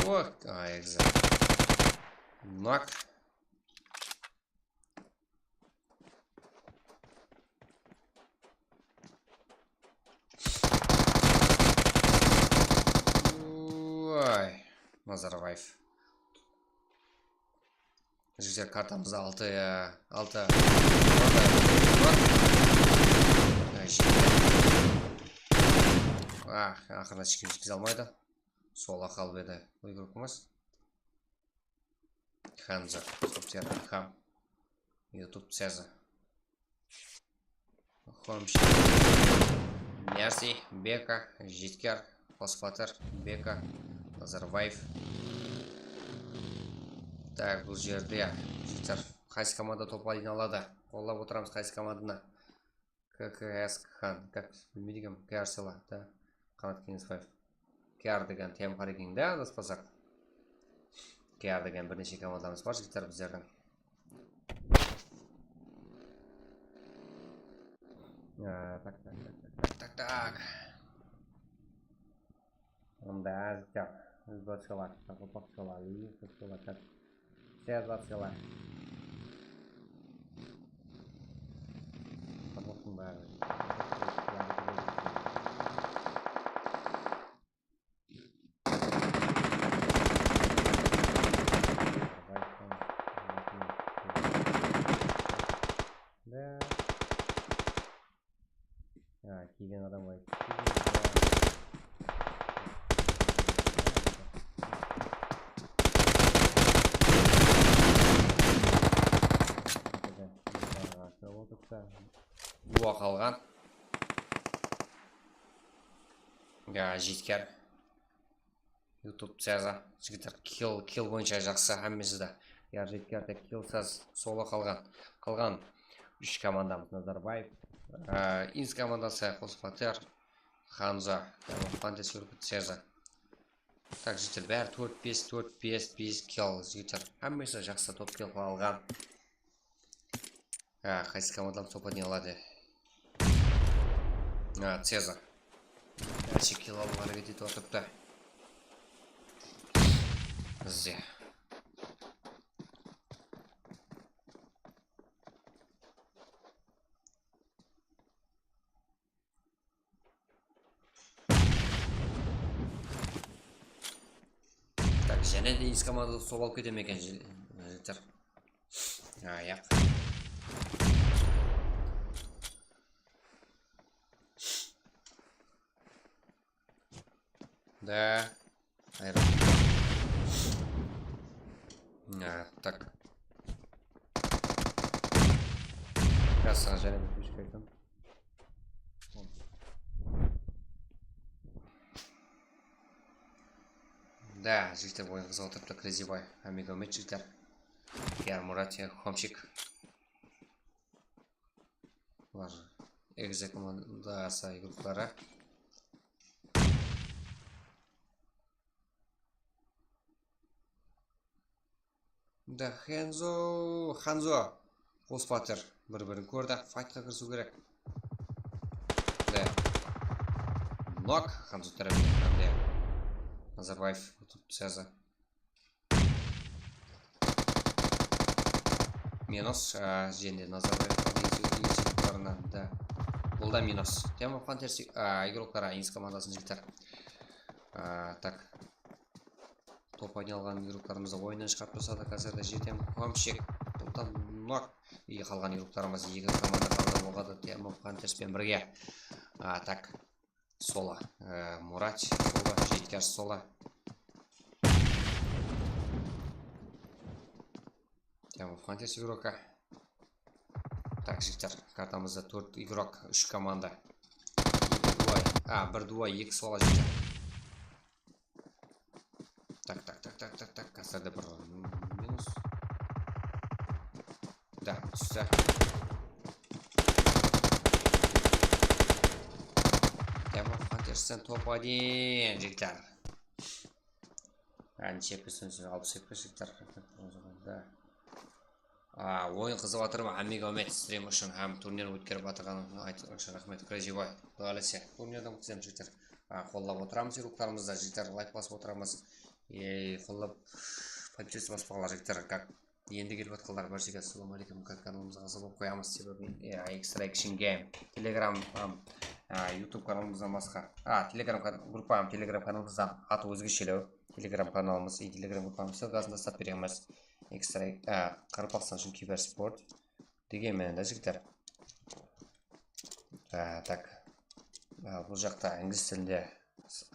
Speaker 2: Ох, экза. Нок. Ой, Назарбаев. Жігіттер, картамызда 6. Ақырына ешкім жеткізе алмайды. Сола қалып еді. Ой, көркіміз. Ханза, топтер, хам. YouTube Цеза. Хомши. Мерси, Бека, Житкер, Фосфатер, Бека, Назарбаев. Так, бұл жерде жігіттер қайсы команда топ-1 алады. Қолдап отырамыз қайсы команданы. ККС Хан, как білмейдігім, Кәрсела, да, Қанат Кеңесбаев. Кәр деген тем қарекең, да, адаспасақ. Кәр деген бірнеше командамыз бар жігіттер біздердің. Так. Онда жігіттер, үзбат сыйлар, тақылпақ сыйлар, үйі сыйлар, так. Сезбат сыйлар. Қамықтың бәрі. Киген адам бар. Буа қалған. Житкер. YouTube Цеза. Жігіттер, килл бойынша жақсы әммесі да. Житкер тек киллсыз солы қалған 3 командамыз Назарбаев. Инс командасы Фосфатер, Ханза, Фантес Юркут Цеза. Так, жігіттер, бәрі 4-5 килл жігіттер. Әммесі жақсы топ килл қалған. Қайсы командам топ-1 алады. Цеза. Әші килл алуға әрекет етіп отырыпты. Зе. Так, және де из командады соп алып кетем екен жігіттер. Аяқ. Да. Айрон. Так. Красава, және бір күшік айтам. Да, жігіттер бойын қызға отырыпты Крезибай. Амигомет жігіттер. Кер Мурати, Хомшик. Бұлар экзе командасы игроклары. Да, Ханзо. Фосфатер. Бір-бірін көрді. Файтқа кірсу керек. Да. Нок. Ханзо тәрәбі. Назарбаев. Цеза. Минус. Женде Назарбаев. Да. Бұл да минус. Тема Фантерси. Игроклары. Инс командасын жігіттер. Так. Топ-1 алған игрокларымызды ойынан шығарып тұрсады. Қазірді жетем. Хомшик. Бұлдан нок. И қалған игрокларымыз 2 команда қалды болғады. Тема Фантерспен бірге. Так. Сола. Мурат. Сола. Житкер сола. Тема Фантерс игрока. Так, жігіттер. Картамызда 4 игрок. 3 команда. 1-2. 2 сола жігіттер. Так, қазірді бір минус. Да, түсті. Тема Фантерстен топ-1 жігіттер. Әнші епісін 62 жігіттер. Ойын қызып атыр ма? Амиго Мет стрим үшін һәм турнир өткеріп атырғанын айтқан үшін рахмет. Крежибай. Құдалесе. Турнирдан күтсем жігіттер. Қолдап отырамыз, еруқтарымызда жігіттер лайк басып отырамыз. Қолдап подписываться басып қалар жігіттер. Как енді келіп атқалар бар жігіт. Ассаламу алейкум. Каналымызға қызылып қоямыз себебі Extraction Game. Telegram, YouTube каналымыздан басқа. Telegram группам, Telegram каналымыздан аты өзгешелеу. Telegram каналымыз и Telegram группамыз ссылкасын тастап береміз. Қарпақстан үшін киберспорт деген менен жігіттер. Так. Бұл жақта инглиз тілінде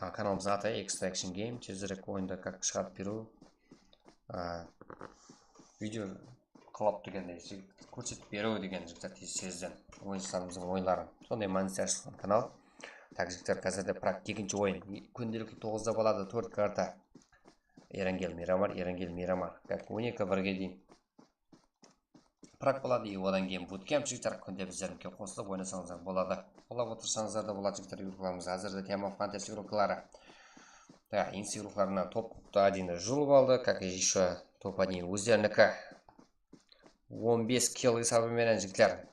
Speaker 2: каналымыздың аты Extraction Game. Тезірек ойында как шығарып беру. Видео қылап дегендей көрсетіп беру деген жігіттер сезден. Ойыншыларымыздың ойындарын. Сондай маңызды ашылған канал. Так жігіттер қазірде екінші ойын. Күнделікті 9-да болады 4 карта. Ерангел Мирамар. Как 12-1-ге дейін. Прак болады, и одан кейін буткемп жігіттер күнде біздерінке қосылып ойнасаңыздар болады. Олап отырсаңыздар да болады жігіттер игрокаларымыз. Әзірде тема фантаси игрокалары. Да, инс игрокаларынан топ-1 жұлып алды. Как еще топ-1 өздерінікі 15 килл есабыменен жігіттер.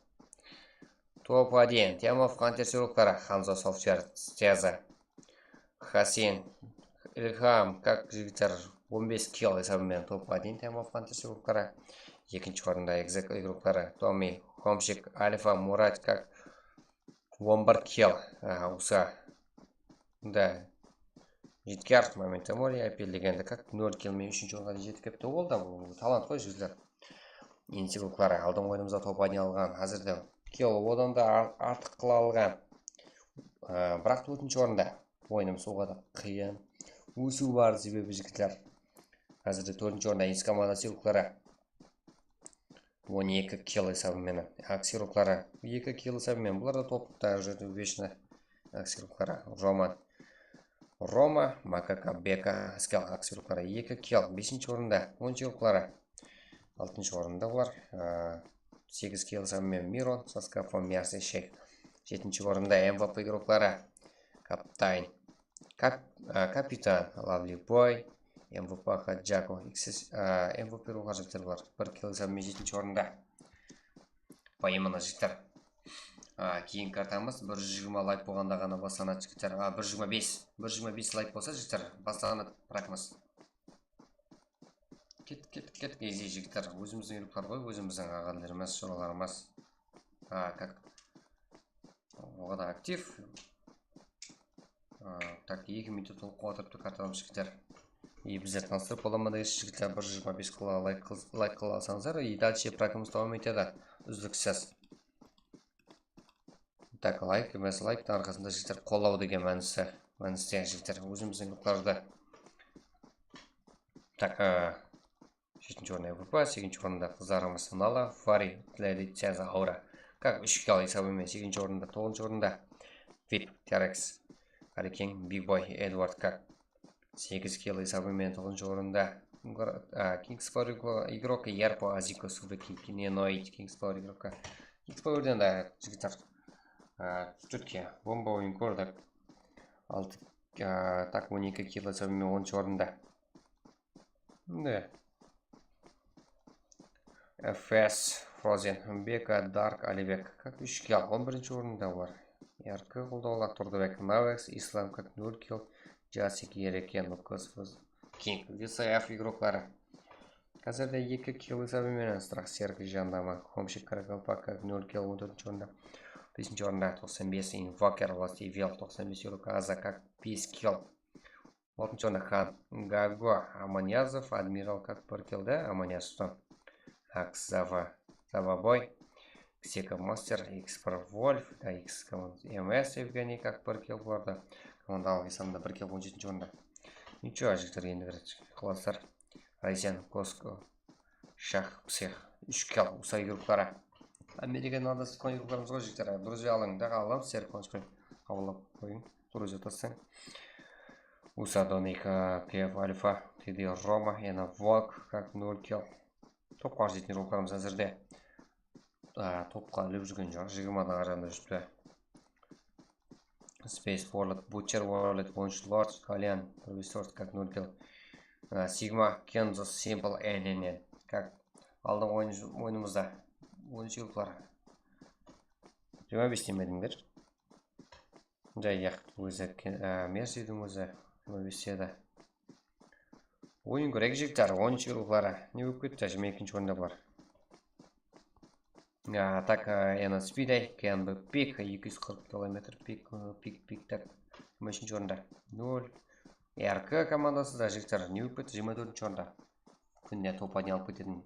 Speaker 2: Топ-1 тема фантаси игрокалары. Хамза Софтвер, Стеза, Хасин, Ильхам, как жігіттер 15 килл есабымен топ-1 тема фантаси игрокалары. Екінші орында экзек игроктары Томми, Хомшик, Альфа, Мурат, как 11 килл. Уса. Да. Жеткер моменті моря апелдегенді как 0 киллмен 3-ші орынға жетіп кепті ол да бұл талант қой жүздер. Инс игроктары алдың ойынымызда топ-1 алған. Әзірде килл одан да артық қыла алған. Бірақ 4-ші орында ойынымыз оғада қиын. Өсу бар себебі жігіттер. Әзірде 4-ші орында инс командасы игроктары 12 килл есабымен. Аксируклары 2 килл есабымен. Бұлар да топта жүрді вечні аксируклары. Рома, Макака, Бека, Скал аксируклары 2 килл. 5-ші орында 10 ируклары. 6-ші орында бұлар 8 килл есабымен. Мирон, Соскафон, Мерси, Шейк. 7-ші орында МВП ируклары. Капитан, Лавли Бой. МВП Хаджако, МВП руға жігіттер бар. 1 килл есабымен 7-ші орында. Пайымына жігіттер. Кейін картамыз 120 лайк болғанда ғана бастанады жігіттер. 125 лайк болса жігіттер бастанады пракмыз. Кет ези жігіттер. Өзіміздің үйріктер ғой, өзіміздің ағаларымыз, шораларымыз. Как оғада актив. Так, 2 минут толқу атырыпты карталым жігіттер. И біздер таныстырып боламады жігіттер 125 лайк қыласаңыздар. И дальше пракымыз давам етеді. Үздіксіз. Так, лайк емес лайктың арқасында жігіттер қолау деген мәністі жігіттер. Өзіміздің ұқтарды. Так, 7-ші орында МВП, 8-ші орында қыздарымыз Нала, Фари, Тлери, Цеза, Аура. Как 3 килл есабымен 8-ші орында, 9-ші орында Вип, Терекс, Арикин, Бигбой, Эдвард, как 8 килл есабымен 9-ші орында. Кингспауэр игрок Ярпо, Азико, Судаки, Киненоид, Кингспауэр игрока. Кингспауэрден да жігіттер түртке бомба ойын көрдік. Так 12 килл есабымен 10-ші орында. Да. FS, Фрозен, Бека, Дарк, Алибек. Как 3 килл, 11-ші орында бар. Яркы қолдаулар Тұрдыбек, Навекс, Ислам, как 0 килл. Джасик, Ерекен, Лукас, Кинг, VSF игроклары. Қазірде 2 килл есабымен Страх Серк жандама. Хомшик Каракалпак, как 0 килл 14-ші орында. 5-ші орында 95 Инвокер, Власти Вел, 95 Юрука Аза, как 5 килл. 6-ші орында Хан, Гаго, Аманязов, Адмирал, как 1 килл, да? Аманязов. Аксава, Завабой, Ксека Мастер, X-Pro Wolf, X МС Евгений, как 1 килл барды. Командалық есамында 1 килл 17-ші орында. Ничего, жігіттер енді кіреді. Кластар. Райзен, Коско, Шах, Псих. 3 килл, Усай группары. Американ адасы қойын группарымыз ғой жігіттер. Друзья алыңдар, алам, сер қонышпен қабылап қойын. Друзья тастың. Уса Доника, Кев, Альфа, Тиди Рома, Ена Вок, как 0 килл. Топқа жеткен группарымыз әзірде. Топқа іліп жүрген жоқ. 20-дан арасында жүріпті. Space Warlord, Butcher Warlord, Bunch Lord, Kalian, Resource, как 0 килл. Sigma, Kenzo, Simple, NNN. Как алдыңғы ойынымызда 13 группалар. 25 демедіңдер. Жай өзі Мерсидің өзі 25 еді. Ойын көрек жігіттер 13 группалары. Не болып кетті? 22-ші орында бар. Так, Speeday, КНБ пик 240 км пик так 23-ші орында 0. РК командасы да жігіттер не болып кетті? 24-ші орында. Күнде топ айналып кететін.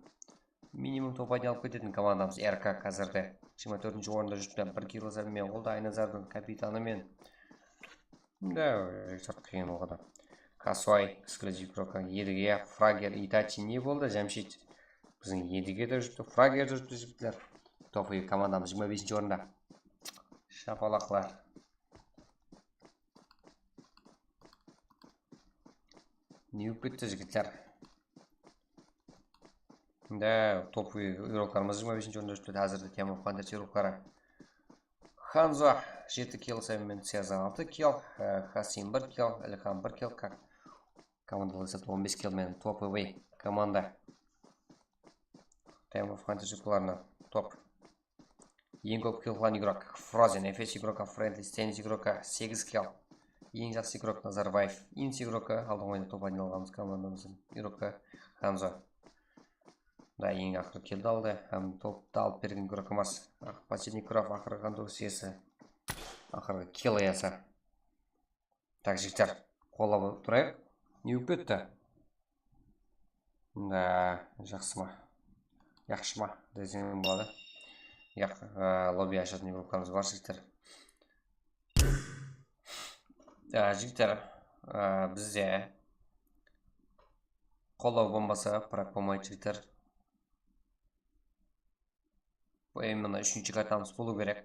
Speaker 2: Минимум топ айналып кететін командамыз РК қазіргі 24-ші орында жүрді. 1 килозармен қолда Айназардың капитанымен. Да, жігіттер қиын олғада. Касуай, эксклюзив прока, Едіге, Фрагер, Итачи не болды? Жәмшет. Біздің Едіге де жүрді, Фрагер жүрді жігіттер. Топ командамыз 25-ші орында. Шапалақлар. Не болып кетті жігіттер? Да, топ игрокларымыз 25-ші орында жүрді. Әзірді Темов Фандерс игроклары. Ханзо 7 килл сәбімен Сезан 6 килл, Хасим 1 килл, Ильхам 1 килл, как командалық есепті 15 киллмен топовый команда. Темов Фандерс игрокларына топ. Ең көп килл қылған игрок Фрозен, Эфес игрока, Френдли, Стенс игрока 8 килл. Ең жақсы игрок Назарбаев, Инс игрока, алдың ойында топ айналғанымыз командамыздың игрока Ханзо. Да, ең ақыры келді алды, топты алып берген игрокымыз. Последний кров ақыры қанды өсесі. Ақыры килл аясы. Так, жігіттер, қолы тұрайық. Не өп кетті? Да, жақсы ма? Яқшы ма? Дезінен болады. Лобби ашатын игрокlarımız бар, жігіттер. Жігіттер, бізде қолау бомбасы, бірақ болмайды жігіттер. Именно 3-ші картамыз болу керек.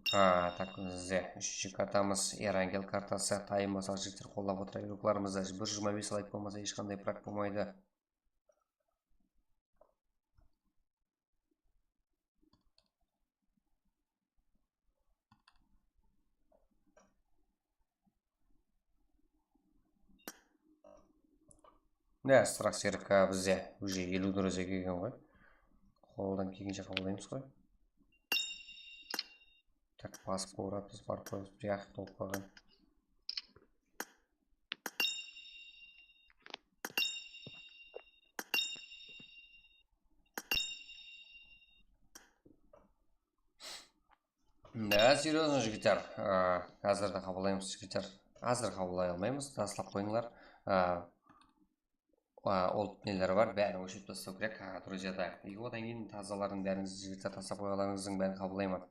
Speaker 2: Так, бізде 3-ші картамыз Эрангел картасы. Тайым басал жігіттер қолап отыра игрокларымызда 1.25 лайк болмаса ешқандай прак болмайды. Да, страх серікка бізде уже 50 дұрызе келген ғой. Қолдан келгенше қабылдаймыз ғой. Так, басып қоғыратыз, барып қойыз, бір яқты толып қалған. Да, серьезно жігіттер. Қазірді қабылдаймыз жігіттер. Қазір қабылдай алмаймыз, таслап қойыңлар. Ол нелері бар, бәрін өшіп тастау керек, друзья, да. И одан кейін тазаларын бәріңіз жігіттер тастап қойғаларыңыздың бәрін қабылдаймын.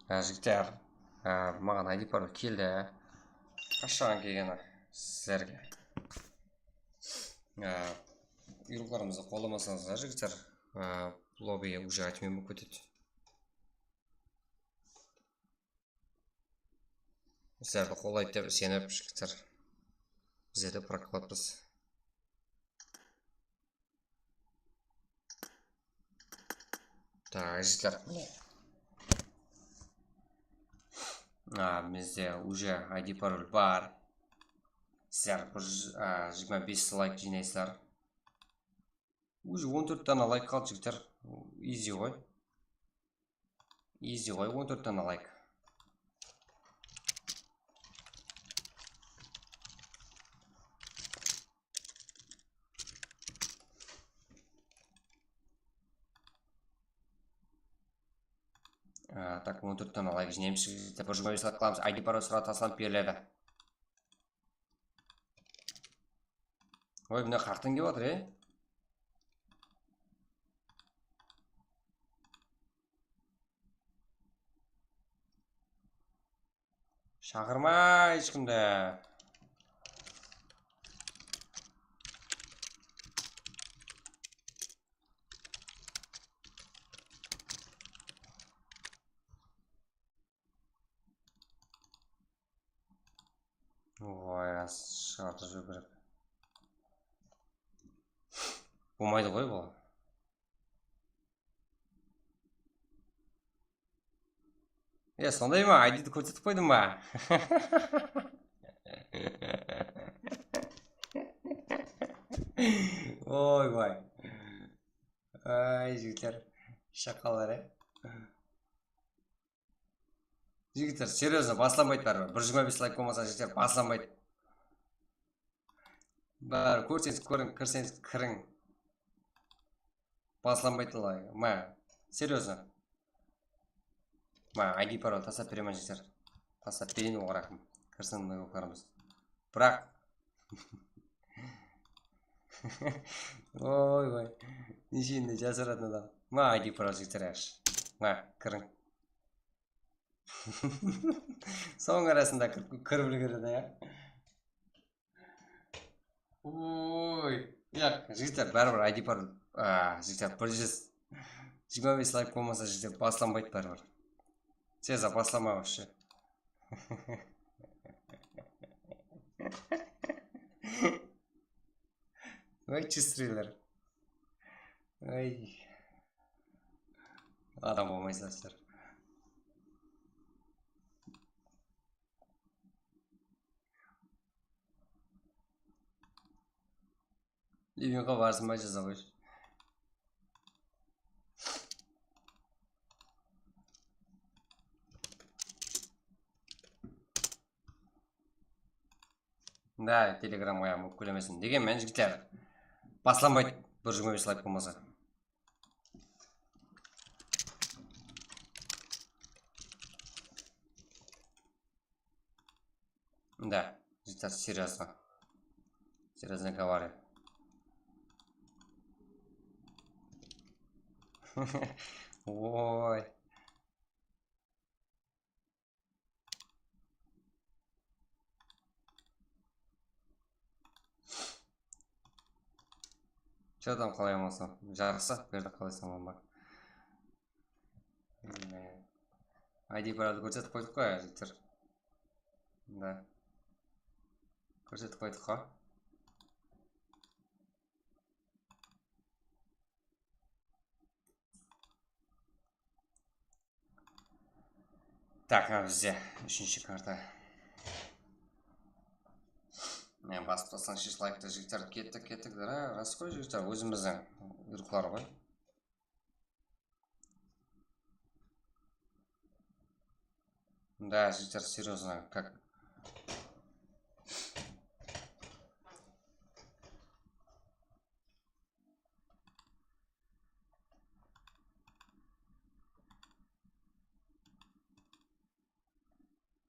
Speaker 2: жігіттер, маған ID пароль келді. Қашан келгені сіздерге. Үйруларымызды қолдамасаңыздар, жігіттер, лоббиге уже атымен болып кетеді. Сіздерді қолдайды деп сеніп, жігіттер, біздерді прокладпыз. Так, жігіттер, бізде уже ID пароль бар. Сіздер 25 лайк жинайсыздар. Уже 14 дана лайк қалды, жігіттер. Easy ғой. Easy ғой, 14 дана лайк. Так, 14 дана лайк жинаймыз, жігіттер. Бір 25 лайк қыламыз. ID пароль сұрап тасталып беріледі. Ой, мына қақтан келіп отыр, Шақырма ешкімді. Ой, шығартып жүру керек. Болмайды ғой бұл. Сондай ма? ID-ді көрсетіп қойдым ба? Ой, бай. Ай, жігіттер. Шақалар, Жігіттер, серьезно, басламайды бәрі. 125 лайк болмаса, жігіттер, басламайды. Бәрі, көрсеңіз көрің, кірсеңіз кірің. Басламайды лайк. Серьезно. ID пароль тастап беремін, жігіттер. Тастап берейін оғырақым. Кірсін мұны оқарымыз. Бірақ. Ой, бай. Нешейінде жасыратын адам. ID пароль, жігіттер, әш. Кірің. Соң арасында кіріп үлгереді, Ой. Жігіттер, бәрібір ID пароль. Жігіттер, 125 лайк болмаса, жігіттер, басланбайды бәрібір. Сеза, баслама вообще. Ой, чистрилер. Ой. Адам болмайсыздар. Ливинға барсынбай жаза қойшы. Да, телеграм қоямын, көйлемесін. Дегенмен, жігіттер, басланбайды 125 лайк болмаса. Да, жігіттер, серьезно. Серьезно говорю. Ой. Что там қалай болса? Жарықса, берді қалай саман бар. ID паролды көрсетіп қойдық қой, жігіттер. Да. Көрсетіп қойдық қой. Так, бізде үшінші карта. Мен басып тастан шеш лайкты, жігіттер, кеттік, рас қой, жігіттер, өзіміздің үйріқлары ғой. Да, жігіттер, серьезно, как...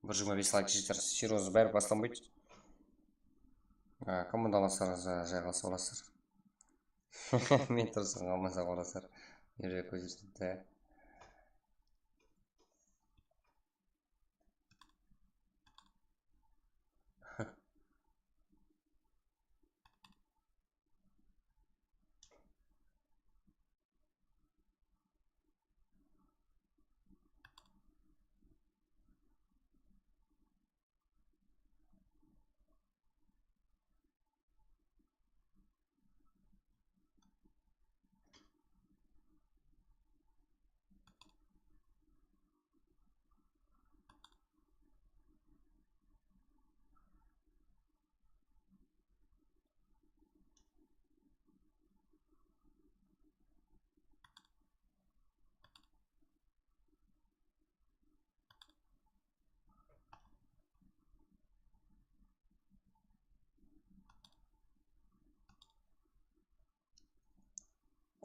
Speaker 2: Бір 25 лайк, жігіттер, серьезно, бәрі басыланбайды. Командаласар жайғалса оласыр. Мен тұрсын қалмаса оласыр. Ерек көзірсінде.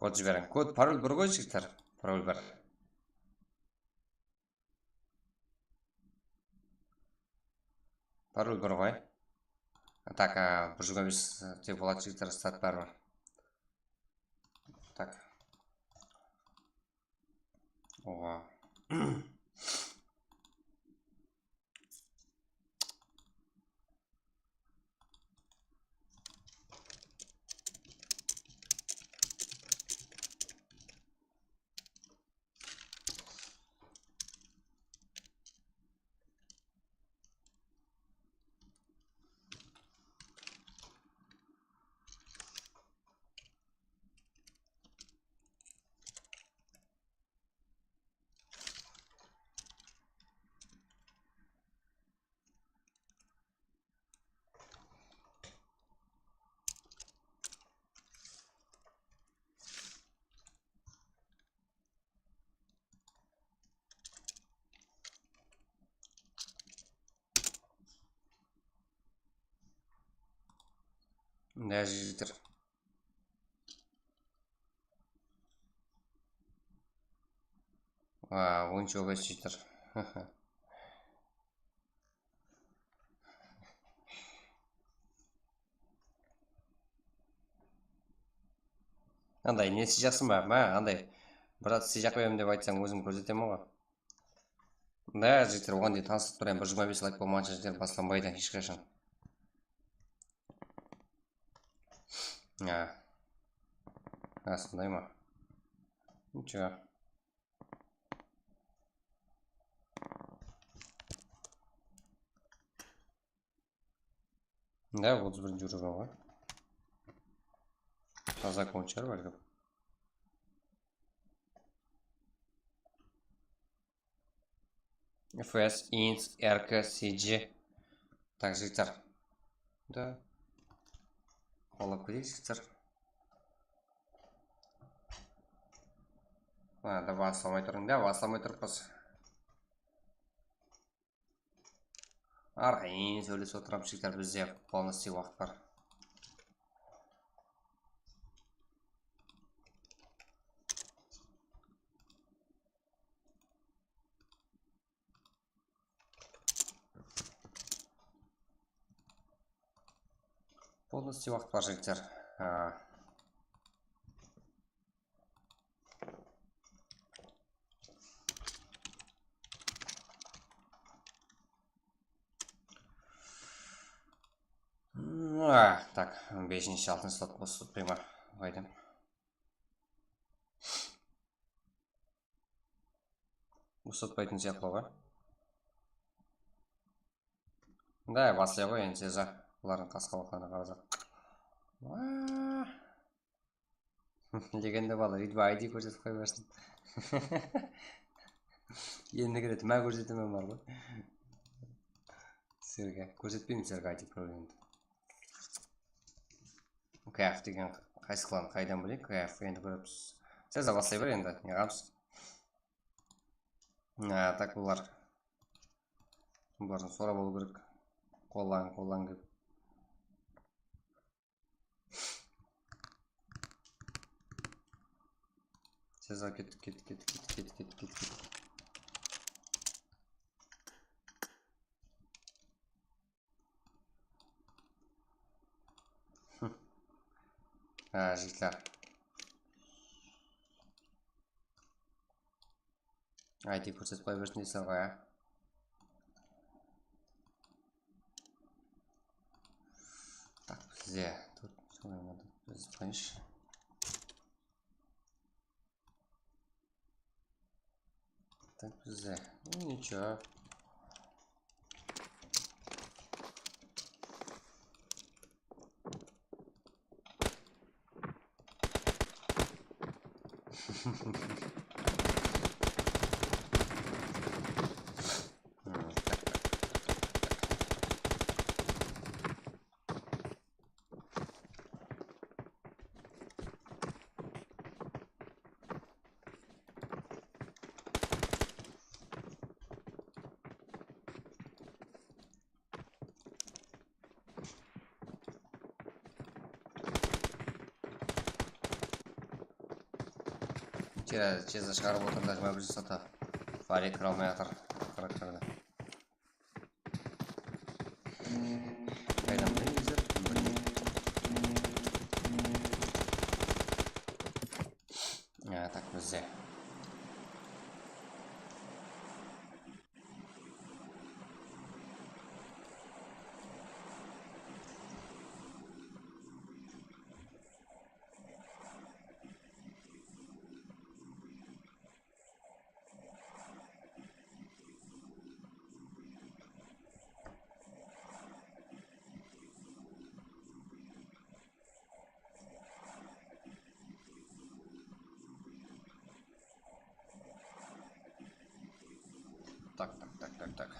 Speaker 2: Код жіберің. Код пароль бір ғой жігіттер. Пароль бір. Пароль бір ғой. Так, 125 тек болады жігіттер, стат бәрі бар. Так. Оға. Ne жігіттер. Ойыншы оғай жігіттер. Андай, несі жақсын ба? Андай, брат, сіз жақпаймын деп айтсаң, өзім көрсетемін ғой. Да, жігіттер, оған дейін таныстырып тұрайын, 125 лайк болмағанша жігіттер басыланбайды ешқашан. Сондай ма? Ничего. Да, 31 жүрген ғой. Таза кончар бәлкім. FS, INS, RK, CG. Так, жігіттер. Да. Қолап көрейік, жігіттер. Да, басыламай тұрың. Да, басыламай тұрпыз. Арқайын сөйлес отырам, жігіттер, бізде полностью уақыт бар. Полностью уақыт бар, жігіттер. Так, 5-6 слот бос прямо войдем. Ұстатпайтын сияқты ғой. Да, басылай ғой, енді сеза. Бұлардың қасқа оқаны қаразақ. Легенда бала, үйді ID көрсетіп қой берсін. Енді кереті, мә көрсетімен бар ғой. Сірге, көрсетпеймін сірге ID проблемді. КФ деген қайсы қыланы қайдан білейік, КФ енді көріпсіз. Сіз басылай бір енді, неғамыз. Так, бұлардың сора болу керек. Қоллан кеп. Сіз кет. Жігіттер. ID көрсетпай берсін дейсің ғой, Так, бізде Так, бізде. Ничего. Чеза шығарып отырда 21 сата. Фарик кірамай атыр. Қарақтарды. Қайдан біліңіздер? Так, бізде. Так.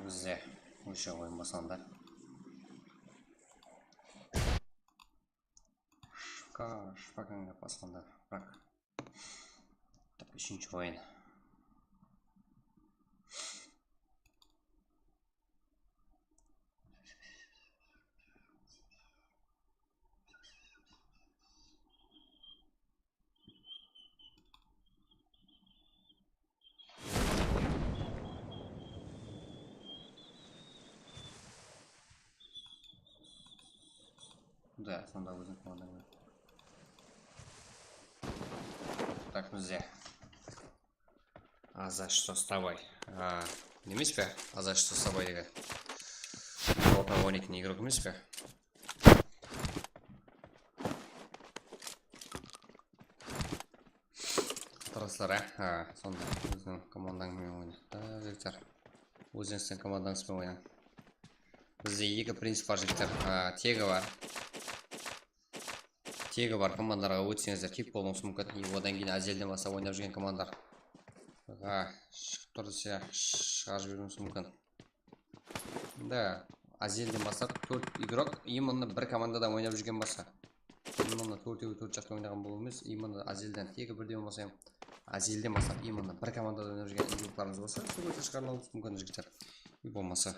Speaker 2: Бізде өше ойын басанда. Шпаканға басында. Бірақ. Так, үшінші ойын. Да, сонда өзің командаңа. Так, бізде. А за что с тобой? Не емес пе? А за что с тобой деген. Опа, ойнайтын игрок емес пе? Тұрасылар, сонда өзінің командаңмен ойнайды. Жігіттер, өзіңіздің командаңызбен ойнайды. Бізде екі принцип бар жігіттер. Тегі бар командаларға өтсеңіздер кеп болуыңыз мүмкін. Одан кейін әзелден бастап ойнап жүрген командар шығып тұрса шығарып жіберуіңіз мүмкін. Да, әзелден бастап 4 игрок именно бір командада ойнап жүрген болса. Именно 4 жақта ойнаған болу емес, именно әзелден тегі бірде болмаса, әзелден бастап именно бір командада ойнап жүрген игроктарыңыз болса, сол өте шығарылуыңыз мүмкін жігіттер. Болмаса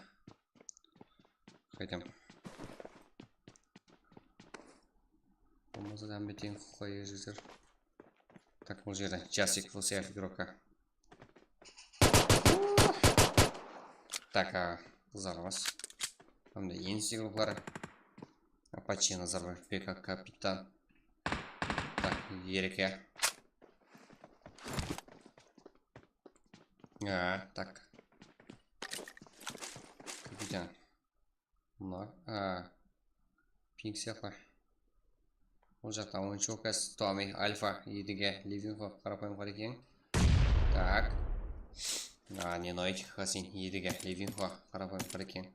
Speaker 2: қайтам. Болмаса да әмбетен қойы жігіттер. Так, бұл жерде Жасик Фулсиев игрокқа. Так, қызармас. Онда енсі игроклары. Апачи Назарбаев Бека капитан. Так, Ереке. Так. Капитан. Пинк сияқты. Ол жақта ойыншы оқас Томи Альфа едіге Левинхо қарапайым қар екен. Так. Не нойч Хасин едіге Левинхо қарапайым қар екен.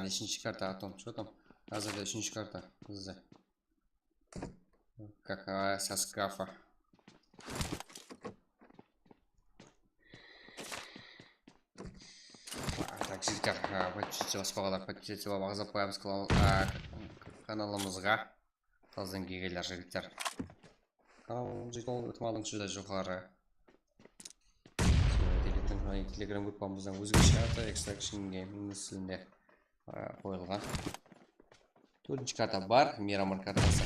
Speaker 2: Нешінші карта, Атом, что там? Азада үшінші карта. Бізде. Какая соскафа. Так, жігіттер, подписывайтесь бағалар, подписывайтесь бағазап қоямыз каналымызға. Таздан кегелер жігіттер. Өтімалың жүзі жоғары. Телеграм группамыздан өзгеше аты Extraction Game үсілінде қойылған. Төртінші карта бар, Мирамар картасы.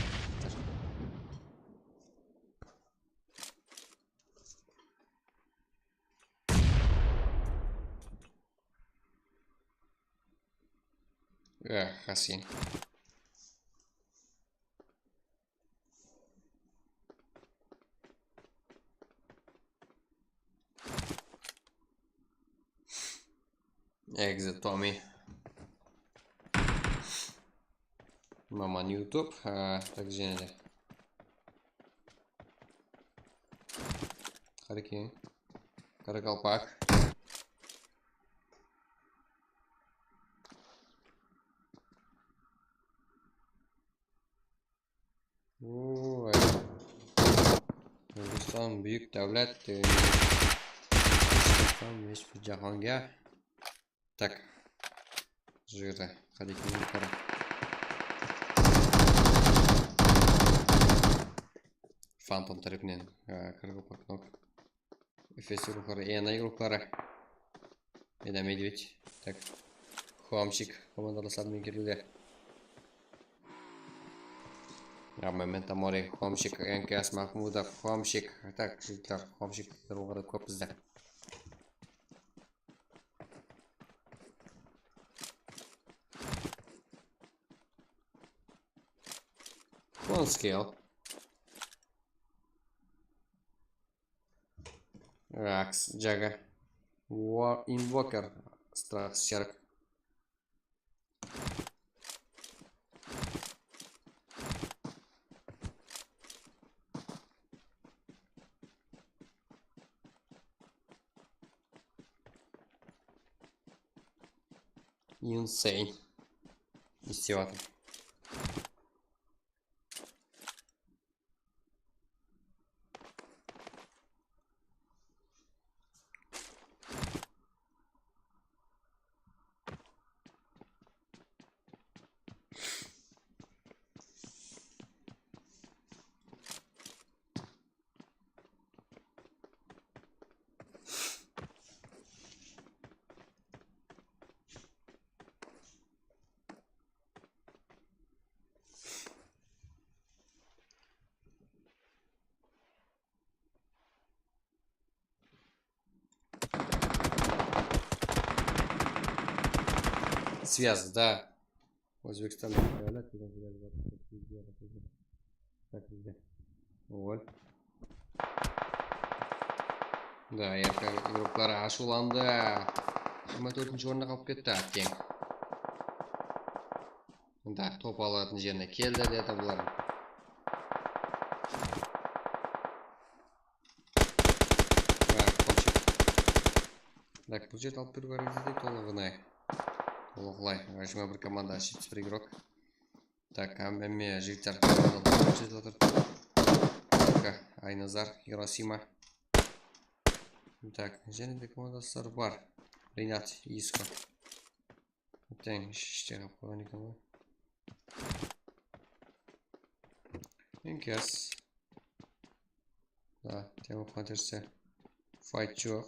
Speaker 2: Хасин. Exit Tommy. Маман YouTube. Так, жеңді. Қареке. Қарақалпақ. Ой. Өзбекстан büyük devlet. Өзбекстан ешбір жаһанға. Так. Жыры. Қареке. Фантом тарапынан Қарақалпақ ног. Эфес рухары, Эна рухары. Эна Медведь. Так. Хомщик командаласарымен келуде. Момента Мори, Хомщик, НКС Махмудов, Хомщик. Так, жігіттер, Хомщик рухары көп бізде. Хонскел. Ракс, Джага. Инвокер. Страх, Серк. Insane. Истеватор. Связь, да. Өзбекстан. Вот. Да, игроклар ашуланды. 24-ші орынға қалып кетті әттең. Да, топ алатын жеріне келді деді бұлар. Так, бұл жерді алып беру керек деді толығынай. Толығылай, 21 команда, 71 игрок. Так, әмме жігіттер Айназар, Хиросима. Так, және де командасылар бар. Ренат, Иско. Тәң, іштері қойған екен ғой. Енкес. Да, тема қантерсе. Файт жоқ.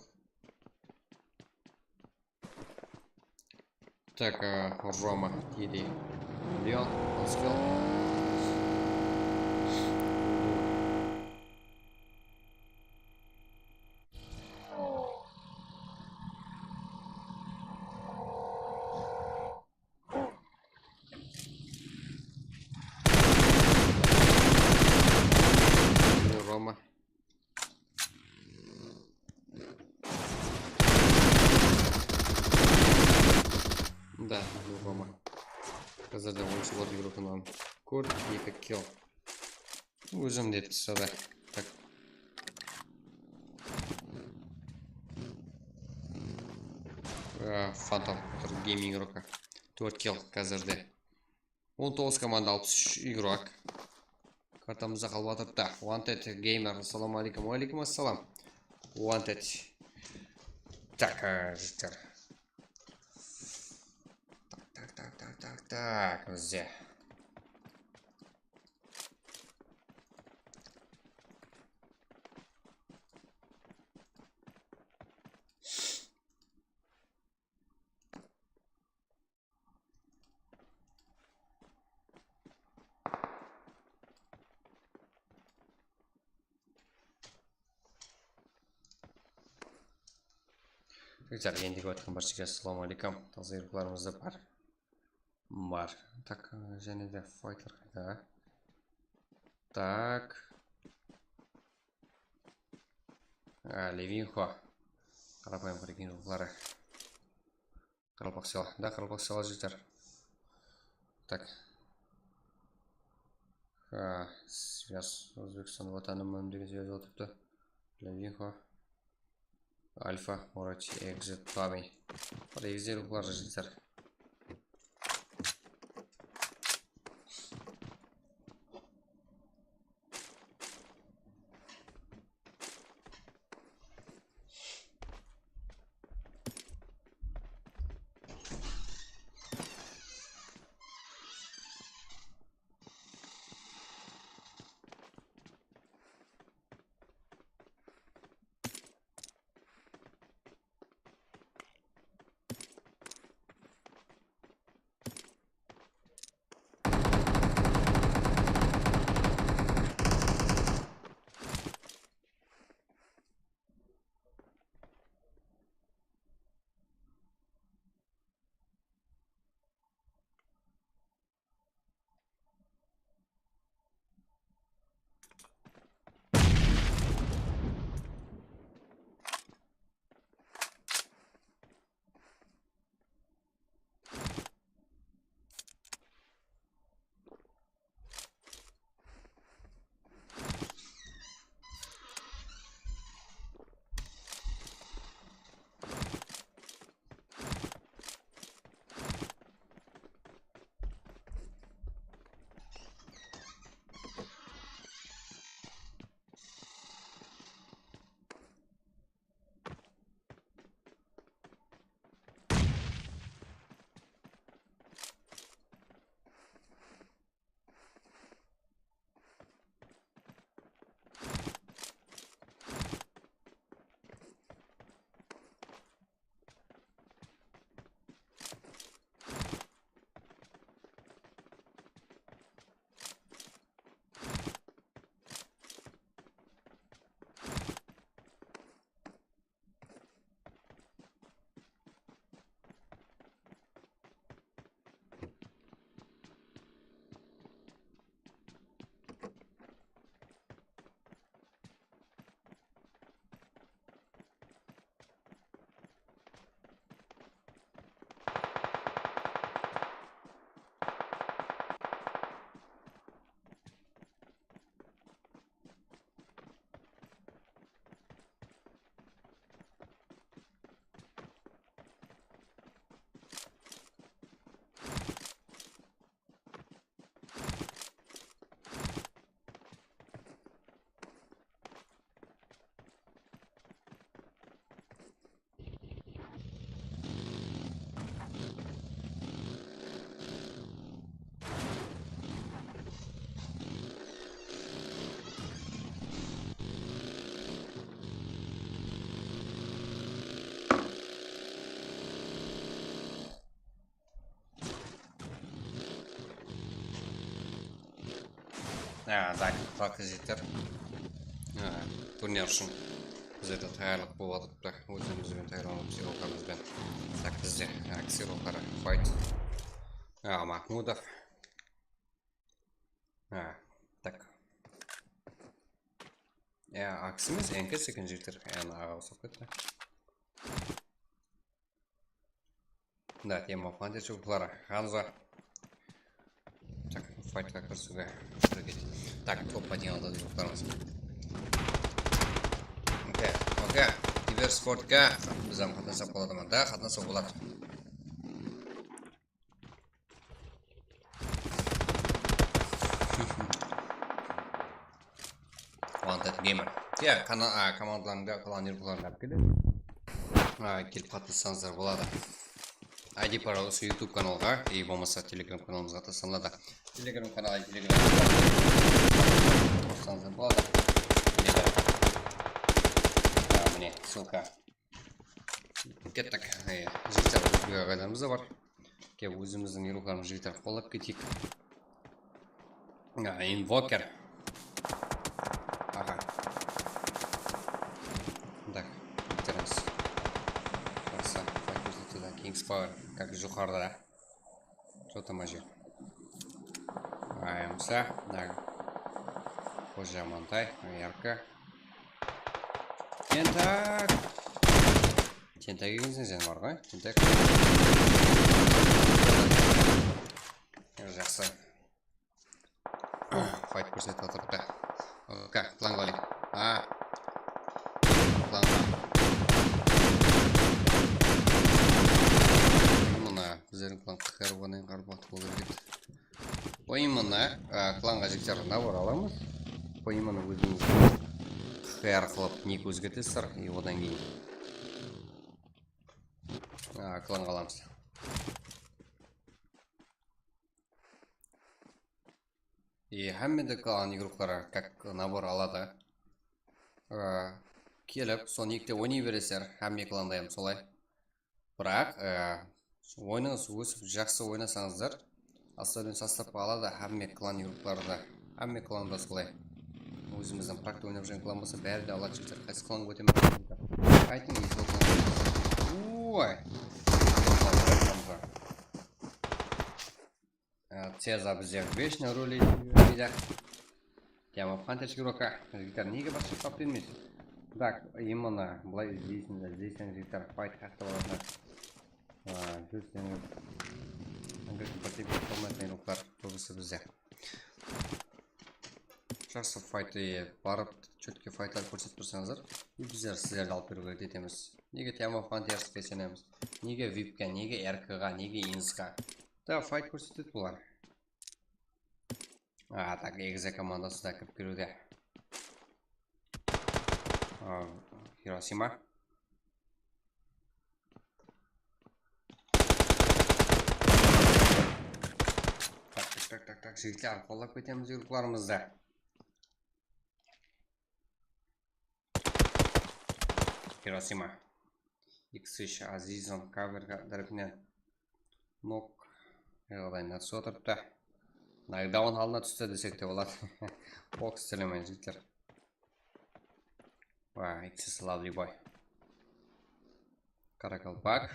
Speaker 2: Так, Рома, Тиди. Леон, успел. Рома. Да, Рома. Қазірде ойыншы болады игрокынан. Көрд, 2 килл. Өзім деді сада. Так. Фантом, гейминг игрока. 4 килл қазірде. 19 команда, 63 игрок. Картамызда қалып жатыр. Так, Wanted Gamer, ассаламу алейкум. Уалейкум ассалам. Wanted. Так, жіктер. Так, бізде. Жігіттер, ендігі өткен баршыға ассаламу алейкум. Таза игрокlarымызда бар. Так, және де файтер қайда. Так. Левинхо. Қарапайым көреген игроклары. Қаралпақ села. Да, қаралпақ села жігіттер. Так. Связь Өзбекстан ватанымын деген сөз отырыпты. Левинхо. Альфа, Орать, Экзит, Пами. Вот везде рухлар жігіттер. Так, жігіттер. Турнир үшін біздерді таярлық болып атыпты. Өзімізбен таярланып сиролқарымызбен. Так, бізде сиролқары файт. Махмудов. Так. Аксымыз әңкі секен жігіттер. Аға ұсып кетті. Да, тема фантер чуклары. Ханза. Так, файт как сюда. Так, топ поднял до двух сторон. Окей. Теперь спортка. Бізам қатынса болады. Да, қатынса болады. Wanted Gamer. Ya, командаларында қалған ербуларын келіп келіп қатынсаңыздар болады. ID пара осы YouTube каналға, и болмаса Telegram каналымызға тасалады. Telegram каналы, Telegram қосаңыздар болады. Міне, ссылка. Кеттік. Жігіттер өзбек ағайларымыз да бар. Кеп өзіміздің ербуларын жігіттер қолап кетейік. Инвокер. Ага. Так, интерес. King's Power, как жухарда, да? Что там еще? АМС, да. Позже монтай, ярко. Итак. Тентек екенсің сен бар ғой, тентек. Жақсы. Файт көрсетіп отырыпты. Ока, планға олейк. Планға. Мұна, біздерін план қақар оғанайын қарбақты болыр еді. Ойымына, кланға жектерін набыр аламыз. Ойымына өзіміз қияр қылып ник өзгетесіздер, одан кейін кланға аламыз. И хаммеде клан игроклары как набор алады. Келіп, соны екте ойнай бересер, хамме кландайым солай. Бірақ, ойныңыз өсіп жақсы ойнасаңыздар, астырын састап алады хамме клан игрокларды. Хамме кланда солай. Өзіміздің практы ойнап жүрген клан болса, бәрі де алады жігіттер. Қайсы кланға өтемін? Айтың, есіл клан. Ой! Цеза біздер вечный роль етеді. Тема фантастик игрока. Жігіттер, неге басшы тап бермейді? Так, именно, былай іздейсіңдер, жігіттер, файт хақты болатындар. Жүрсеңіз, әңгірді бәтеп қалмайтын игроклар көбісі бізде. Жақсы файты барып, чөтке файтлар көрсетіп тұрсаңыздар, біздер сіздерді алып беруге етеміз. Неге тема фантастикке сенеміз? Неге випке, неге РК-ға, неге инсқа? Да, файт көрсетеді бұлар. Так, егізе командасы да кіріп керуде. Хиросима. Так, жігіттер, қолап кетеміз игрокларымызды. Хиросима. X3 Азизон каверға дәріпіне нок ғадайына түсі отырыпты. Нокдаун халына түсті десек те болады. Бокс тілемейін жігіттер. X3 lovely boy. Қарақалпақ.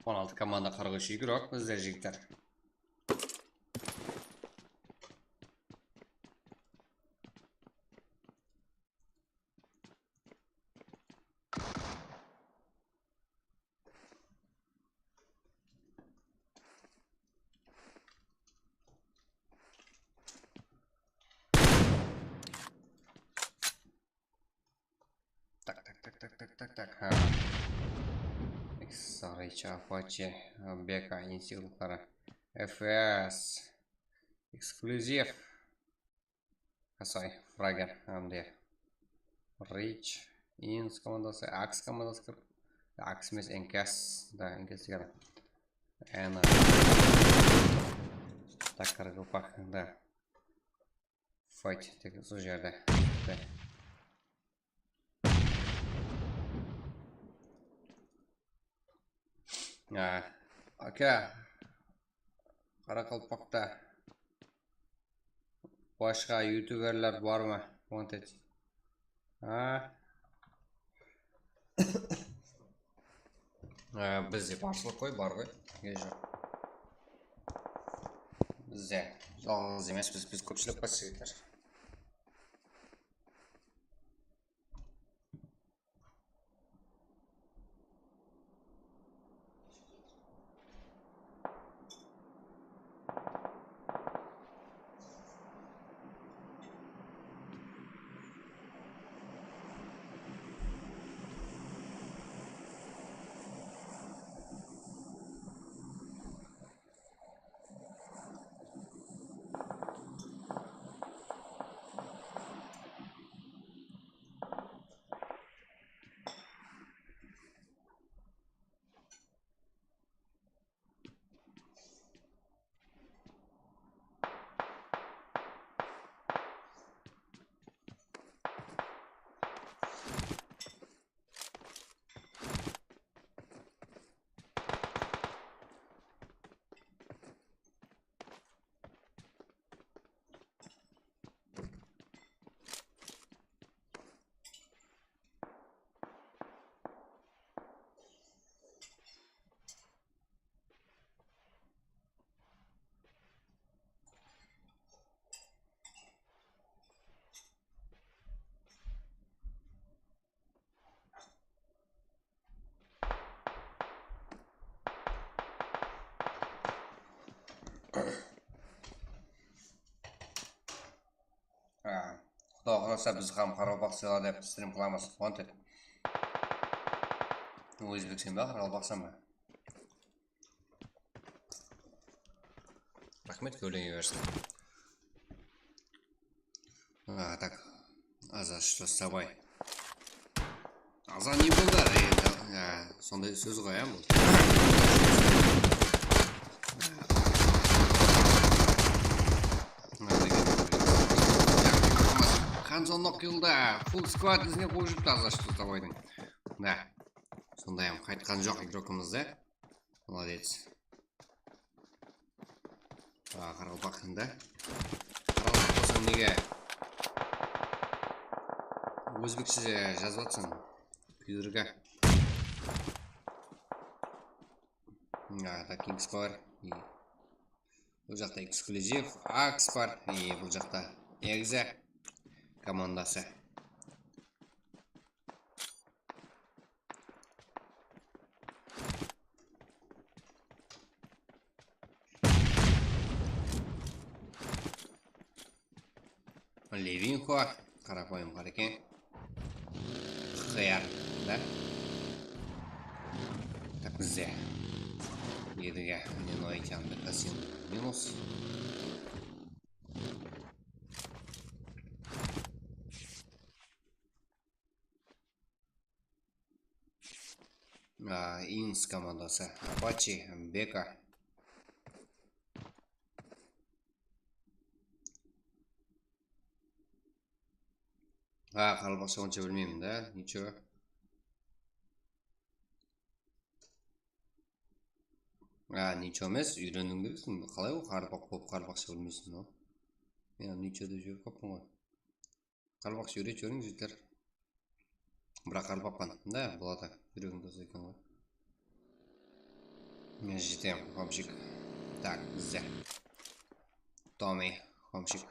Speaker 2: 16 команда 43 игрок біздер жігіттер. Так. X-Rich, Apache, Бека, институттары. FS. Эксклюзив. Қасай, Фрагер, Амде. Rich, Инс командасы, Акс командасы. Акс емес, Энкас. Да, Энкас деген. Әна. Так, қарғылпақ, да. Файт, тек сол жерде. Ака, Қарақалпақта башқа ютуберлер бар ма? Бізде баршылық қой, бар ғой. Бізде жалғыз емес, біз көпшілік басшылықтар. ұнаса біз ham Қарабақ сыйла деп стрим қыламыз. Wanted. Өзбексен бе, Қарабақсан ба? Рахмет, көйлеңе берсін. Так, Аза что с тобой? Аза не болды, сондай сөз қоям бұл. Ханзон нокилда, фулл сквад ізіне қойып жүріпті Аза что с тобойдың. Да, сондайым қайтқан жоқ игрокымызды. Молодец. Қаралбақында. Қаралбақ болсаң неге? Өзбекше жазып атсың. Күйдіргі. Так, X бар. Бұл жақта эксклюзив. Акс бар. И бұл жақта Экзе командасы. Левинхо. Қарапайым бар екен. Хаяр, да? Так, бізде. Едіге, мен ойтянды қасен минус. Инс командасы. Апачи, Бека. Қарабақша онша білмеймін, да? Ничего. Ничего емес, үйрендің дегісің. Қалай ол қарабақ болып қарабақша білмейсің, но? Мен ничего да жүріп қаппын ғой. Қарабақша үйрет жүрің, жеттер. Бірақ қарабақпан, да, болады. Жүрегің досы екен ғой. Мен жетем, хомшик. Так, бізде. Томми, хомшик.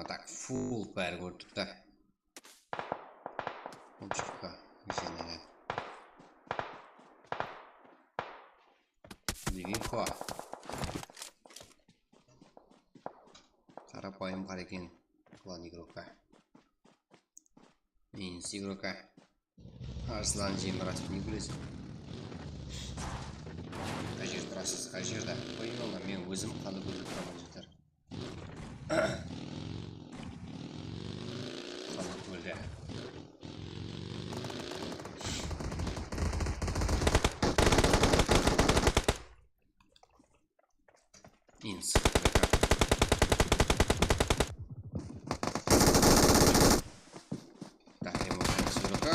Speaker 2: Так, фул бәрі көрдік та. Хомшикқа жеңеді. Левинхо. Қарапайым қар екен. План игрока. Инс игрока. Арслан Жембаратов не білесің. Қай жер тұрасыз, қай жерді. Қойын мен өзім қанды көрдік тұрмын жетер. Қанды көрді. Инс. Так, ему рука.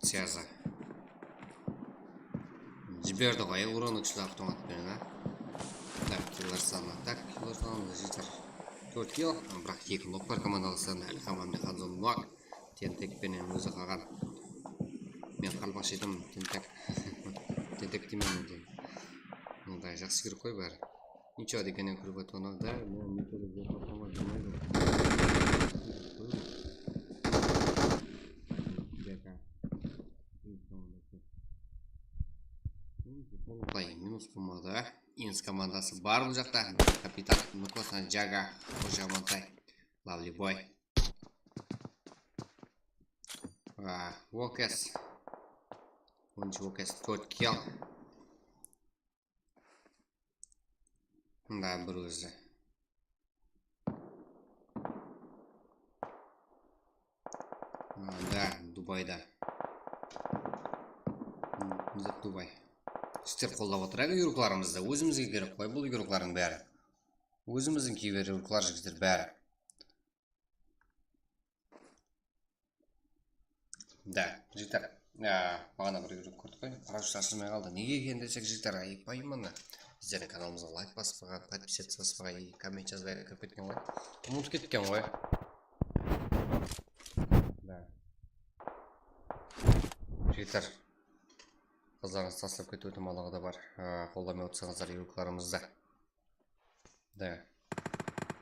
Speaker 2: Цяза. Жіберді ғой, урон үкшілі автоматпен, да? Так, киллер саны. Так, киллер саны жетер. 4 килл, бірақ 2 нок бар командалыстан. Әлі хамамды Ханзон нок. Тентекпенен өзі қаған. Мен қалбақшы едім, тентек. Тентек демеймін деймін. Мұндай жақсы керек қой бәрі. Ничего дегенен көріп өтуінақ, да? Мен ничего деп қапқанға демейді. Олай, минус болмады. Инс командасы бар бұл жақта. Капитан Нукосан Джага, Қожа Монтай, Лавли Бой. Уокес. Ончы Уокес 4 килл. Да, бір өзі. Да, Дубайда. Зіп Дубай. Сіздер қолдап отырайық үйірқларымызды. Өзімізге керек қой бұл үйірқлардың бәрі. Өзіміздің кейбір үйірқлар жігіздер бәрі. Да, жігіздер. Бағана бір үйіріп көрдік қой. Қарашы ашылмай қалды. Неге екен десек жігіздер, айықпайым мұны. Сіздердің каналымызға лайк баспаға, подписаться баспаға, коммент жазбай кіріп кеткен ғой. Ұмытып кеткен ғой. Да. Жігіздер. Қыздарыңыз тастап кету өтімалығы да бар. Қолдамай отырсаңыздар үйірқларымызды. Да.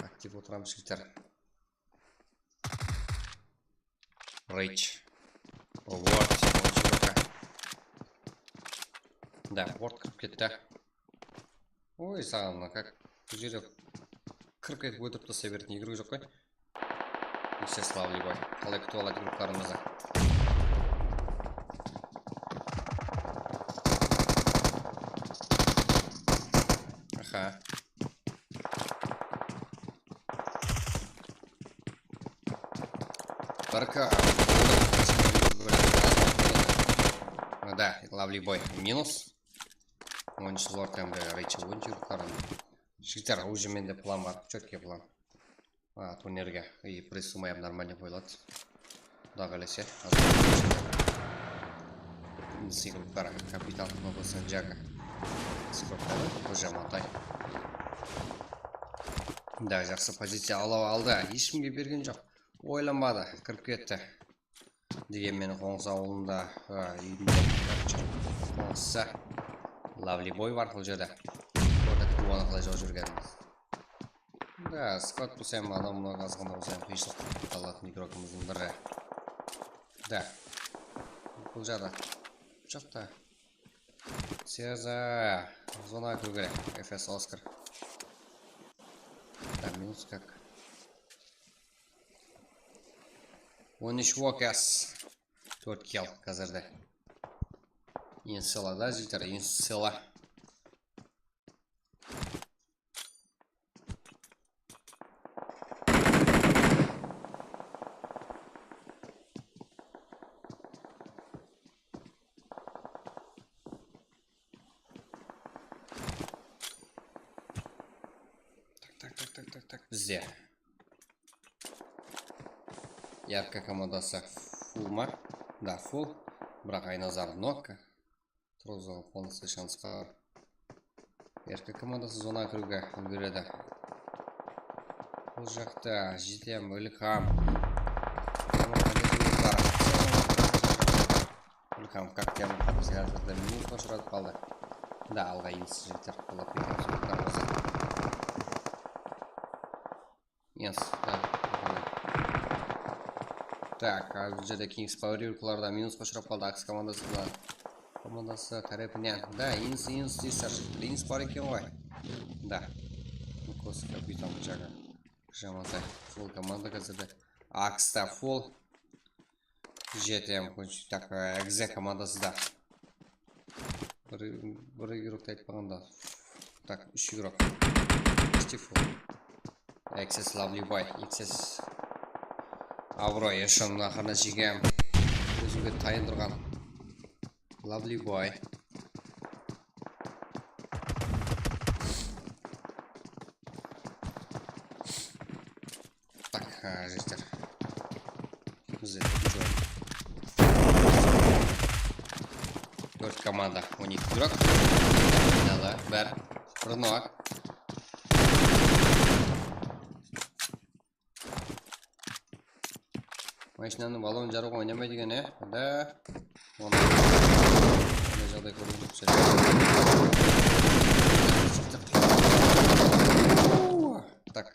Speaker 2: Актив отырамыз жігіздер. Рейдж. Овард. Да, борт кіріп кетті. Ой, саған как бұл жерде 40 етіп өтіріп тастай беретін игру жоқ қой. Все слава любой. Қалай күтіп алады игрокарымызды. Аха. Только... Да, лавли бой. Минус. Он еще зор тембре рейчи вунчи рукаран. Шиктар уже менде план бар. Четкий план. Турнирге и пресс сумаем нормально қойылады. Құда қалесе. Сигуркара капитан Нового Санджага. Сигуркара уже матай. Да, жақсы позиция алды. Ешкімге берген жоқ. Ойланбады, кіріп кетті. Дегенмен Қоңыз ауылында қоңызса лавли бой бар бұл жерде. Көрді круаны қалай жау жүргеніміз. Да, сквад бұсайым адамына қазғанда бұсайым қиышылық қалатын игрокымыздың бірі. Да, бұл жада. Жақта. Сеза. Зона кіру керек. ФС Оскар. Да, минус как. 13 Уокас. 4 килл қазірді. Ең села, да, жігіттер? Ең села. Так. Бізде. Яркая командасы фул ма? Да, фул. Бірақ Айназар нокка. Трозал полностью шансқа. Яркая командасы зона кіруге үлгереді. Бұл жақта жетем, Өлікам. Өлікам, как тем қазірді минут қошырады қалды. Да, алға енсіз жеттер қолап кетем сұқтар болса. Yes, да. Так, а бұл жерде Kings Power Юркаларда минус қошырап қалды. Акс командасы тарапынан. Да, инс дейсір. Инс бар екен ғой. Да. Нукос капитан жағы. Жаматай. Фул команда қазірді. Акста фул. Жетем. Так, экзе командасы да. Бір игрокты айтпағанда. Так, 3 игрок. Стифул. XS Lovely Boy, XS Авро ешін ақырына жегем. Өзімге тайын тұрған Lovely Boy. Так, жестер. Бізде жой. 4 команда, 12 игрок. Дала, бәр. Бұрынуақ. Машинаның балуын жаруға ойнамай деген, Да. Оны жағдай көріп түседі. Так.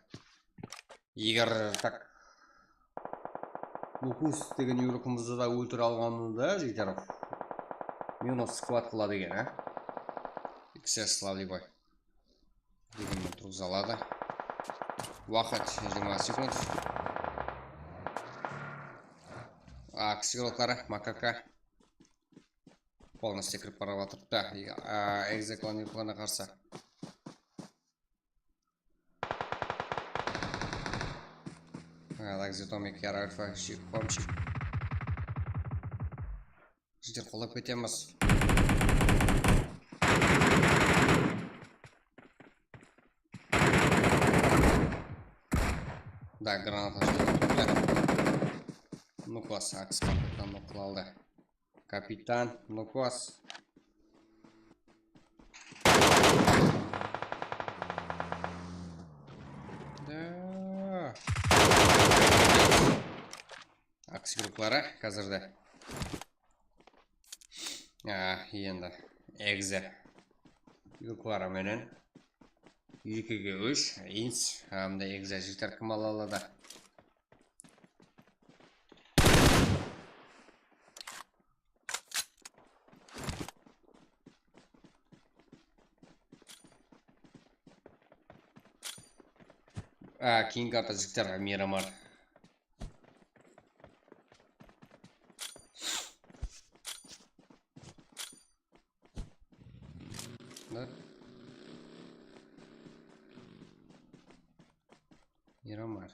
Speaker 2: Егер, так. Лукус деген игрокымызды да өлтіре алғанында, жігіттер. Минус сквад қылады деген, XS Lovely Boy. Дегенмен тұрғызалады. Уақыт 20 секунд. Акс игроклары, Макака. Полностью кіріп бара жатыр. Да, экзеклан игрокларына қарсы. Экзетомик, Яра Альфа, Помчик. Ждер қолап кетеміз. Да, граната ждер. Нукос, Акс капитан нұқылалды. Капитан, Нукос. Да. Акс игроклары қазірді. Енді. Экзе. Игроклары менен. 2-ге 3. Инс. Амда экзе жіктер кім алалады. Кейінгі карта жігіттер Мирамар. Мирамар.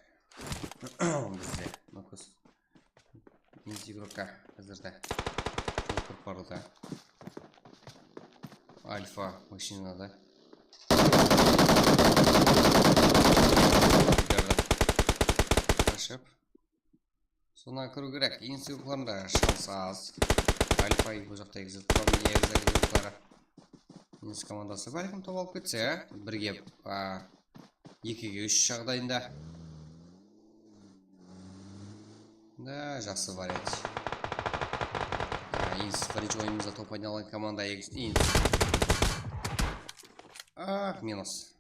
Speaker 2: Бізде Нокус. Инди игрока қазірді. Жолқыр парылда. Альфа машинада. Ашып. Соңына кіру керек. Инди игрокларында шанс аз. Альфа бұл жақта егізет. Негізі игроклары. Инди командасы бәлкім топ алып кетсе, бірге 2-3 жағдайында. Да, жақсы вариант. Инс бірінші ойымызда топ ойналған команда Инс. Минус.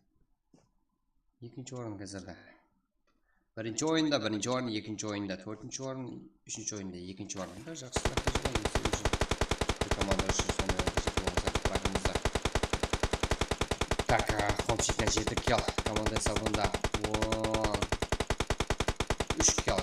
Speaker 2: Екінші орын қазірді. Бірінші ойында, бірінші орын, екінші ойында, төртінші орын, үшінші ойында, екінші орын. Да, жақсы команда үшін сондай жеті болмаса бағымызда. Так, хомчикнен жеті кел. Команда сабында 3 кел,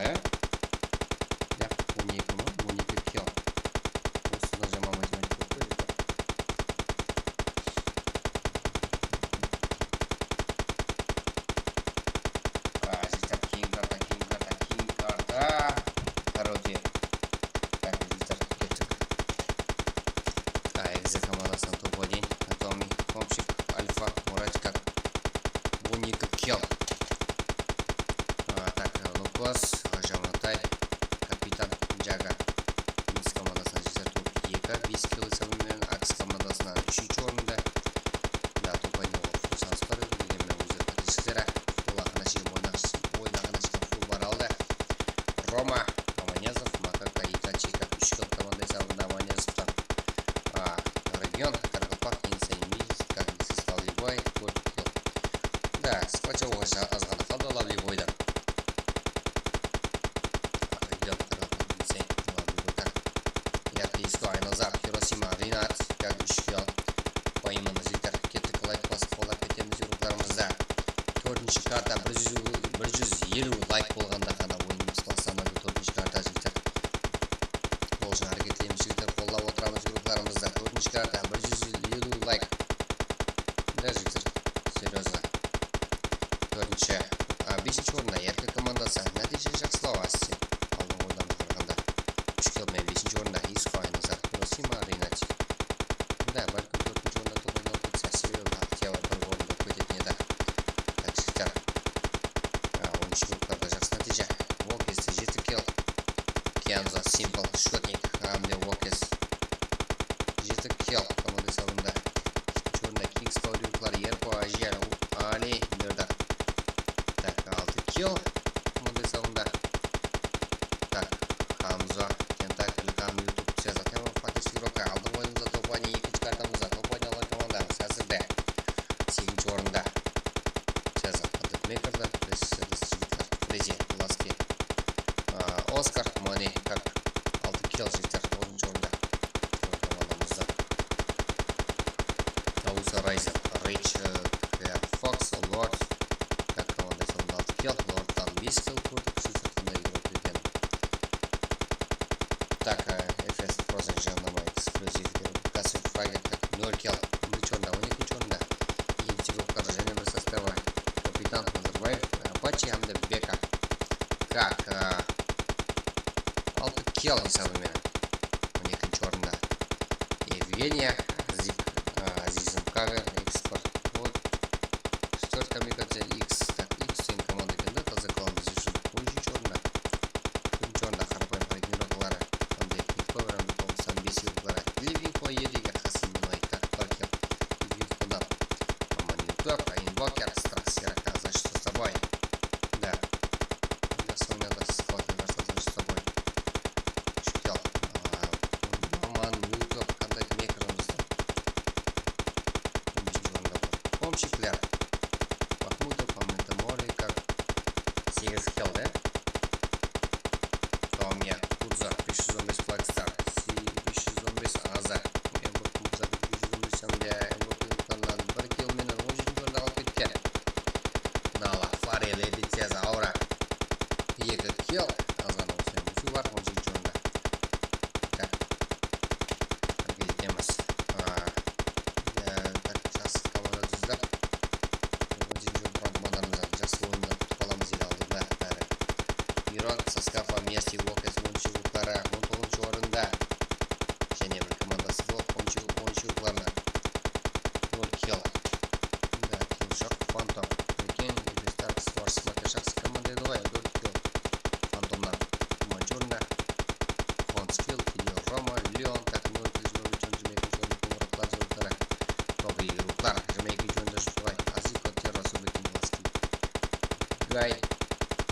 Speaker 2: Гай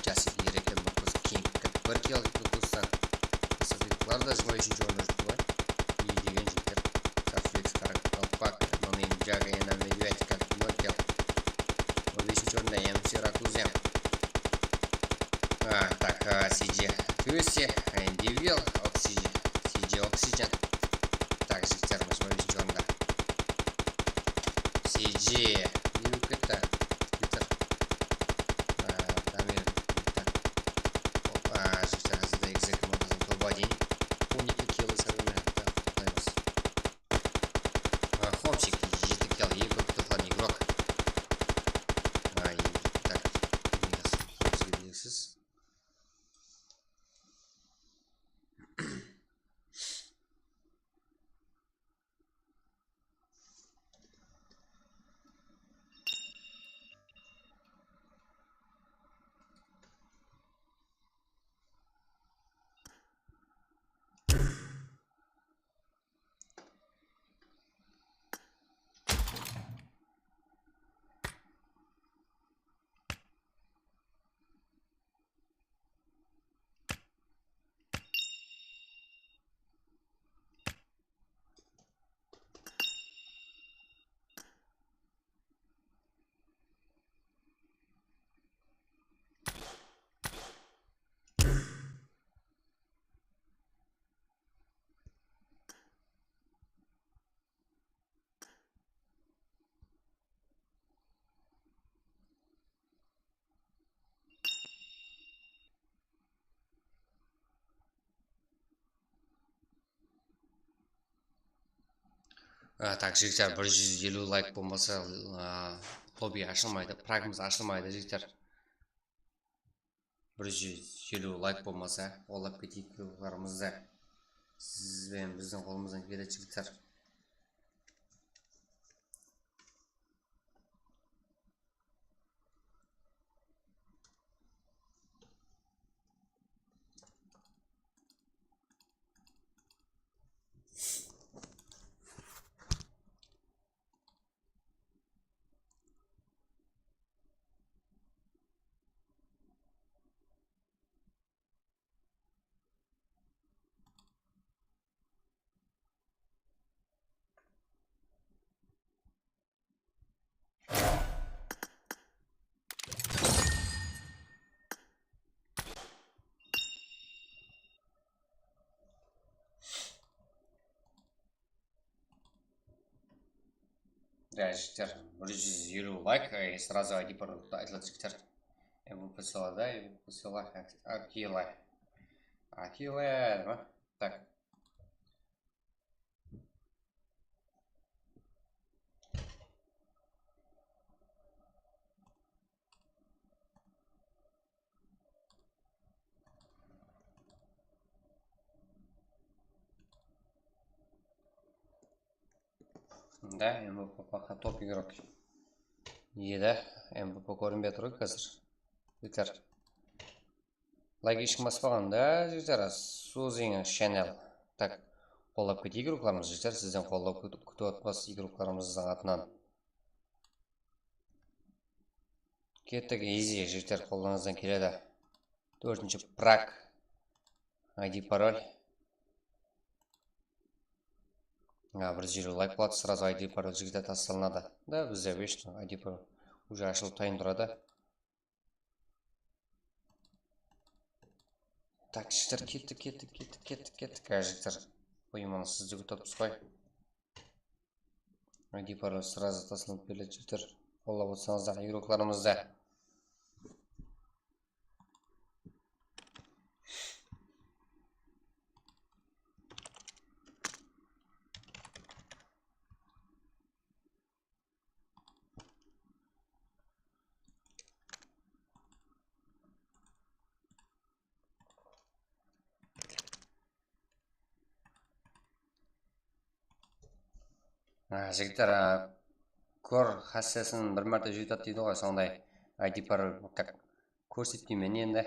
Speaker 2: жасы ерекел нокус кеңк бір кел нокустан сызықлар да 23-ші орында жүрді ғой. И деген жігіттер Сарфлекс Каракалпак, Нонейм Джага, Ена Медведька, Нокел. 15-ші орында МС Ракузем. Так, CG Тюси, Индивил, CG Oxygen. Так, жігіттеріміз 15-ші орында. CG Юкета. Так, жігіттер 150 лайк болмаса лобби ашылмайды, прагымыз ашылмайды жігіттер. 150 лайк болмаса олап кетейік видеоларымызды. Сіз бен біздің қолымыздан келеді жігіттер. Да, жігіттер, 150 лайк, и сразу ID пароль айтылады жігіттер. МВП-сыла, да, МВП-сыла, Акила. Акила, так. Да, МВП пока топ игрок. Да, МВП көрінбей тұр қазір. Жігіттер. Лайк ешкім баспаған, да, жігіттер, Сузин Channel. Так, қолдап кетейік игрокларымыз, жігіттер, сізден қолдап күтіп отпас игрокларымыздың атынан. Кеттік, easy, жігіттер, қолданыңыздан келеді. 4-ші прак. ID пароль. 150 лайк болады, сразу ID пароль жігіттер тасталынады. Да, бізде вешті ID пароль уже ашылып тайын тұрады. Так, жігіттер, кеттік. Жігіттер, ойыманы сізді күтіппіз қой. ID пароль сразу тасталынып келеді, жігіттер. Қолдап отырсаңыздар игрокларымызды. Жігіттер, көр хассасын бір мәрте жүйтат дейді ғой, сондай ID пароль көрсетпеймен енді.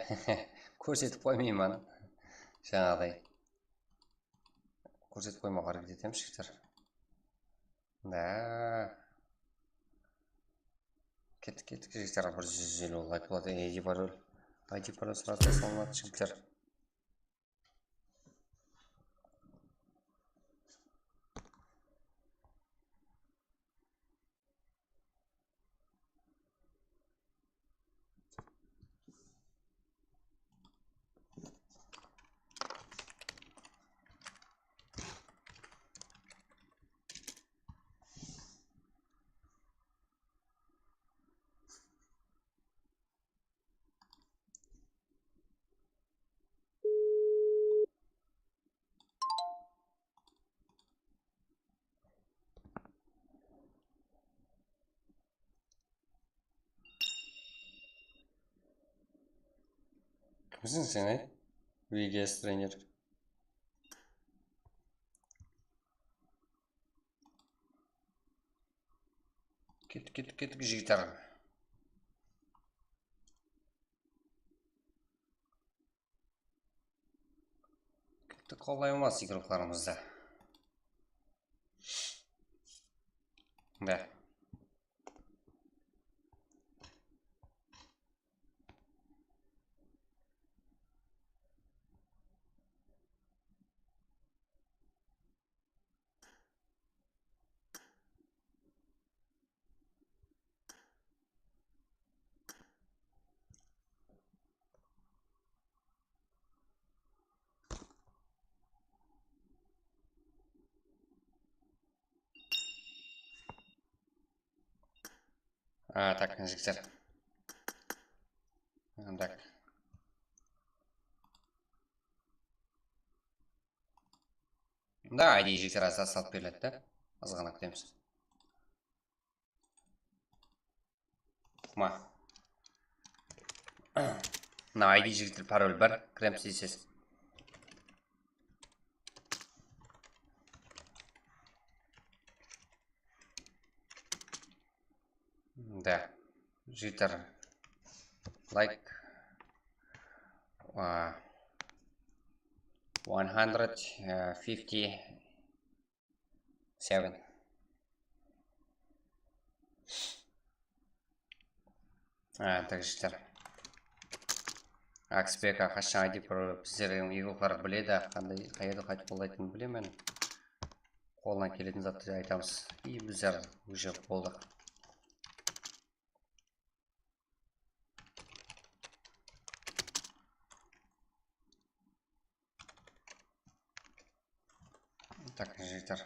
Speaker 2: Көрсетіп қоймеймін. Жаңағыдай. Көрсетіп қоймауға әрекет етемін, жігіттер. Да. Кеттік. Кеттік жігіттер, 150 лайк болады. ID пароль сразу салынады жігіттер. Кімсің сен, VGS тренер? Кеттік жігіттер. Кеттік қолай олмас игрокlarımızda. Да. Так, жігіттер. Так. Да, ID жігіттер салып беріледі да. Аз ғана күтеміз. Ма. Мына ID жігіттер пароль бар, кіреміз дейсіз. Да, жігіттер. Лайк. 157. Так, жігіттер. Акспек қашан ID пароль біздердің игрокlar біледі, қайда қайтып болайтынын білемін. Қолынан келетін затты айтамыз. И біздер уже болдық. Так, жігіттер.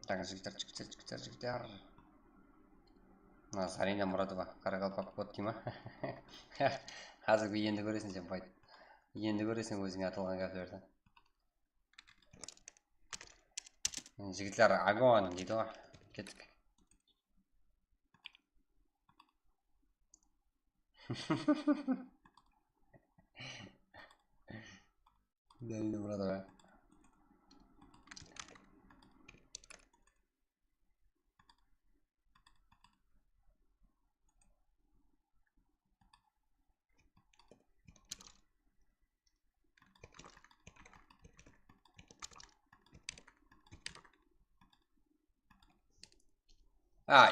Speaker 2: Так, жігіттер. Зарина Мұрадова, Қарақалпақ бот дейма. Қазір енді көресің сен байт. Енді көресің өзіңе атылған кәдерді. Жігіттер агон дейді ғой. Кеттік. Дәлді Мұрадова.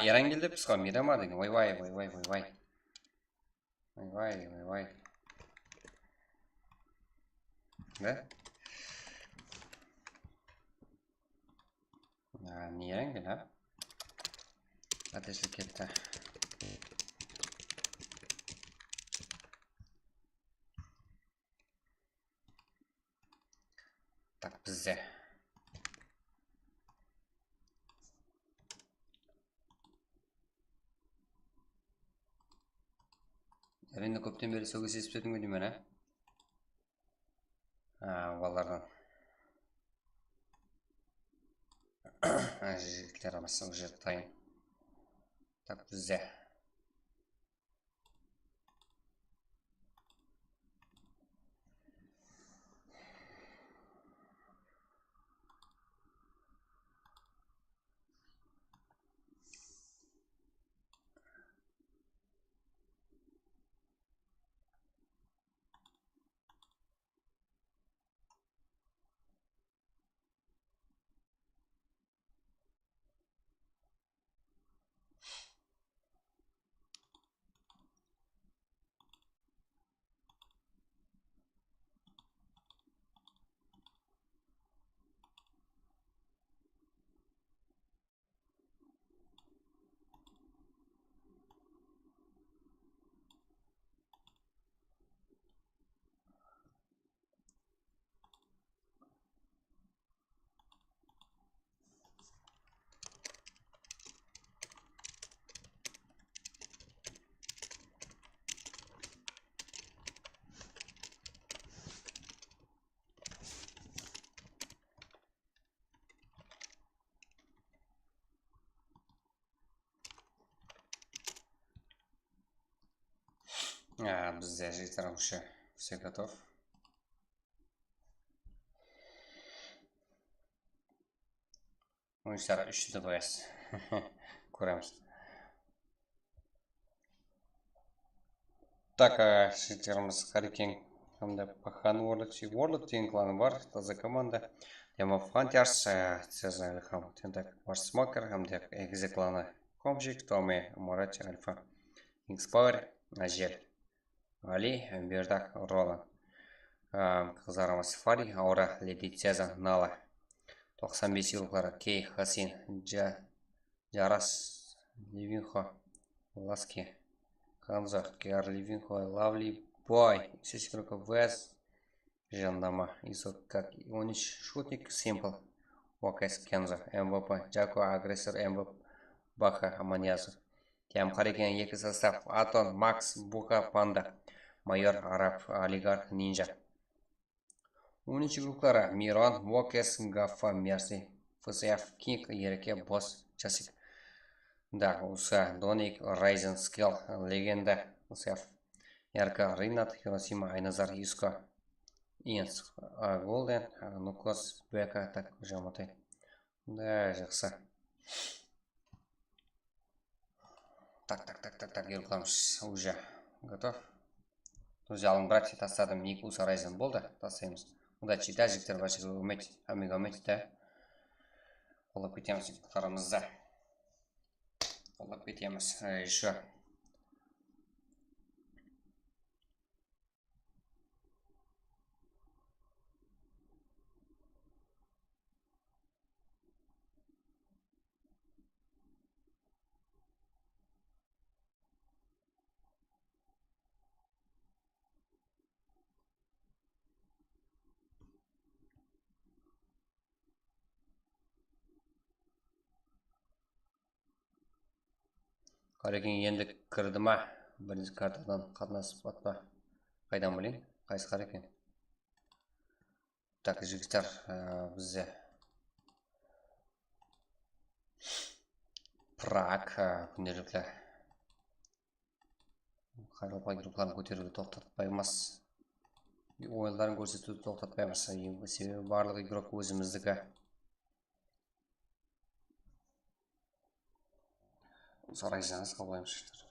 Speaker 2: Ерен келді біз қой, Мирама деген, ойбай. Да? Не ерен келді, а? Атешлік кетті. Так, бізде. Енді көптен бері сөге сесіп өтін көдеймен, Балардан. Жігіттер амасы ұғы жерді тайын. Так, бізде. Бізде жігіттер уже все готов. Oyuncular 3 DPS. Көреміз. Так, жігіттеріміз Харрикен hamda Pahan World деген кланы бар, таза команда. Demo of Hunters, Cezar Ilham, Tentak War Smoker, hamda Exe кланы Комжик, Томи, Мурат, Альфа, X-Power, Ажел, Али, Бердак, Ролан. Қызарымыз Фари, Аура, Леди Цеза, Нала. 95 юрлары Кей, Хасин, Жарас, Ливинхо, Ласки, Ханза, Киар, Ливинхо, Лавли, Бой, Сесикрука, Вес, Жандама, Исок, как Ионич, Шутник, Симпл, Уакес, Кенза, МВП, Джако, Агрессор, МВП, Баха, Аманьязу. Тем Харрикен, Еки состав, Атон, Макс, Буха, Панда, Майор, Араб, Олигарх, Нинджа. 10 группалары Мирон, Вокес, Гафа, Мерси, ФСФ, Кинг, Ереке, Босс, Часик. Да, Уса, Доник, Райзен, Скилл, Легенда, ФСФ, Ярка, Ринат, Хиросима, Айназар, Юска, Инс, Голден, Нукос, Бека, так, уже мотай. Да, жақсы. Так, Юркламш уже готов. Друзья, алың братья, тастадым, Никуса, Райзен болды, тастаймыз. Удачи, да, жігіттер, бачы, үмет, амиго, үмет, да. Қолап кетеміз, құтарымызда. Қолап кетеміз, еще. Харрикен енді кірді ма? Бірінші картадан қатынасып батпа. Қайдан білейін? Қайсы Харрикен? Так, жігіттер, бізде Праг күнделікті қайрылпай группаларын көтеруді тоқтатпаймыз. Ойындарын көрсетуді тоқтатпаймыз. Себебі барлық игрок өзіміздікі. Сарайжаныз қалайым шыштыр.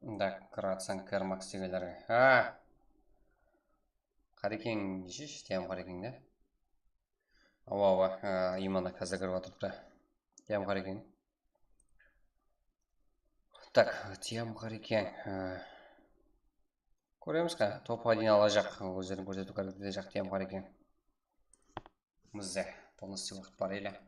Speaker 2: Да, Кратсан, Кермакс дегелерге. Харрикен дешеш, Тем Харрикен, да? Ауа, имана қаза кіріп атырды. Тем Харрикен. Так, Тем Харрикен. Көреміз қа? Топ-1 ала жақ, өздерін көрсету кәргіде жақ Тем Харрикен. Бізде полностью уақыт бар елі.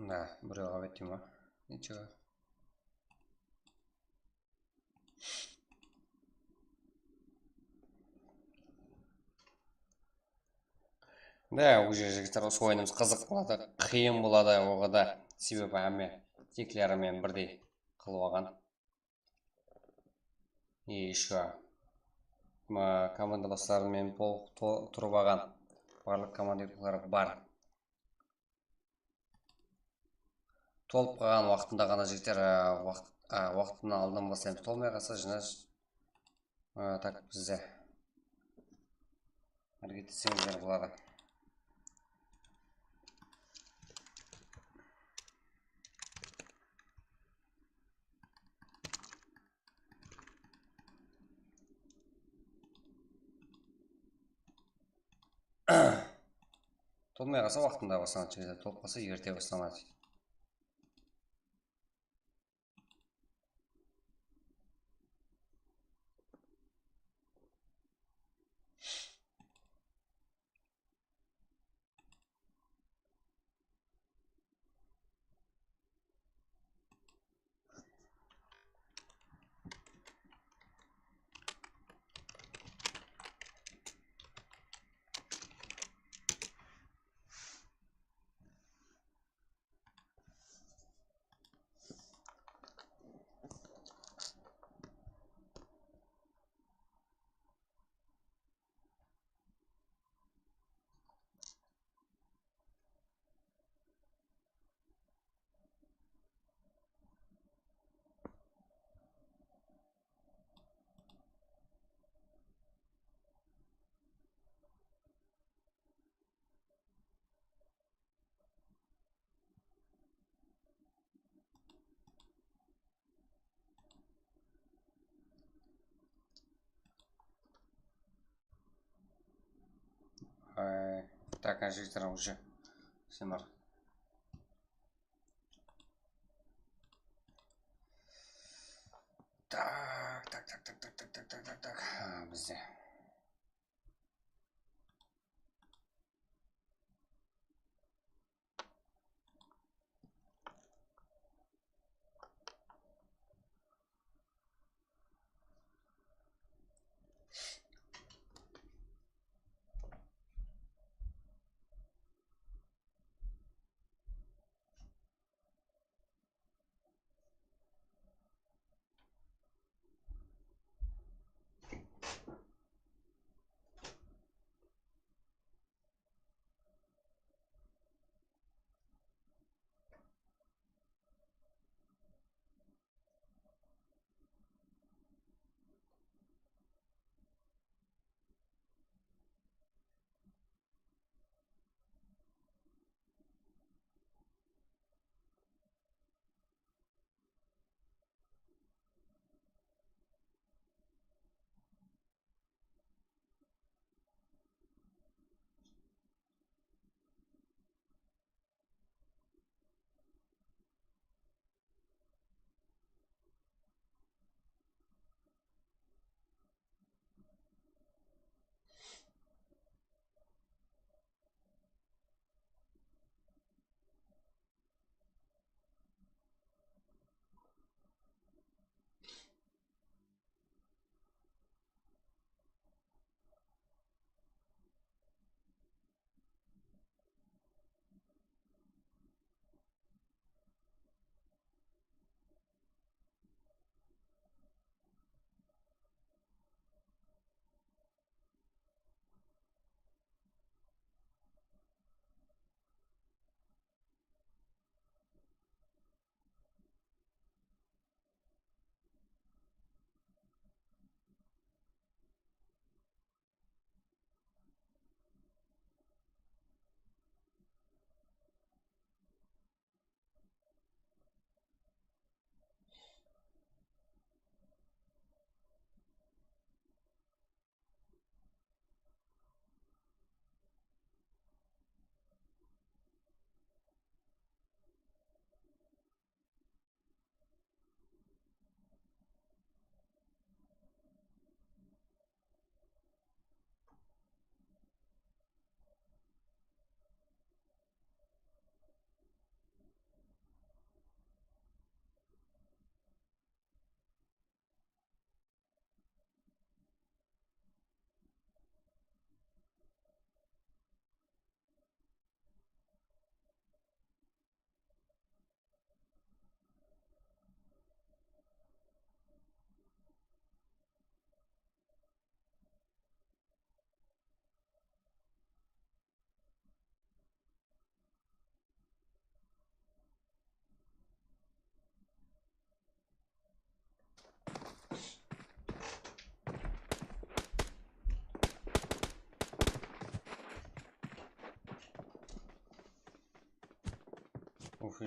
Speaker 2: Да, біреу әветті ма? Ничего. Да, уже жігіттер осы ойынымыз қызық болады, қиын болады оғада. Себебі әме теклерімен бірдей қылып алған. И еще командаластарымен тұрып алған. Барлық командаластары бар. Толып қалған уақытында ғана жігіттер Уақытын алдан бастаймыз. Толмай қалса жинаш. Так, бізде. Әрекет етсеңіздер болады. Толмай қалса уақытында бастаңыз. Толып қалса ерте бастаңыз. Так, житель уже. Семар. Так. Бізде.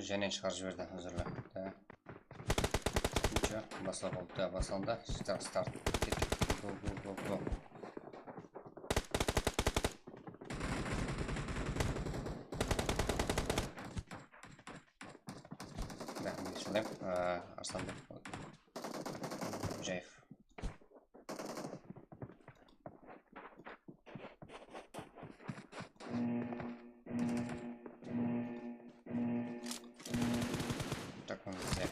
Speaker 2: және шығарып жіберді өзірлі. Ничего, басла болды, басылды. Старт. Go. Да, geçelim. Arslanbek. Mücayif. Так, он здесь.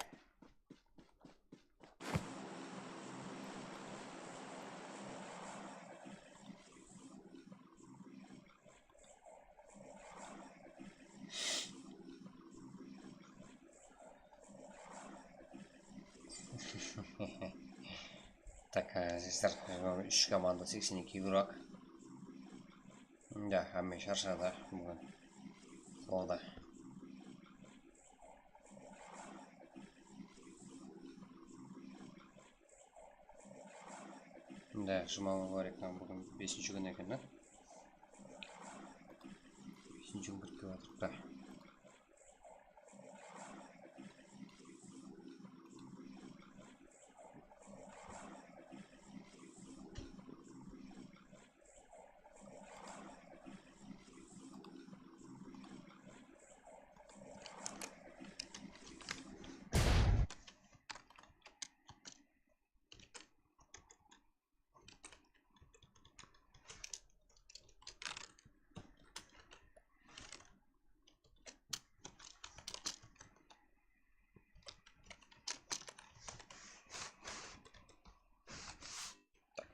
Speaker 2: Так, здесь 3 команда 82 игрок. Да, hamma charchadi bugun. Bo'ldi. Да, juma muborak bugun 5-kun ekan-da. 5-kun kirib kelyapti.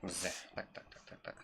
Speaker 2: Bizde. Tak.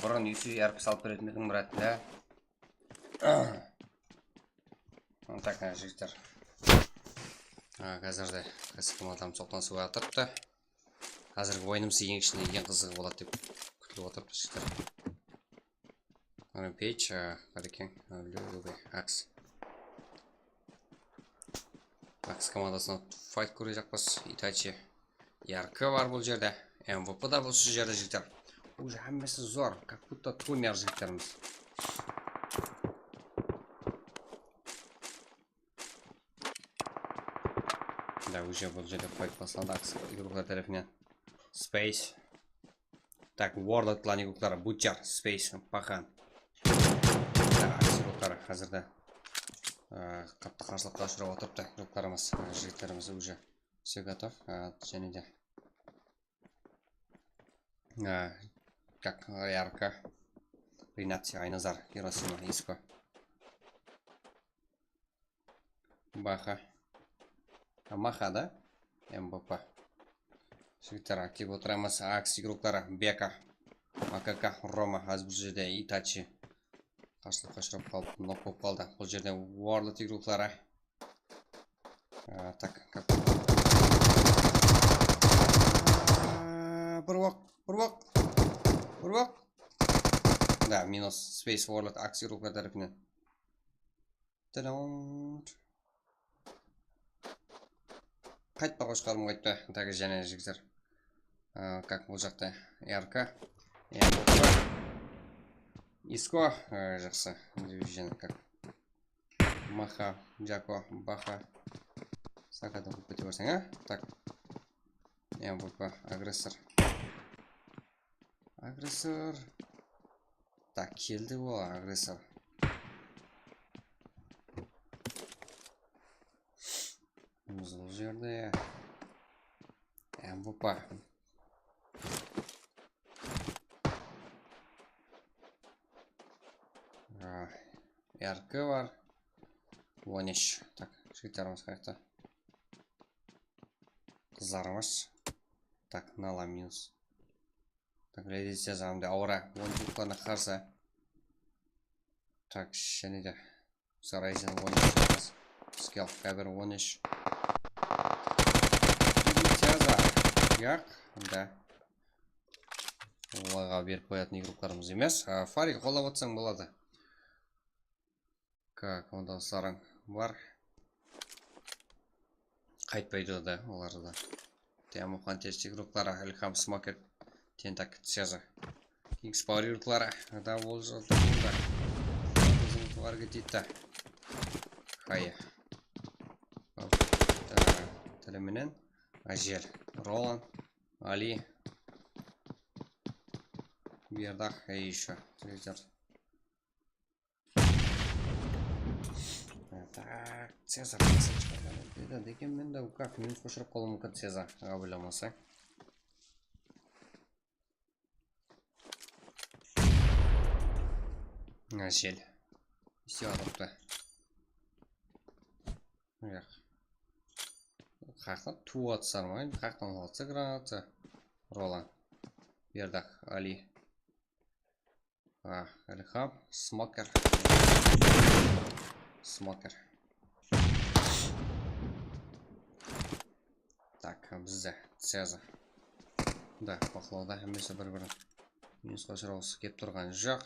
Speaker 2: Бұрын үйсіз ярып салып беретін едім брат, да? Так, жігіттер. Қазірде кәсіпкім атам соқтан суға атырыпты. Қазіргі ойыным сіздің ішінде ең қызығы болады деп күтіліп отырыпты, жігіттер. Пейдж, қарекен, Любый, Акс. Акс командасына файт көре жақпыз. Итачи, Яркы бар бұл жерде. МВП да бұл жерде, жігіттер. Уже hamması zor, как будто турнир жігіттеріміз. Да, уже бұл жерде файт басталды игроклар тарапынан. Space. Так, World клан игроклары Butcher, Space, Пахан. Да, игроклары қазірді қатты қарсылыққа ұшырап отырыпты. Игрокларымыз, жігіттеріміз уже все готов. Және де как Ярко, Ринат, Айназар, Хиросима, Иско, Баха, Маха, да? МБП. Жігіттер, кеп отырамыз. Акс игроклары Бека, МКК, Рома, аз бұл жерде Итачи. Қарсылыққа ұшырап қалып, нок болып қалды. Бұл жерде World игроклары. Так, как... Урвак. Да, минус Space World акси рука тарапынан. Қайтпа қошқарым қайтпа. Тағы және жігіздер. Как бұл жақта Ярко. Иско. Жақсы. Дивизияны как. Маха, Джако, Баха. Сақады бұл көте барсың, а? Так. МВП, агрессор. Агрессор. Так, келді ол агрессор. Бұл жерде МВП. Яркы бар. Вонеш. Так, жігіттеріміз қайықта. Қызарымыз. Так, нала минус. Lady Caesar hamda Aura o'yinchilarga qarshi. Tak, және де Sarayzin o'yinchimiz. Skill Faber 13. Caesar. Yo'q, unda. Ularga berib qo'yатын игрокlarimiz emas. Farik qo'llab o'tsang bo'ladi. Как, onda sarang var. Qaytmaydi da ularda. Temu fantastik игроклары Ilham Smoker, Tentak Caesar. Kings Power игроклары да bo'lsa bunda. Bizning ularga tetdi. Hayya. Teleminen Ajel, Roland, Ali. Бердах и еще. Так, Цезар. Да, дегенмен де как минус қошырып қалу мүмкін Цезар. Ойламаса. Жел. Все адапты. Қақтан ту атсар ма? Қақтан атса гранаты. Ролан. Бердах, Али. Ilham, Smoker. Smoker. Так, бізде Цезар. Да, бақылауда әмесі бір-бірін минус қошыраусы кеп тұрған жоқ.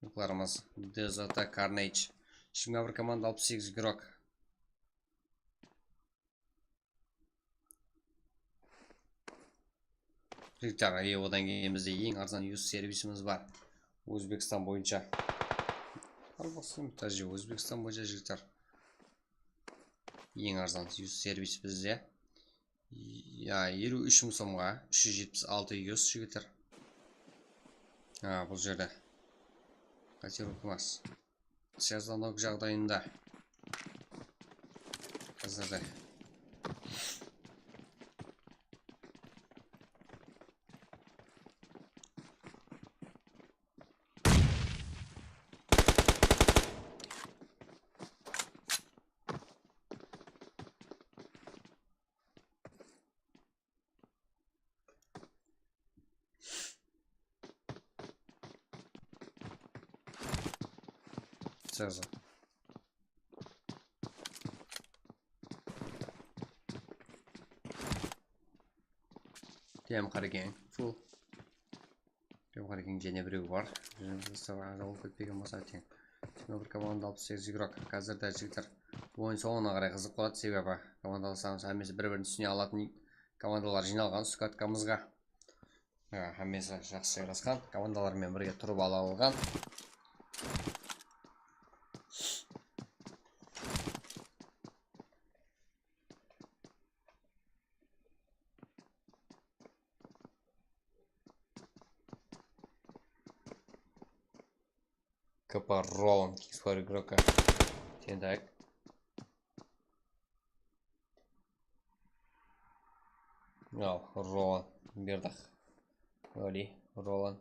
Speaker 2: Юқларымыз DZT Carnage. 21 команда 68 игрок. Жігіттер, одан кейін бізде ең арзан юз сервисіміз бар. Өзбекстан бойынша. Албасын, тәжі Өзбекстан бойынша жігіттер. Ең арзан юз сервис бізде. 23 сомға 376 юз жігіттер. Бұл жерде. Қатер өкімас. Сезонок жағдайында. Қазірде. Цезар. Тем қареген. Фул. Тем қареген және біреу бар. Жауып өтпеген болса тең. Бір команда 68 игрок. Қазірде жігіттер ойын соңына қарай қызық болады. Себебі командалы санымыз әмесі бір-бірін түсіне алатын командалар жиналған сүкаткамызға. Әмесі жақсы жайласқан. Командалармен бірге тұрып ала алған. Капар Роланд, свой игрока. Так. Роланд, Бердах. Али, Роланд.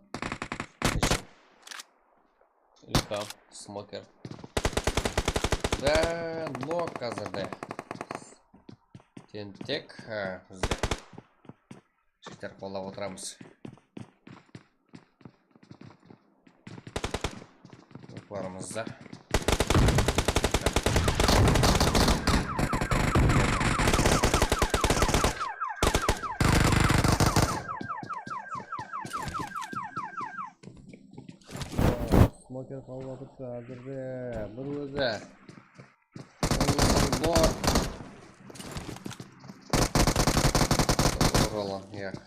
Speaker 2: Ilham, Smoker. Да, но қазірде. Тентек. Жігіттер қолап отырамыз. Барымызда. Смокер қалып отырды әзірде. Бір өзі. Оралан, яқ.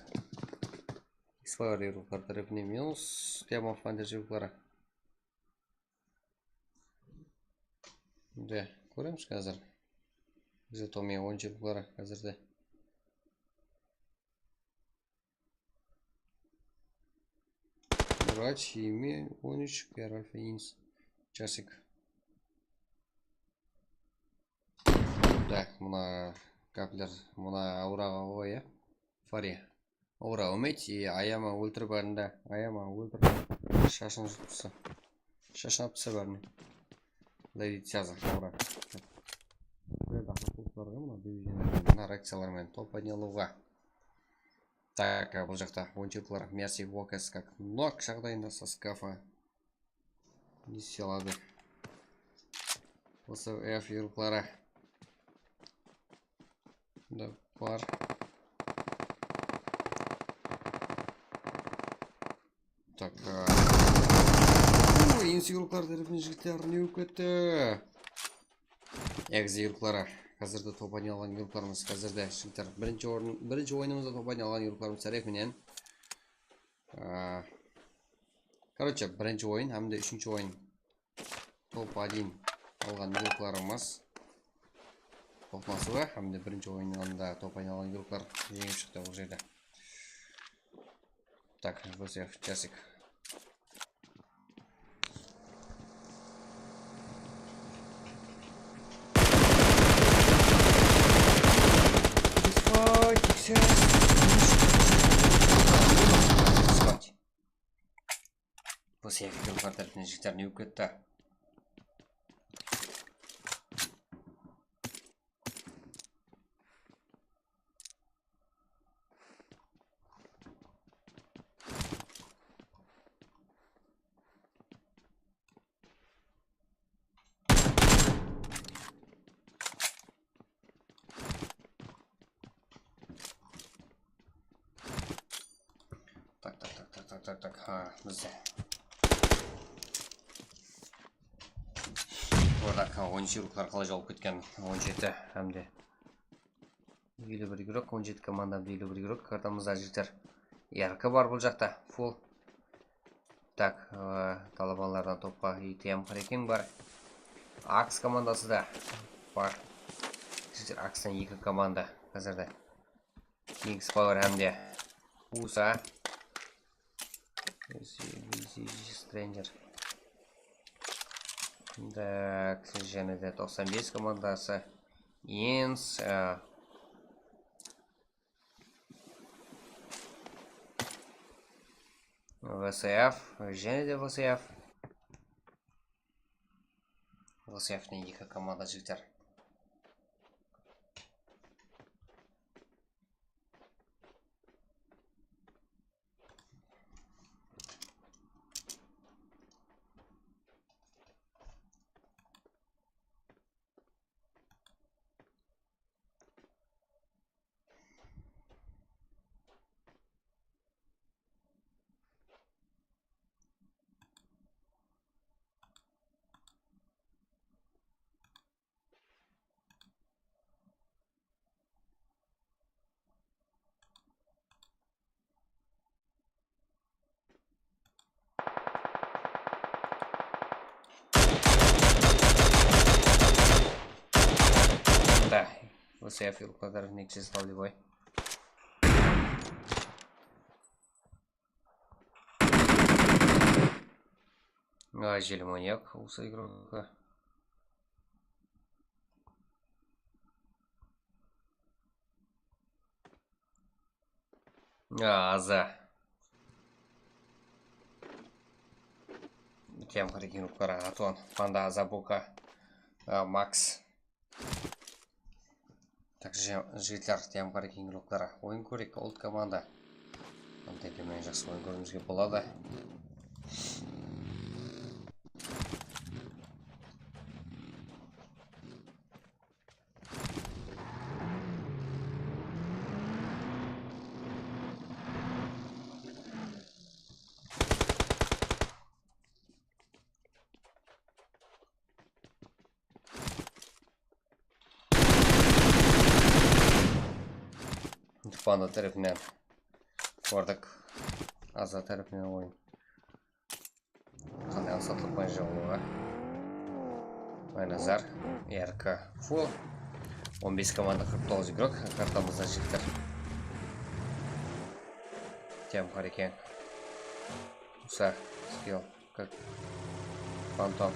Speaker 2: Исфайр қартарыпне минус. Тема фандер жүклері. Да, көреміз қазір. Бізде томен ойыншылықтары қазірде. Врач, имя, ойыншық, Альфа Инс, часик. Да, мұна каплер, мұна аураға ойы. Фари. Аура өмет, аяма өлтір барында. Аяма өлтір. Шашын жұтпысы. Шашын апсы барында. Lady Caesar, аура. Бұларға мұна дивизиондарына реакциялармен топ айналуға. Так, бұл жақта ойыншылар Мерси Уокерс как нок жағдайында соскафа не істей алады. Осы F еруклары да бар. Так, енсі еруклар дәріпін жігіттер не өкетті. Егіз еруклары. Қазірді топани алған ерукларымыз. Қазірді жігіттер. Бірінші ойынымызда топани алған ерукларымыз сәрек менен. Короче, бірінші ойын, әмді үшінші ойын. Топ-1 алған ерукларымыз. Тоқнасуға, әмді бірінші ойынында топани алған еруклар жеңіп шықты бұл жерде. Так, ВСФ, часик. Спать. ВСФ еруклар тәріпінен жігіттер не өкетті. Так, бізде. Ордақ 17 еруклар қалай жауып кеткен. 17 әмде. Елі бір игрок, 17 команда елі бір игрок. Картамызда жігіттер. Ярқы бар бұл жақта. Фул. Так, талабанлардан топқа ETM Харекең бар. Акс командасы да бар. Жігіттер, Акстан 2 команда қазірді. Kings Power әмде. USA. Stranger. Так, және де 95 командасы. Енс. ВСФ. Және де ВСФ. ВСФ-не 2 команда жігіттер. Да, ВСФ еруклар некші стал бой. Желі маньяк осы игрока. Аза. Тем Харекең еруклары Атон, Панда, Азабука, Макс. Так, жігітлер, Тем Харекең еруклары. Ойын көрек, олд команда. Антекемен жақсы ойын көрімізге болады. Панда тарапынан Ордық Аза тарапынан ойын. Қандай ансатлық бойынша олуға. Майназар, РК Фул. 15 команда 49 игрок. Картамызда жігіттер. Тем Харекең. Уса, скилл, как Фантом.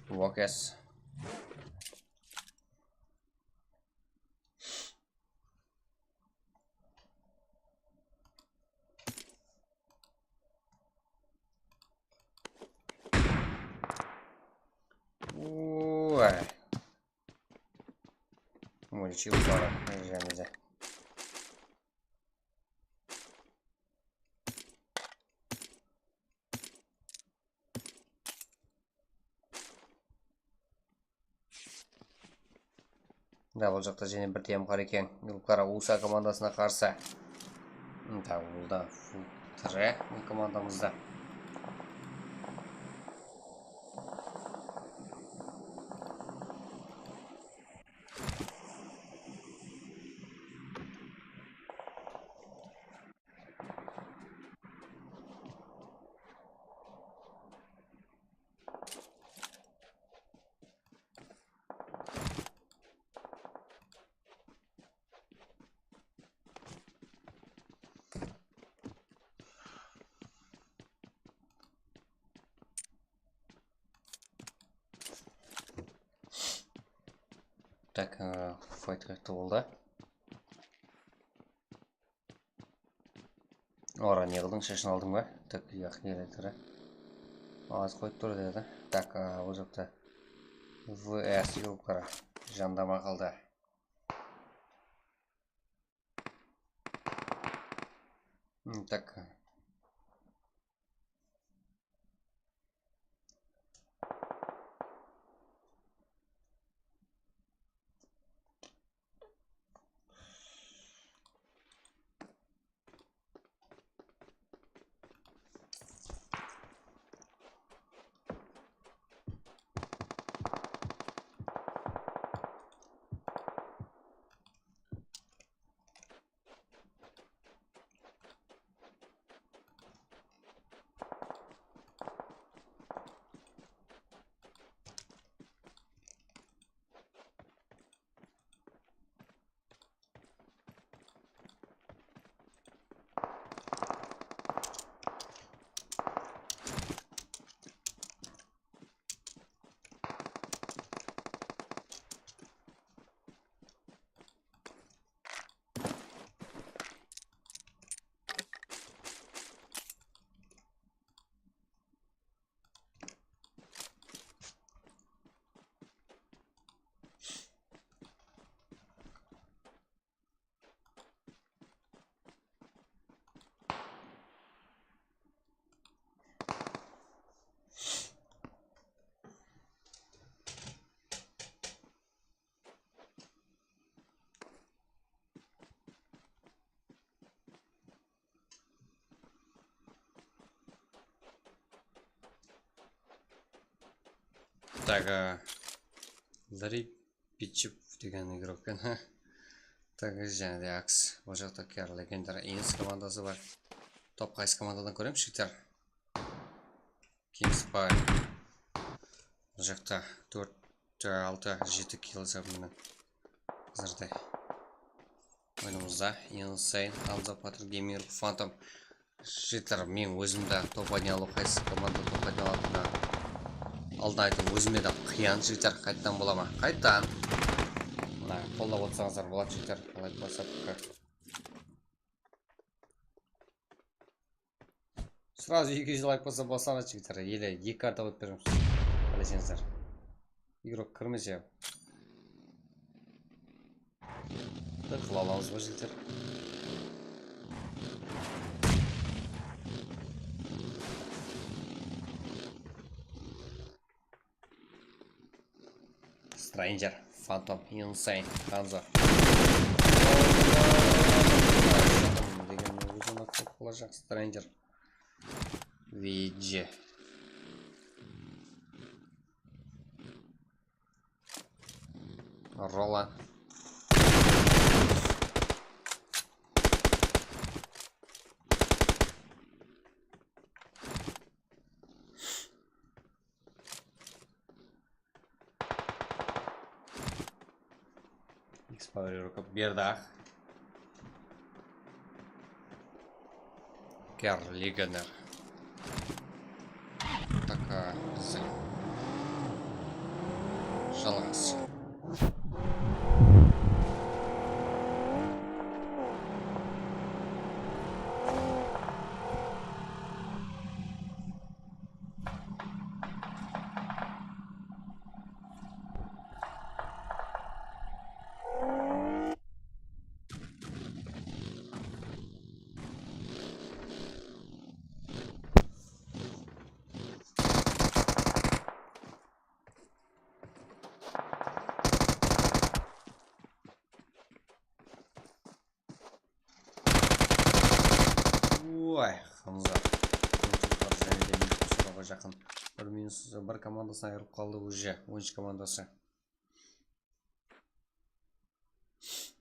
Speaker 2: Уокерс. Чилбара және де. Да, бұл жақта және бір тем бар екен. Юлкара USA командасына қарсы. Да, ол да тірі командамызда. Так, файт қайқты болды. Ора, не қылдың, шешін алдың ба? Так, яқ нелетірі. Аз қойып тұр деді. Так, ол жақта ВС Юлкара жандама қалды. Так. Так, Ларри Питчип деген игрокпен. Так, және де Акс. Ол жақта кәр легендар Инс командасы бар. Топ қайсы командадан көрем, шектер. Кингспай. Ол жақта 4-6-7 килл забымен. Зірді. Ойнымызда Insane, Hamza, Patrick Gamer, Phantom. Шектер, мен өзімді топ айналу қайсы команда топ айналатына алдын айтып өзіме де қиян жігіттер қайттан бола ма? Қайттан! Мына қолдап отырсаңыздар болады жігіттер. Лайк басып сразу 200 лайк басып басаңыз жігіттер. Еле 2 карта өтіп береміз. Қалайсеңіздер. Игрок кірмесе. Қыл аламыз ба жігіттер? Stranger, Phantom, Insane, Hamza. Деген өзін атып қалacak Stranger. VG. Roland. Xpower берді. Кер легионер. Так, жалғас. жақын. Бір командасына айырып қалды уже 13 командасы.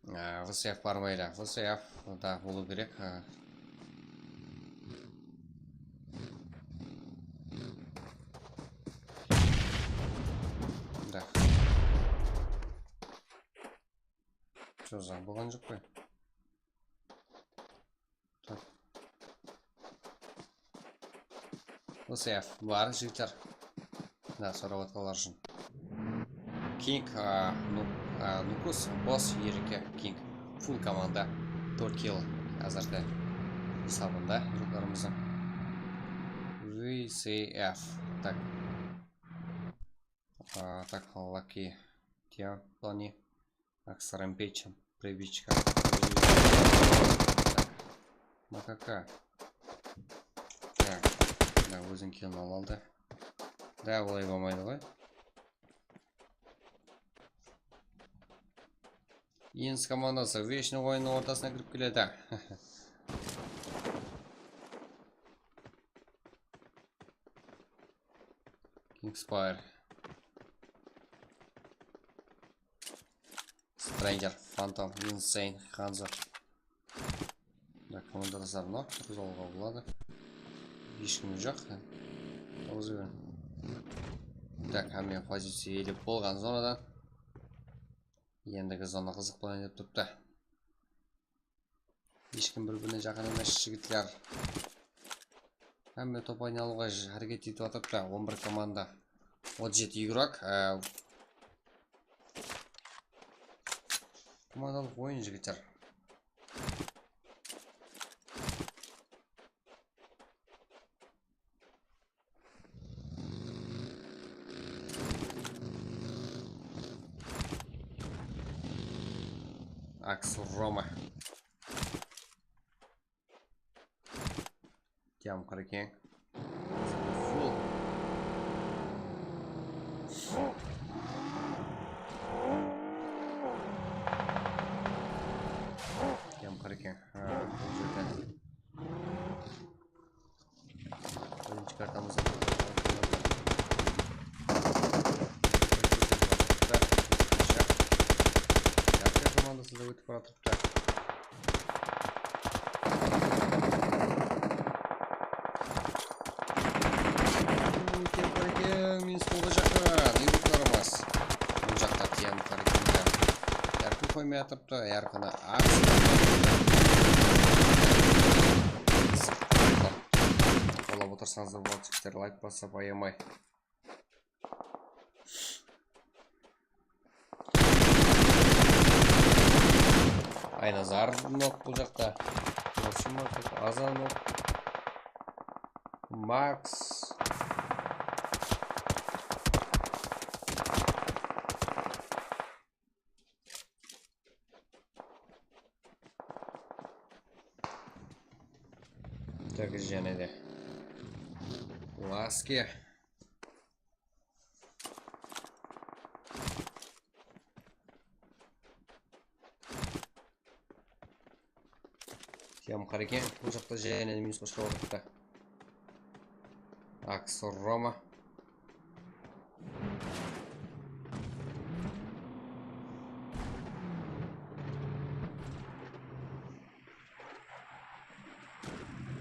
Speaker 2: ВСФ бармайды. ВСФ да болу керек. Да. Что болған жоқ қой? ВСФ бар жігіттер. Да, сұрап атқалар үшін. Кинг, Нукус, босс, Ерке, Кинг. Фул команда. 4 килл әзірді сабында жұлдарымыздың. VCF. Так. Так, Лаки. Тя, Плани. Акс Рампейдж. Прибичка. Макака. Так. Да, өзін килл алды. Да, олай болмайды ғой. Инс командасы вечный ойынның ортасына кіріп келеді. Kingspire. Stranger, Phantom, Insane, Hanzo. Да, командаластар но жазалуға болады. Ешкім жоқ. Таузы. Так, әмен позиция еліп болған зонадан. Ендігі зона қызық болайын деп тұпты. Ешкім бір-біріне жақын емес жігітлер. Әмме топ айналуға әрекет етіп атыпты. 11 команда. 37 игрок. Командалық ойын жігіттер. Аксу Рома. Тям Каракен. Фул. Тям Каракен. Бірінші картамызды. Командасы да өтіп бара тұрыпты. Тем Каракен минус қолға жақын. Үйректеріміз. Бұл жақта Тем Каракенді. Әркін қоймай атыпты. Әркіні Акс. Қолап отырсаңыздар болады жігіттер. Лайк басып аямай. Айназар нок бұл жақта. Азанок. Макс. Так, және де. Ласки. Тем Каракен, бұл жақта және минус қошқа отырыпты. Акс Рома.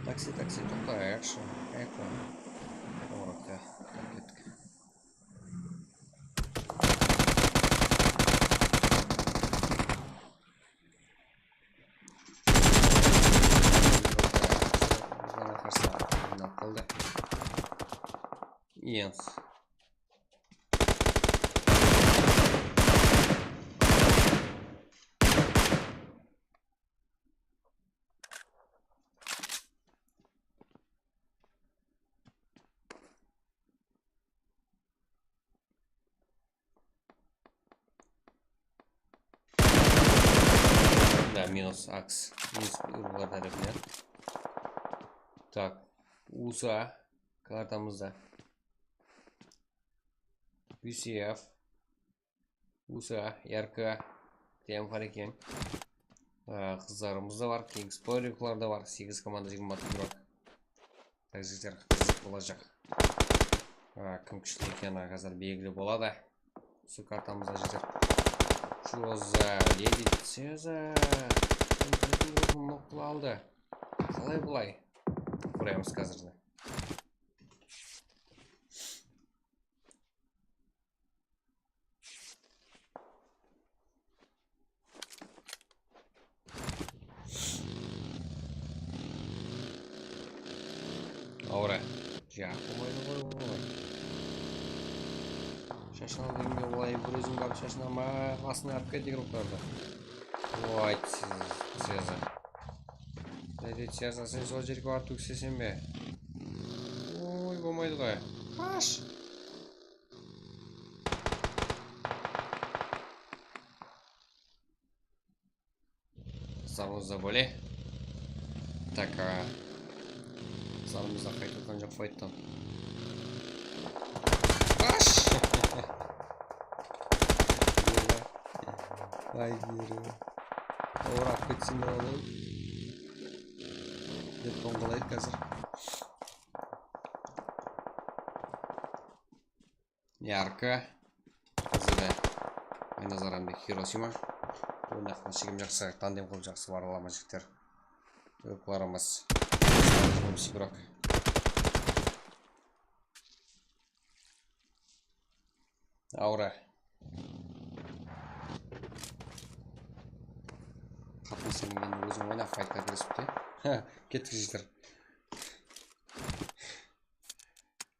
Speaker 2: Такси, тоқта, әкші. Әкі. Орақта. Кеттік. Yes. Да, минус Акс. Минус благодаря. Так, УСА картамызда. VCF, УСА, ЯРК, Тем Каракен. Қыздарымыз да бар, Kingspire да бар. 8 команда 20 игрок. Так, жігіттер, қызық болacak. Кім күшті екені қазір белгілі болады. Су картамызда жетер. Жоза, леди Цезар. Сен нокты алды. Қалай бұлай? Көреміз қазірде. Аура. Жақымайды ғой олай. Шашын алдыңға олай бір өзің барып шашын ама қасына арып кетті группарды. Ой, Цезар. Леди Цезар, сен сол жерге барып өксесен бе? Ой, болмайды ғой. Қаш! Сразу забыли. Так, Сарымызда қайтылған жоқ файттан. Аш! Ай, гері. Орап кетсін олай. Деп қоңғалайды қазір. Ярко. Қазірде. Мен назарамды Хиросима. Ойнақ машығым жақсы, тандем қылып жақсы бар алама жіктер. Өкіларымыз. Игрок. Аура. Қатын сенің мен өзің ойна файтқа кірісіп те. Кеттік житер.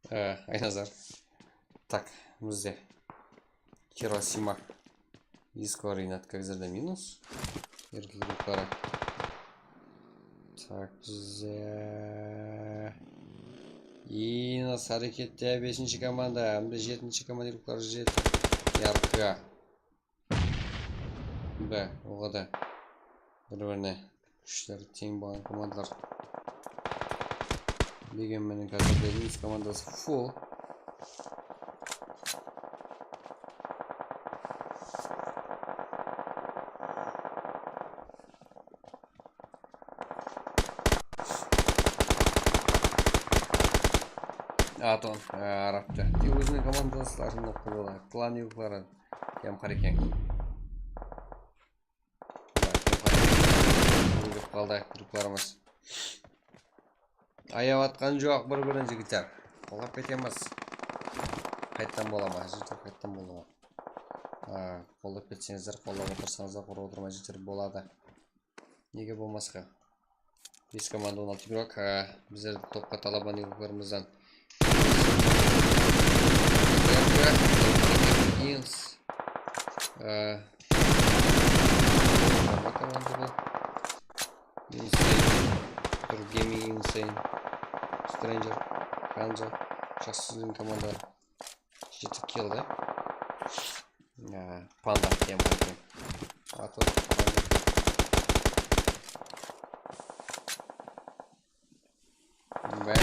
Speaker 2: Айназар. Так, бізде. Хиросима. Искоринат қазірде минус. Еркеліктері. Так, бізде... И нас әрекетте 5-ші команда, әмді 7-ші командировклар жет. Ярко. Б, оғада. Бір-біріне күштері тең болған командалар. Деген менің қазірде минус командасы фул. Атон, арапты. Те өзінің командасыларын оқы болды. Клан юқлары. Кем қарекен. Өңгіп қалды түрікларымыз. Аяп атқан жоқ бір-бірін жігіттер. Қолап кетеміз. Қайттан бола ма? Жігіттер қайттан бола ма? Қолап кетсеңіздер, қолап отырсаңыздар, қоры отырмай жігіттер болады. Неге болмасқа? 5 команда 16 игрок. Біздер топқа талабан игрокларымыздан Инс. Команда был. Гейминг Insane. Stranger. Ханзо. Сейчас сіздің команда. Жеті килл, да? Панда тем қайтын. Ато. Бәк.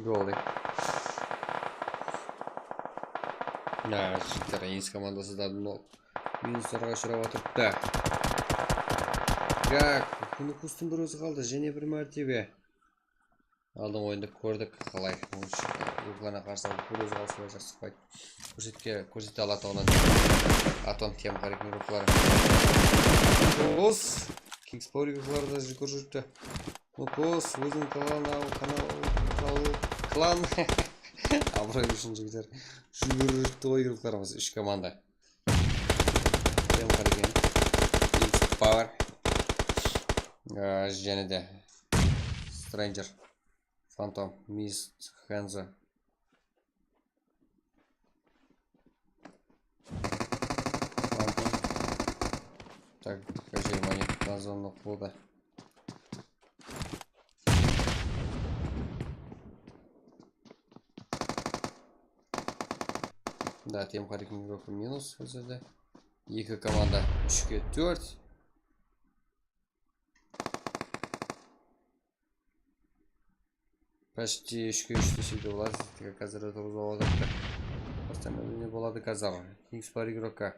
Speaker 2: Голый. Жігіттер, еңіз командасы да минустарға ұшырап отырыпты. Как? Күні құстың бір өзі қалды, және бір мәртебе. Алдың ойынды көрдік қалай. Ұлғана қарсы бір өзі қалсылай жақсы қойды. Көрсетті алатауынан. Атон тем қарекін ұлғылары. Қос! Кингспаури ұлғылары да жүкір жүріпті. Қос! Өзінің клан абырой үшін жігіттер жүгірді ой группаларымыз 3 команда. Тем қареген X-Power және де Stranger, Phantom, Mist, Hanzo. Так, кажи монет на зону клуба. Да, тем харикин игроку минус өзірді. Екі команда 3-ке 4. Почти 3-ке 3 десейді болады. Қазір өтіп болады. Постановление болады қазір. Kings бар игрока.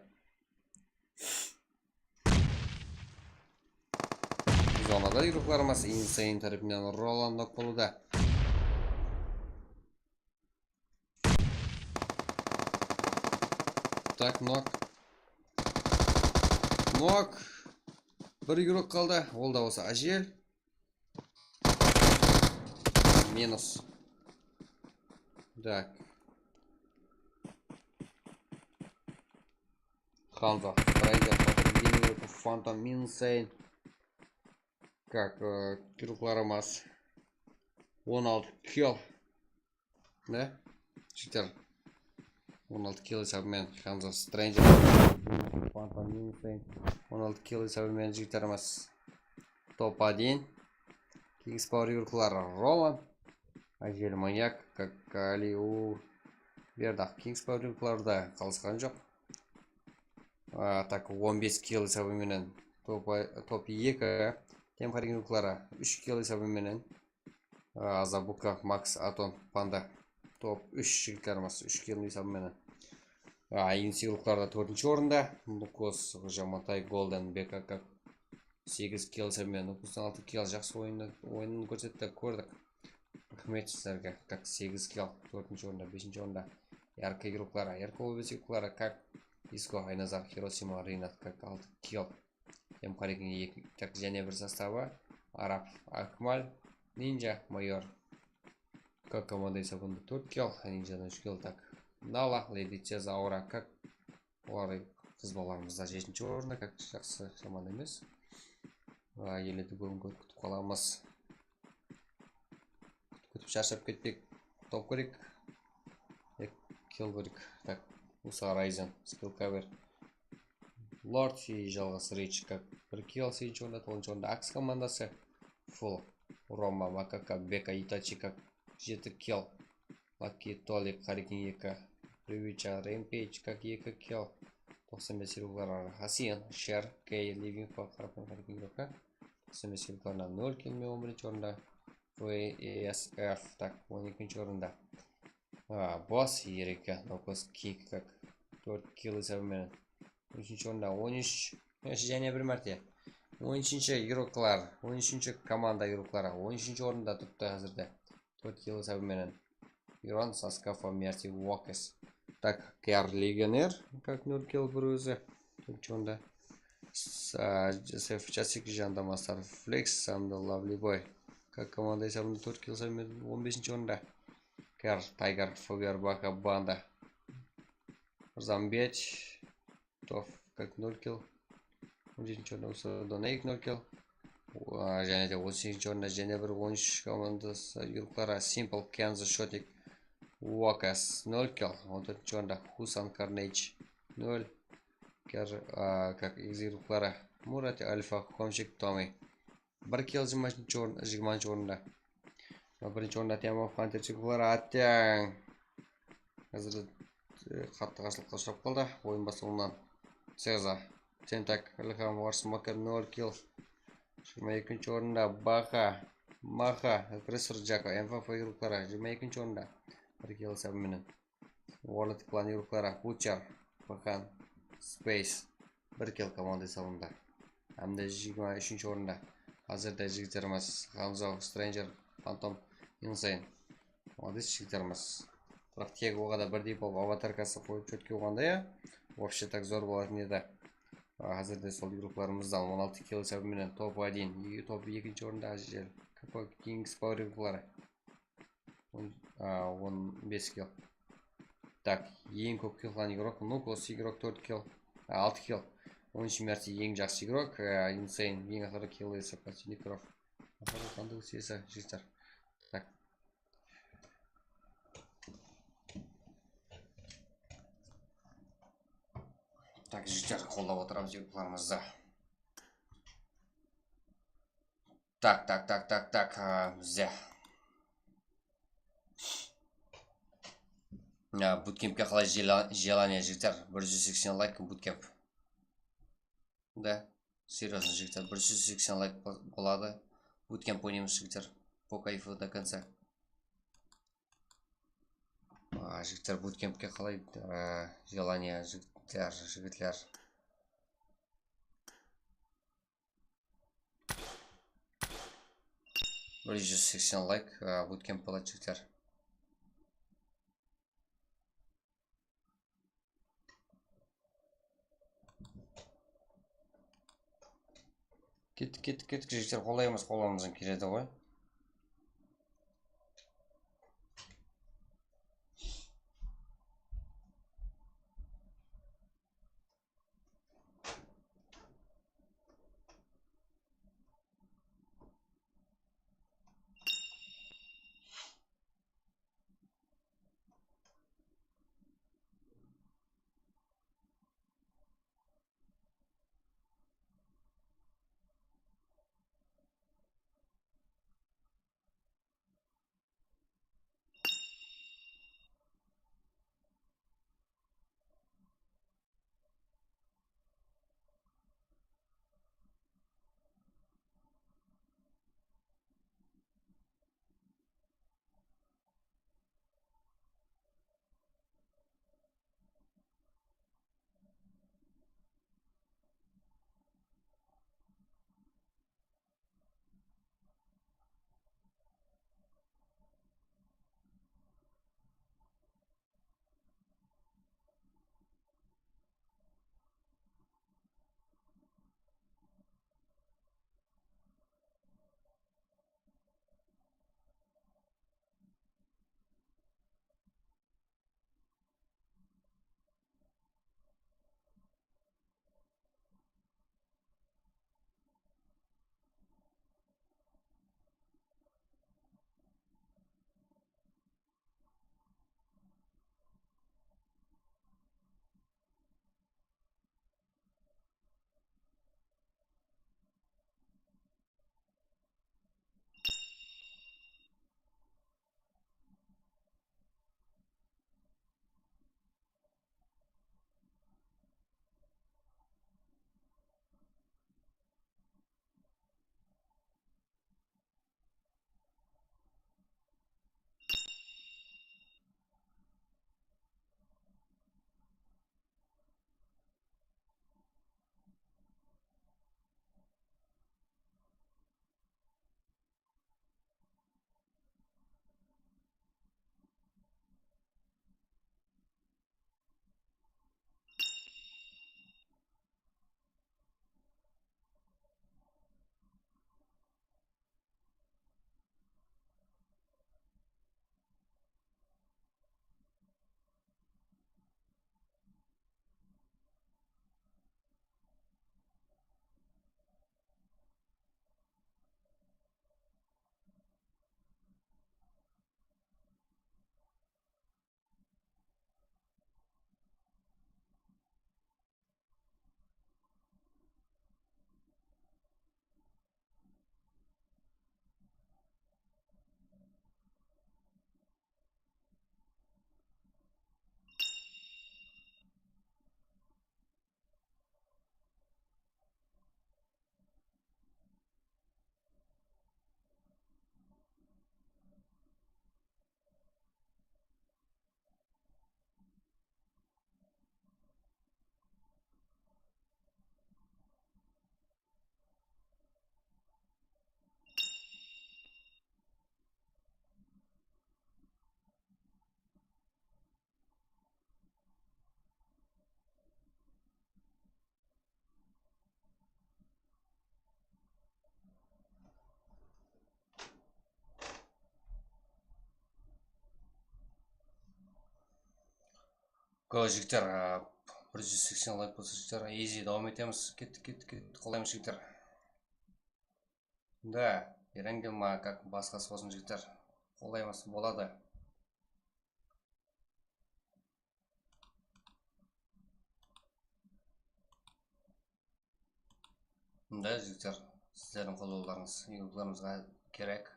Speaker 2: Зонада игрокларымыз Insane тарапынан Роланд нок болуда. Так, нок. Нок. Бір игрок қалды. Ол да осы Ажел. Минус. Так. Ханза. Трейдер. Фантом. Insane. Как игрокларымыз 16 килл. Да? Читер. 16 килл есебімен Ханза Стрэнджер. Фантом Insane. 16 килл есебімен жігіттеріміз топ-1. Kings Power игроклары Роланд. Ажел Маньяк. Как Алиу. Бердақ. Kings Power игрокларда қалысқан жоқ. Так, 15 килл есебімен топ-2. Тем харикин игроклары 3 килл есебімен Азабука, Макс, Атон, Панда. Топ-3 жігіттеріміз 3 килл есебімен. Инси игрокларда 4-ші орында. Лукос, Жаматай, Голден, Бека, как 8 килл есебімен. Лукостың 6 килл жақсы ойынын көрсетті, көрдік. Рахмет сіздерге, как 8 килл 4-ші орында, 5-ші орында. Ярко игроклары, ярко обез игроклары, как Иско, Айназар, Хиросима, Рейнат, как 6 килл. Тем харикин 2, так және бір составы. Араб, Акмаль, Нинджа, Майор. Как команда есебінде 4 килл, Нинджадан 3 килл, так. Нала, Леди Чеза, Аура, как олар қыз баларымызда 7-ші орында, как жақсы жаман емес. Еледі бүгінгі күтіп қаламыз. Күтіп шаршап кетпек. Топ көрек. Килл көрек. Так, Уса Райзен, скилл кавер. Лорд и жалғас Рейч, как 1 килл, 7-ші орында, 9-ші орында. Акс командасы. Фул. Рома, Макака, Бека, Итачи, как 7 килл. Лаки, Толик, Харикин 2. Привича, Реймпейдж, как 2 килл. 95 игроклар Хасин, Шер, Кей, Ливинг, Харикин игрока. 95 игрокларна 0 килл, 11-ші орында. VSF, так, 12-ші орында. Босс, Ерика, Нокос, Кик, как 4 килл есебімен. 13-ші орында 13, және бір мәрте. 13-ші игроклар, 13-ші команда игроклары 13-ші орында тұрды қазірде. 4 килл есебімен. Ирон, Саскафа, Мерти, Уокес. Так, Кер Легионер, как 0 килл бір өзі. 4-ші орында. Джесеф Часик, Жандамастар, Флекс, Самды, Лавли Бой. Как команда есебінде 4 килл есебімен 15-ші орында. Кер, Тайгар, Фогер, Бака, Банда. Замбеч. Тоф, как 0 килл. 17-ші орында Усадон 0 килл. Және де 18-ші орында және бір 13 командасы игроклары Simple, Kansas, Шотик, Уокас 0 килл. 14-ші орында Хусан, Карнейдж 0. Как игроклары Мурат, Альфа, Хомшик, Томи 1 килл 20-ші орында. 1-ші орында Тема, Фантер игроклары Аттяң. Қазір қатты қарсылыққа ұшырап қалды. Ойын басталуынан Цеза, Тентак, Ильхам, Варсмакер 0 килл. 22-ші орында Баха, Маха, Агрессор Джака, МФФ игроклары 22-ші орында. 1 килл есебімен. World Clan игроклары Бучар, Бахан, Space 1 килл команда есебінде. Әмді 23-ші орында. Қазірде жігіттеріміз Ханзо, Стрэнджер, Фантом, Insane. Молодец жігіттеріміз. Бірақ тек оғада бірдей болып аватаркасы қойып чөтке оғанда я. Вообще так зор болатын еді. Қазірде сол игрокларымыздан 16 килл есебімен топ-1, топ-2-ші орында Ажел. Kings Power игроклары 15 килл. Так, ең көп килл қылған игрок Нукос игрок 4 килл, 6 килл. 10-ші мәрте ең жақсы игрок Insane, ең ақыры килл есеп Синикров. Ақыры қанды өсесі жігіттер. Так. Так, жігіттер қолдап отырамыз игрокларымызды. Так, бізде Буткемпке қалай желание жігіттер? 180 лайк буткемп. Да, серьезно жігіттер, 180 лайк болады. Буткемп ойнаймыз жігіттер. По кайфу до конца. Жігіттер буткемпке қалай желание жігіттер. Бір 180 лайк буткемп болады жігіттер. Кеттік жігіттер, қолаймыз, қолымыздан келеді ғой. Жігіттер, 180 лайк болса жігіттер, easy давам етеміз. Кеттік, қолаймыз жігіттер. Да, Ерангел ма, как басқасы болсын жігіттер, қолаймыз, болады. Да, жігіттер, сіздердің қолдауларыңыз ютубымызға керек.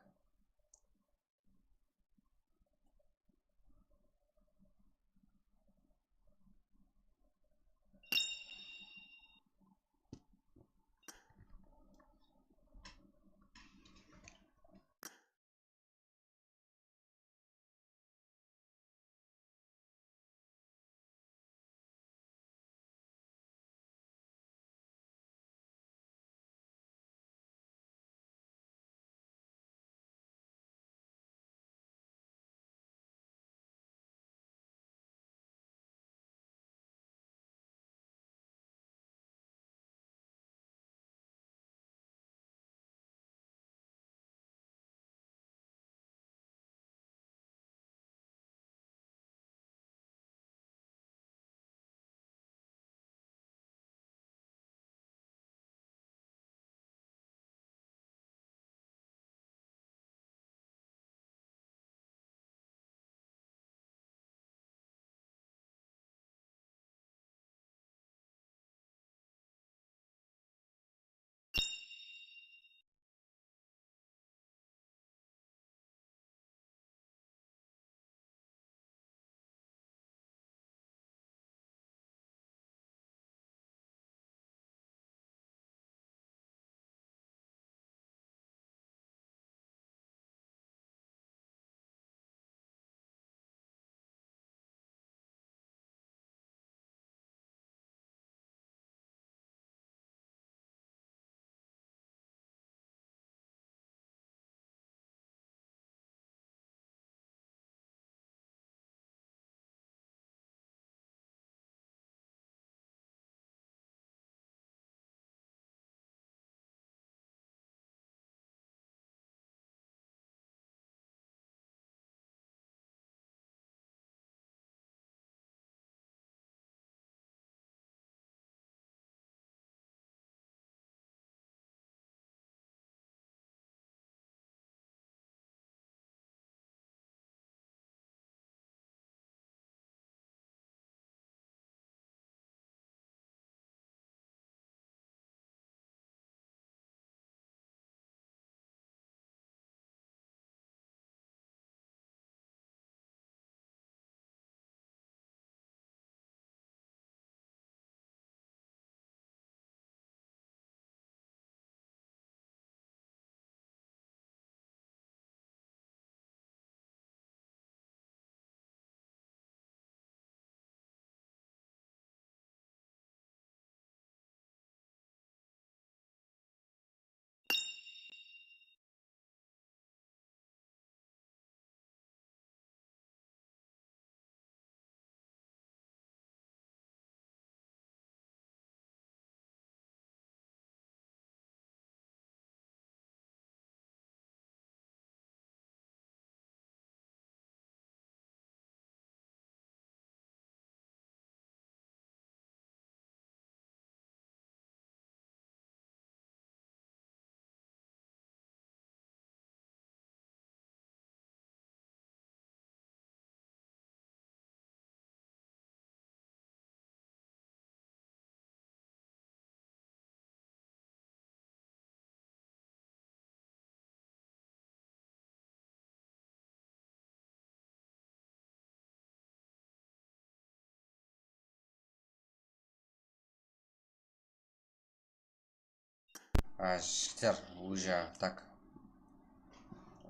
Speaker 2: Жігіттер уже так.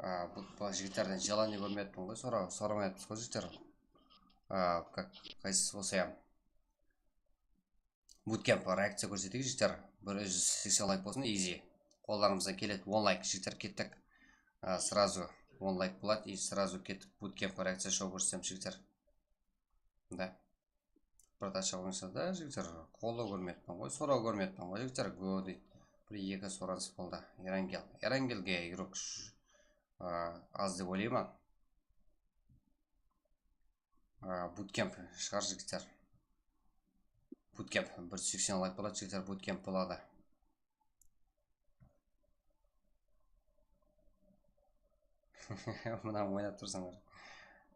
Speaker 2: Бұл жігіттерден желание көрмеппін ғой, сұрамайаппыз ғой жігіттер. Қайсысы болса ям. Bootcamp реакция көрсетейік жігіттер. 180 лайк болсын, easy. Қолдарымыздан келеді 10 лайк, жігіттер кеттік. Сразу 10 лайк болады и сразу кеттік Bootcamp реакция шоу көрсетем жігіттер. Да. Продача болыңыздар да жігіттер. Қолы көрмеппін ғой, сұрау көрмеппін ғой жігіттер. Го дейді. Бір екі сұраныс болды. Ерангелге игрок аз деп ойлаймын. Bootcamp шығар жігіттер. Bootcamp 180 лайк болады жігіттер, Bootcamp болады. Мына ойнап тұрсаңдар.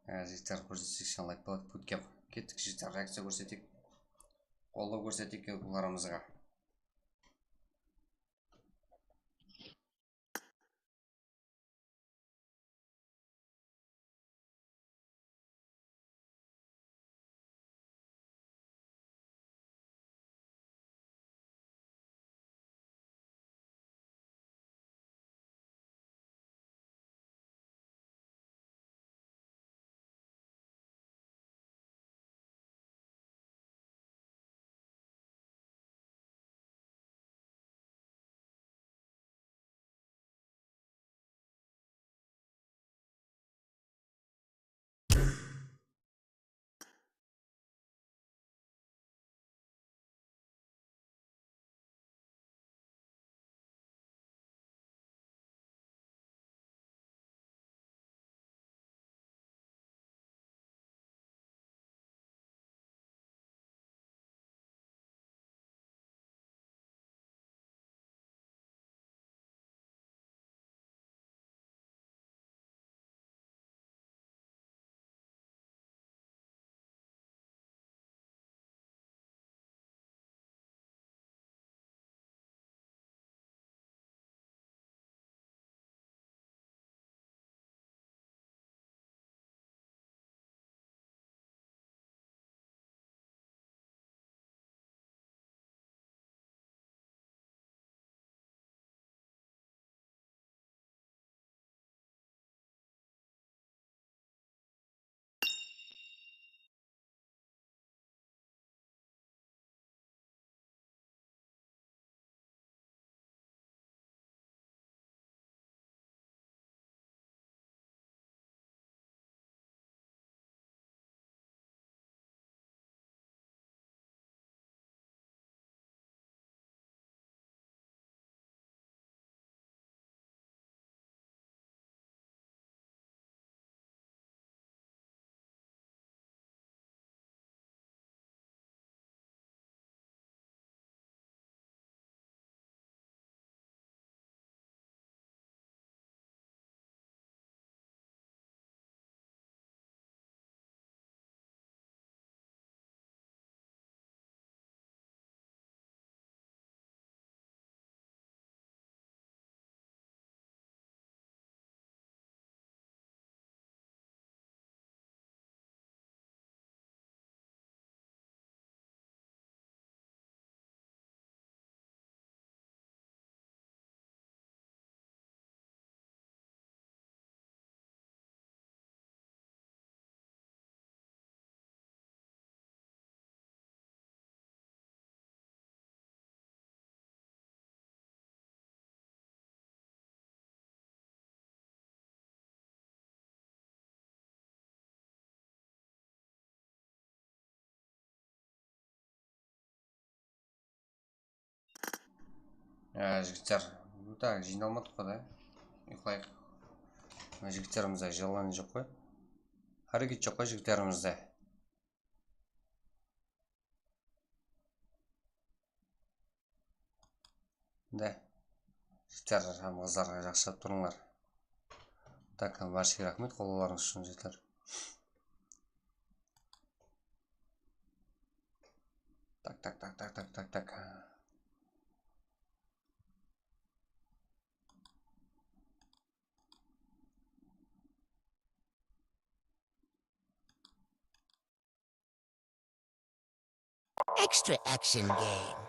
Speaker 2: Жігіттер 180 лайк болады, Bootcamp. Кеттік жігіттер, реакция көрсетейік. Қолы көрсетейік оларымызға. Жігіттер, так, жиналмадық қой да. Ұйқылайық. Жігіттерімізде желание жоқ қой. Харекет жоқ қой жігіттерімізде. Да. Жігіттер, қыздарға жақсылап тұрыңдар. Так, баршаға рахмет қолдауларыңыз үшін жігіттер. Так.
Speaker 6: Extra action game.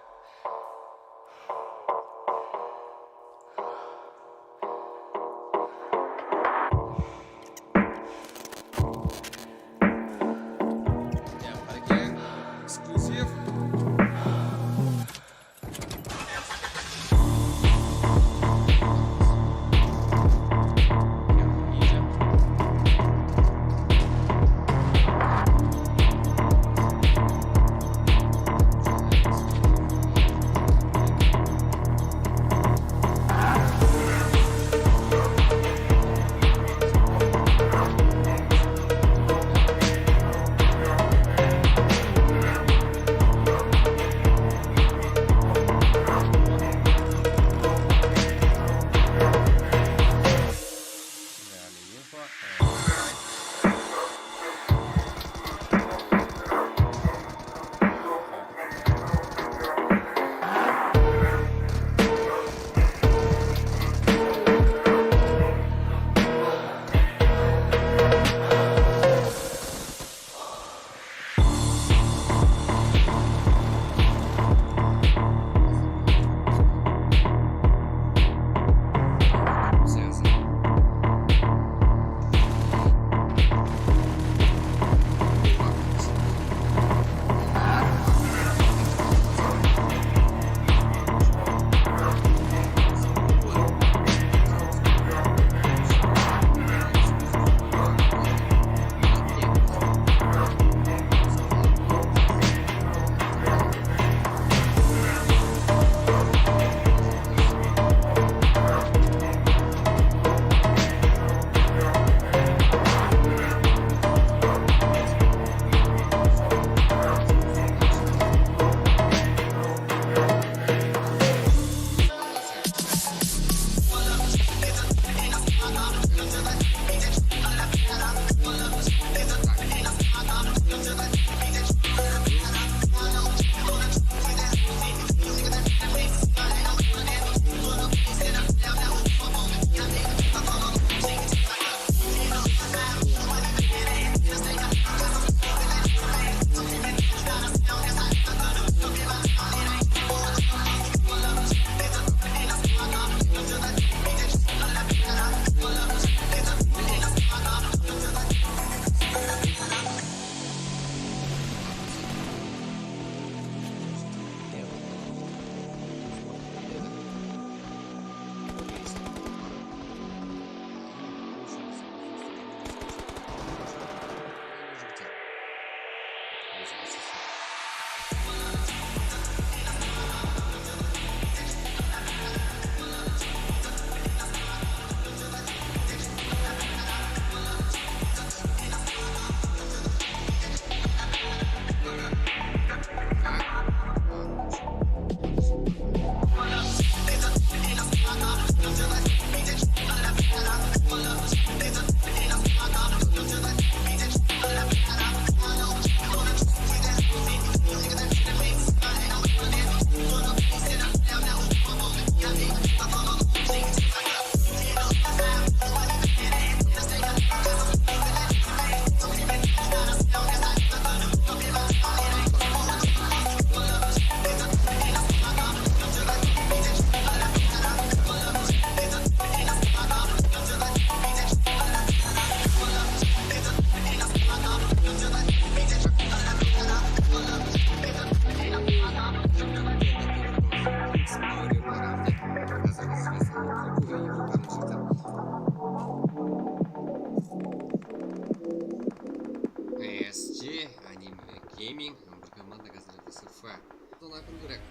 Speaker 2: тұру керек.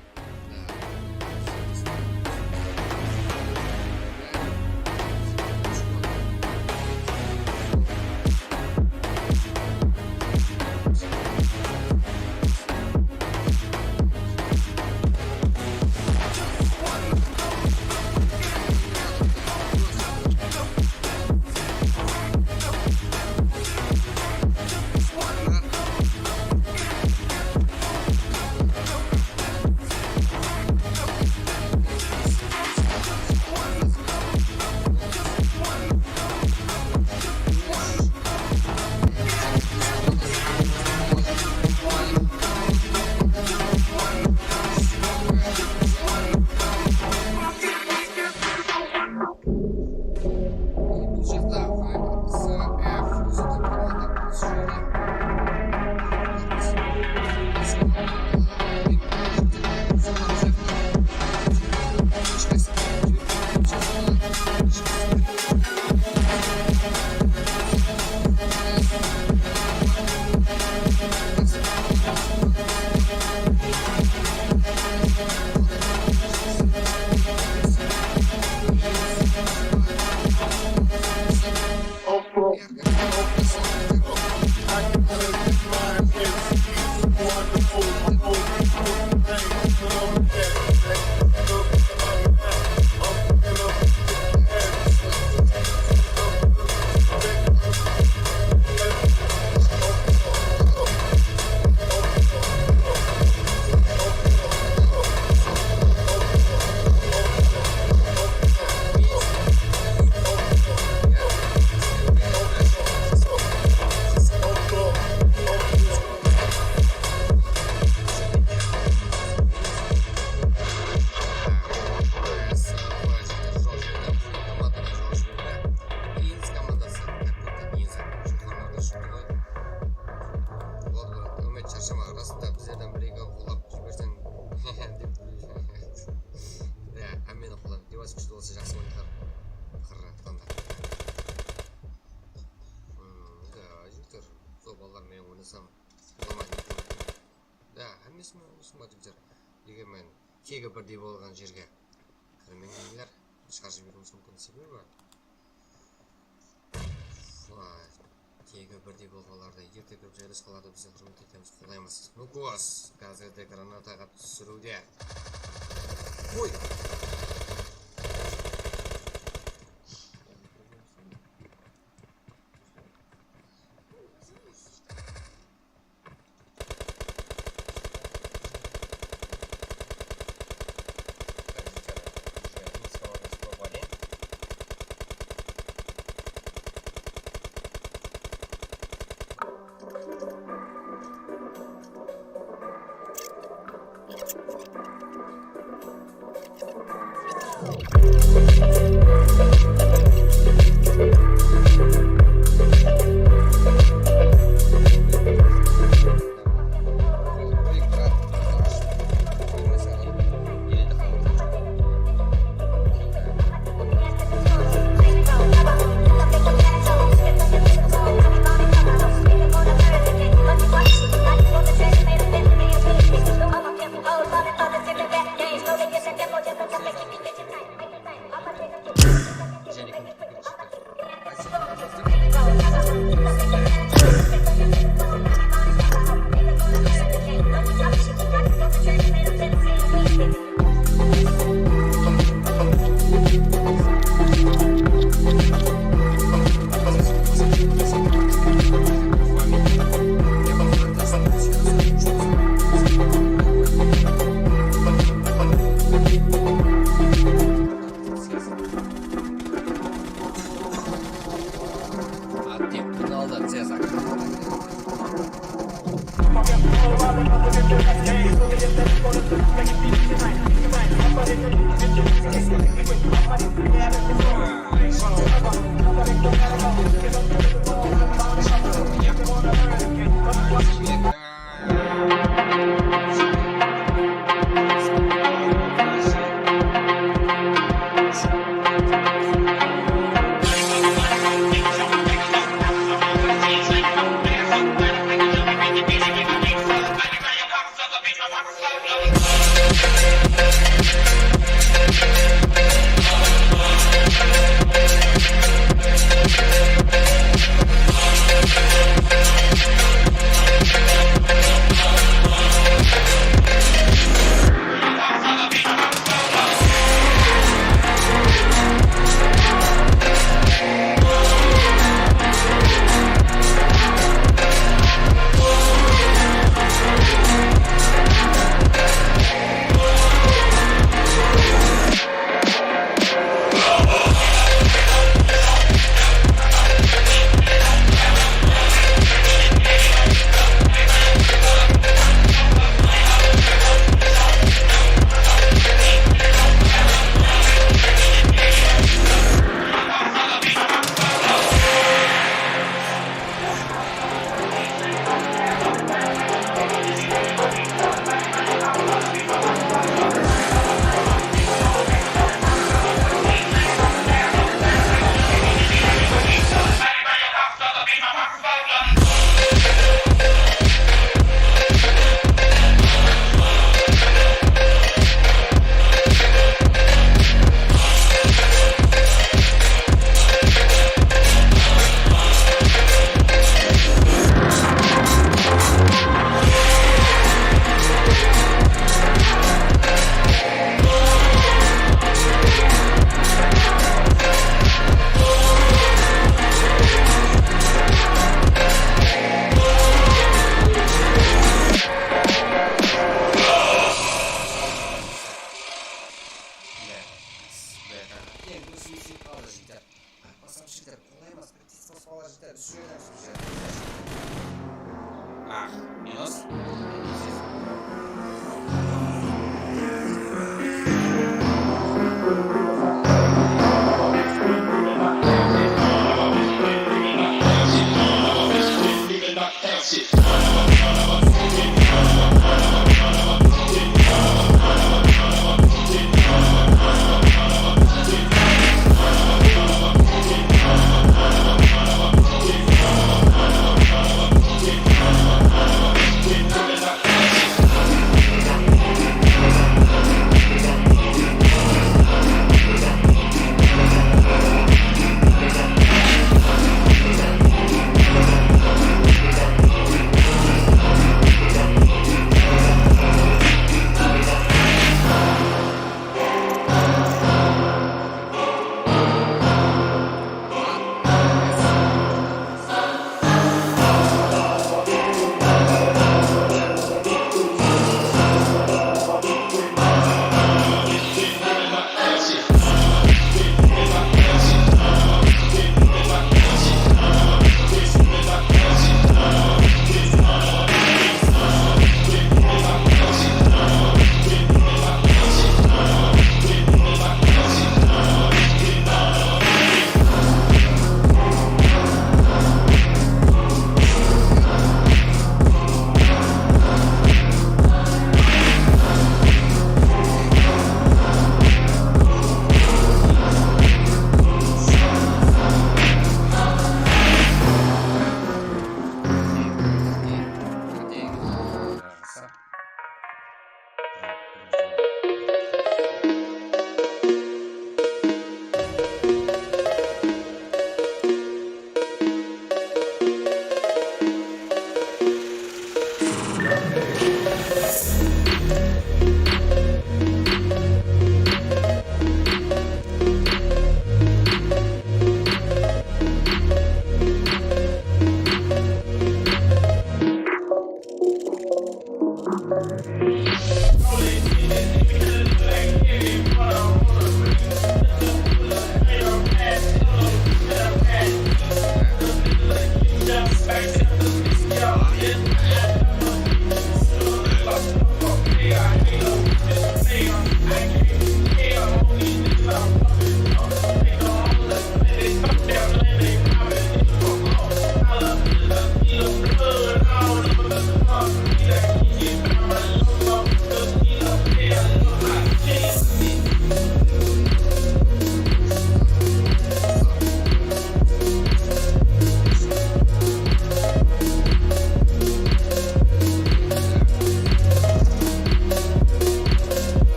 Speaker 2: Егер мен тегі бірдей болған жерге кірмеңдейлер, шығарып жіберуіміз мүмкін себебі тегі бірдей болғаларды ерте кіріп жайлас қалады, бізде құрмет етеміз, қолдаймыз. Нукос қазірде гранатаға түсіруде. Ой!
Speaker 6: We'll be right back.
Speaker 2: жетер. Олай емес, тиіс қоспалар жетер. Үш жерден жетер. Минус.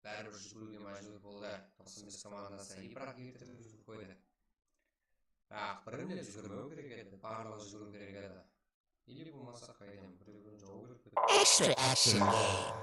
Speaker 2: bәрібір жүгіруге мәжбүр болды. Тосымыз командасы Ибрак ертіп жүріп қойды. Біріне жүгірмеу керек еді, барлығы жүгіру керек еді. Или болмаса қайдам, біреуін жау керек Extra action game.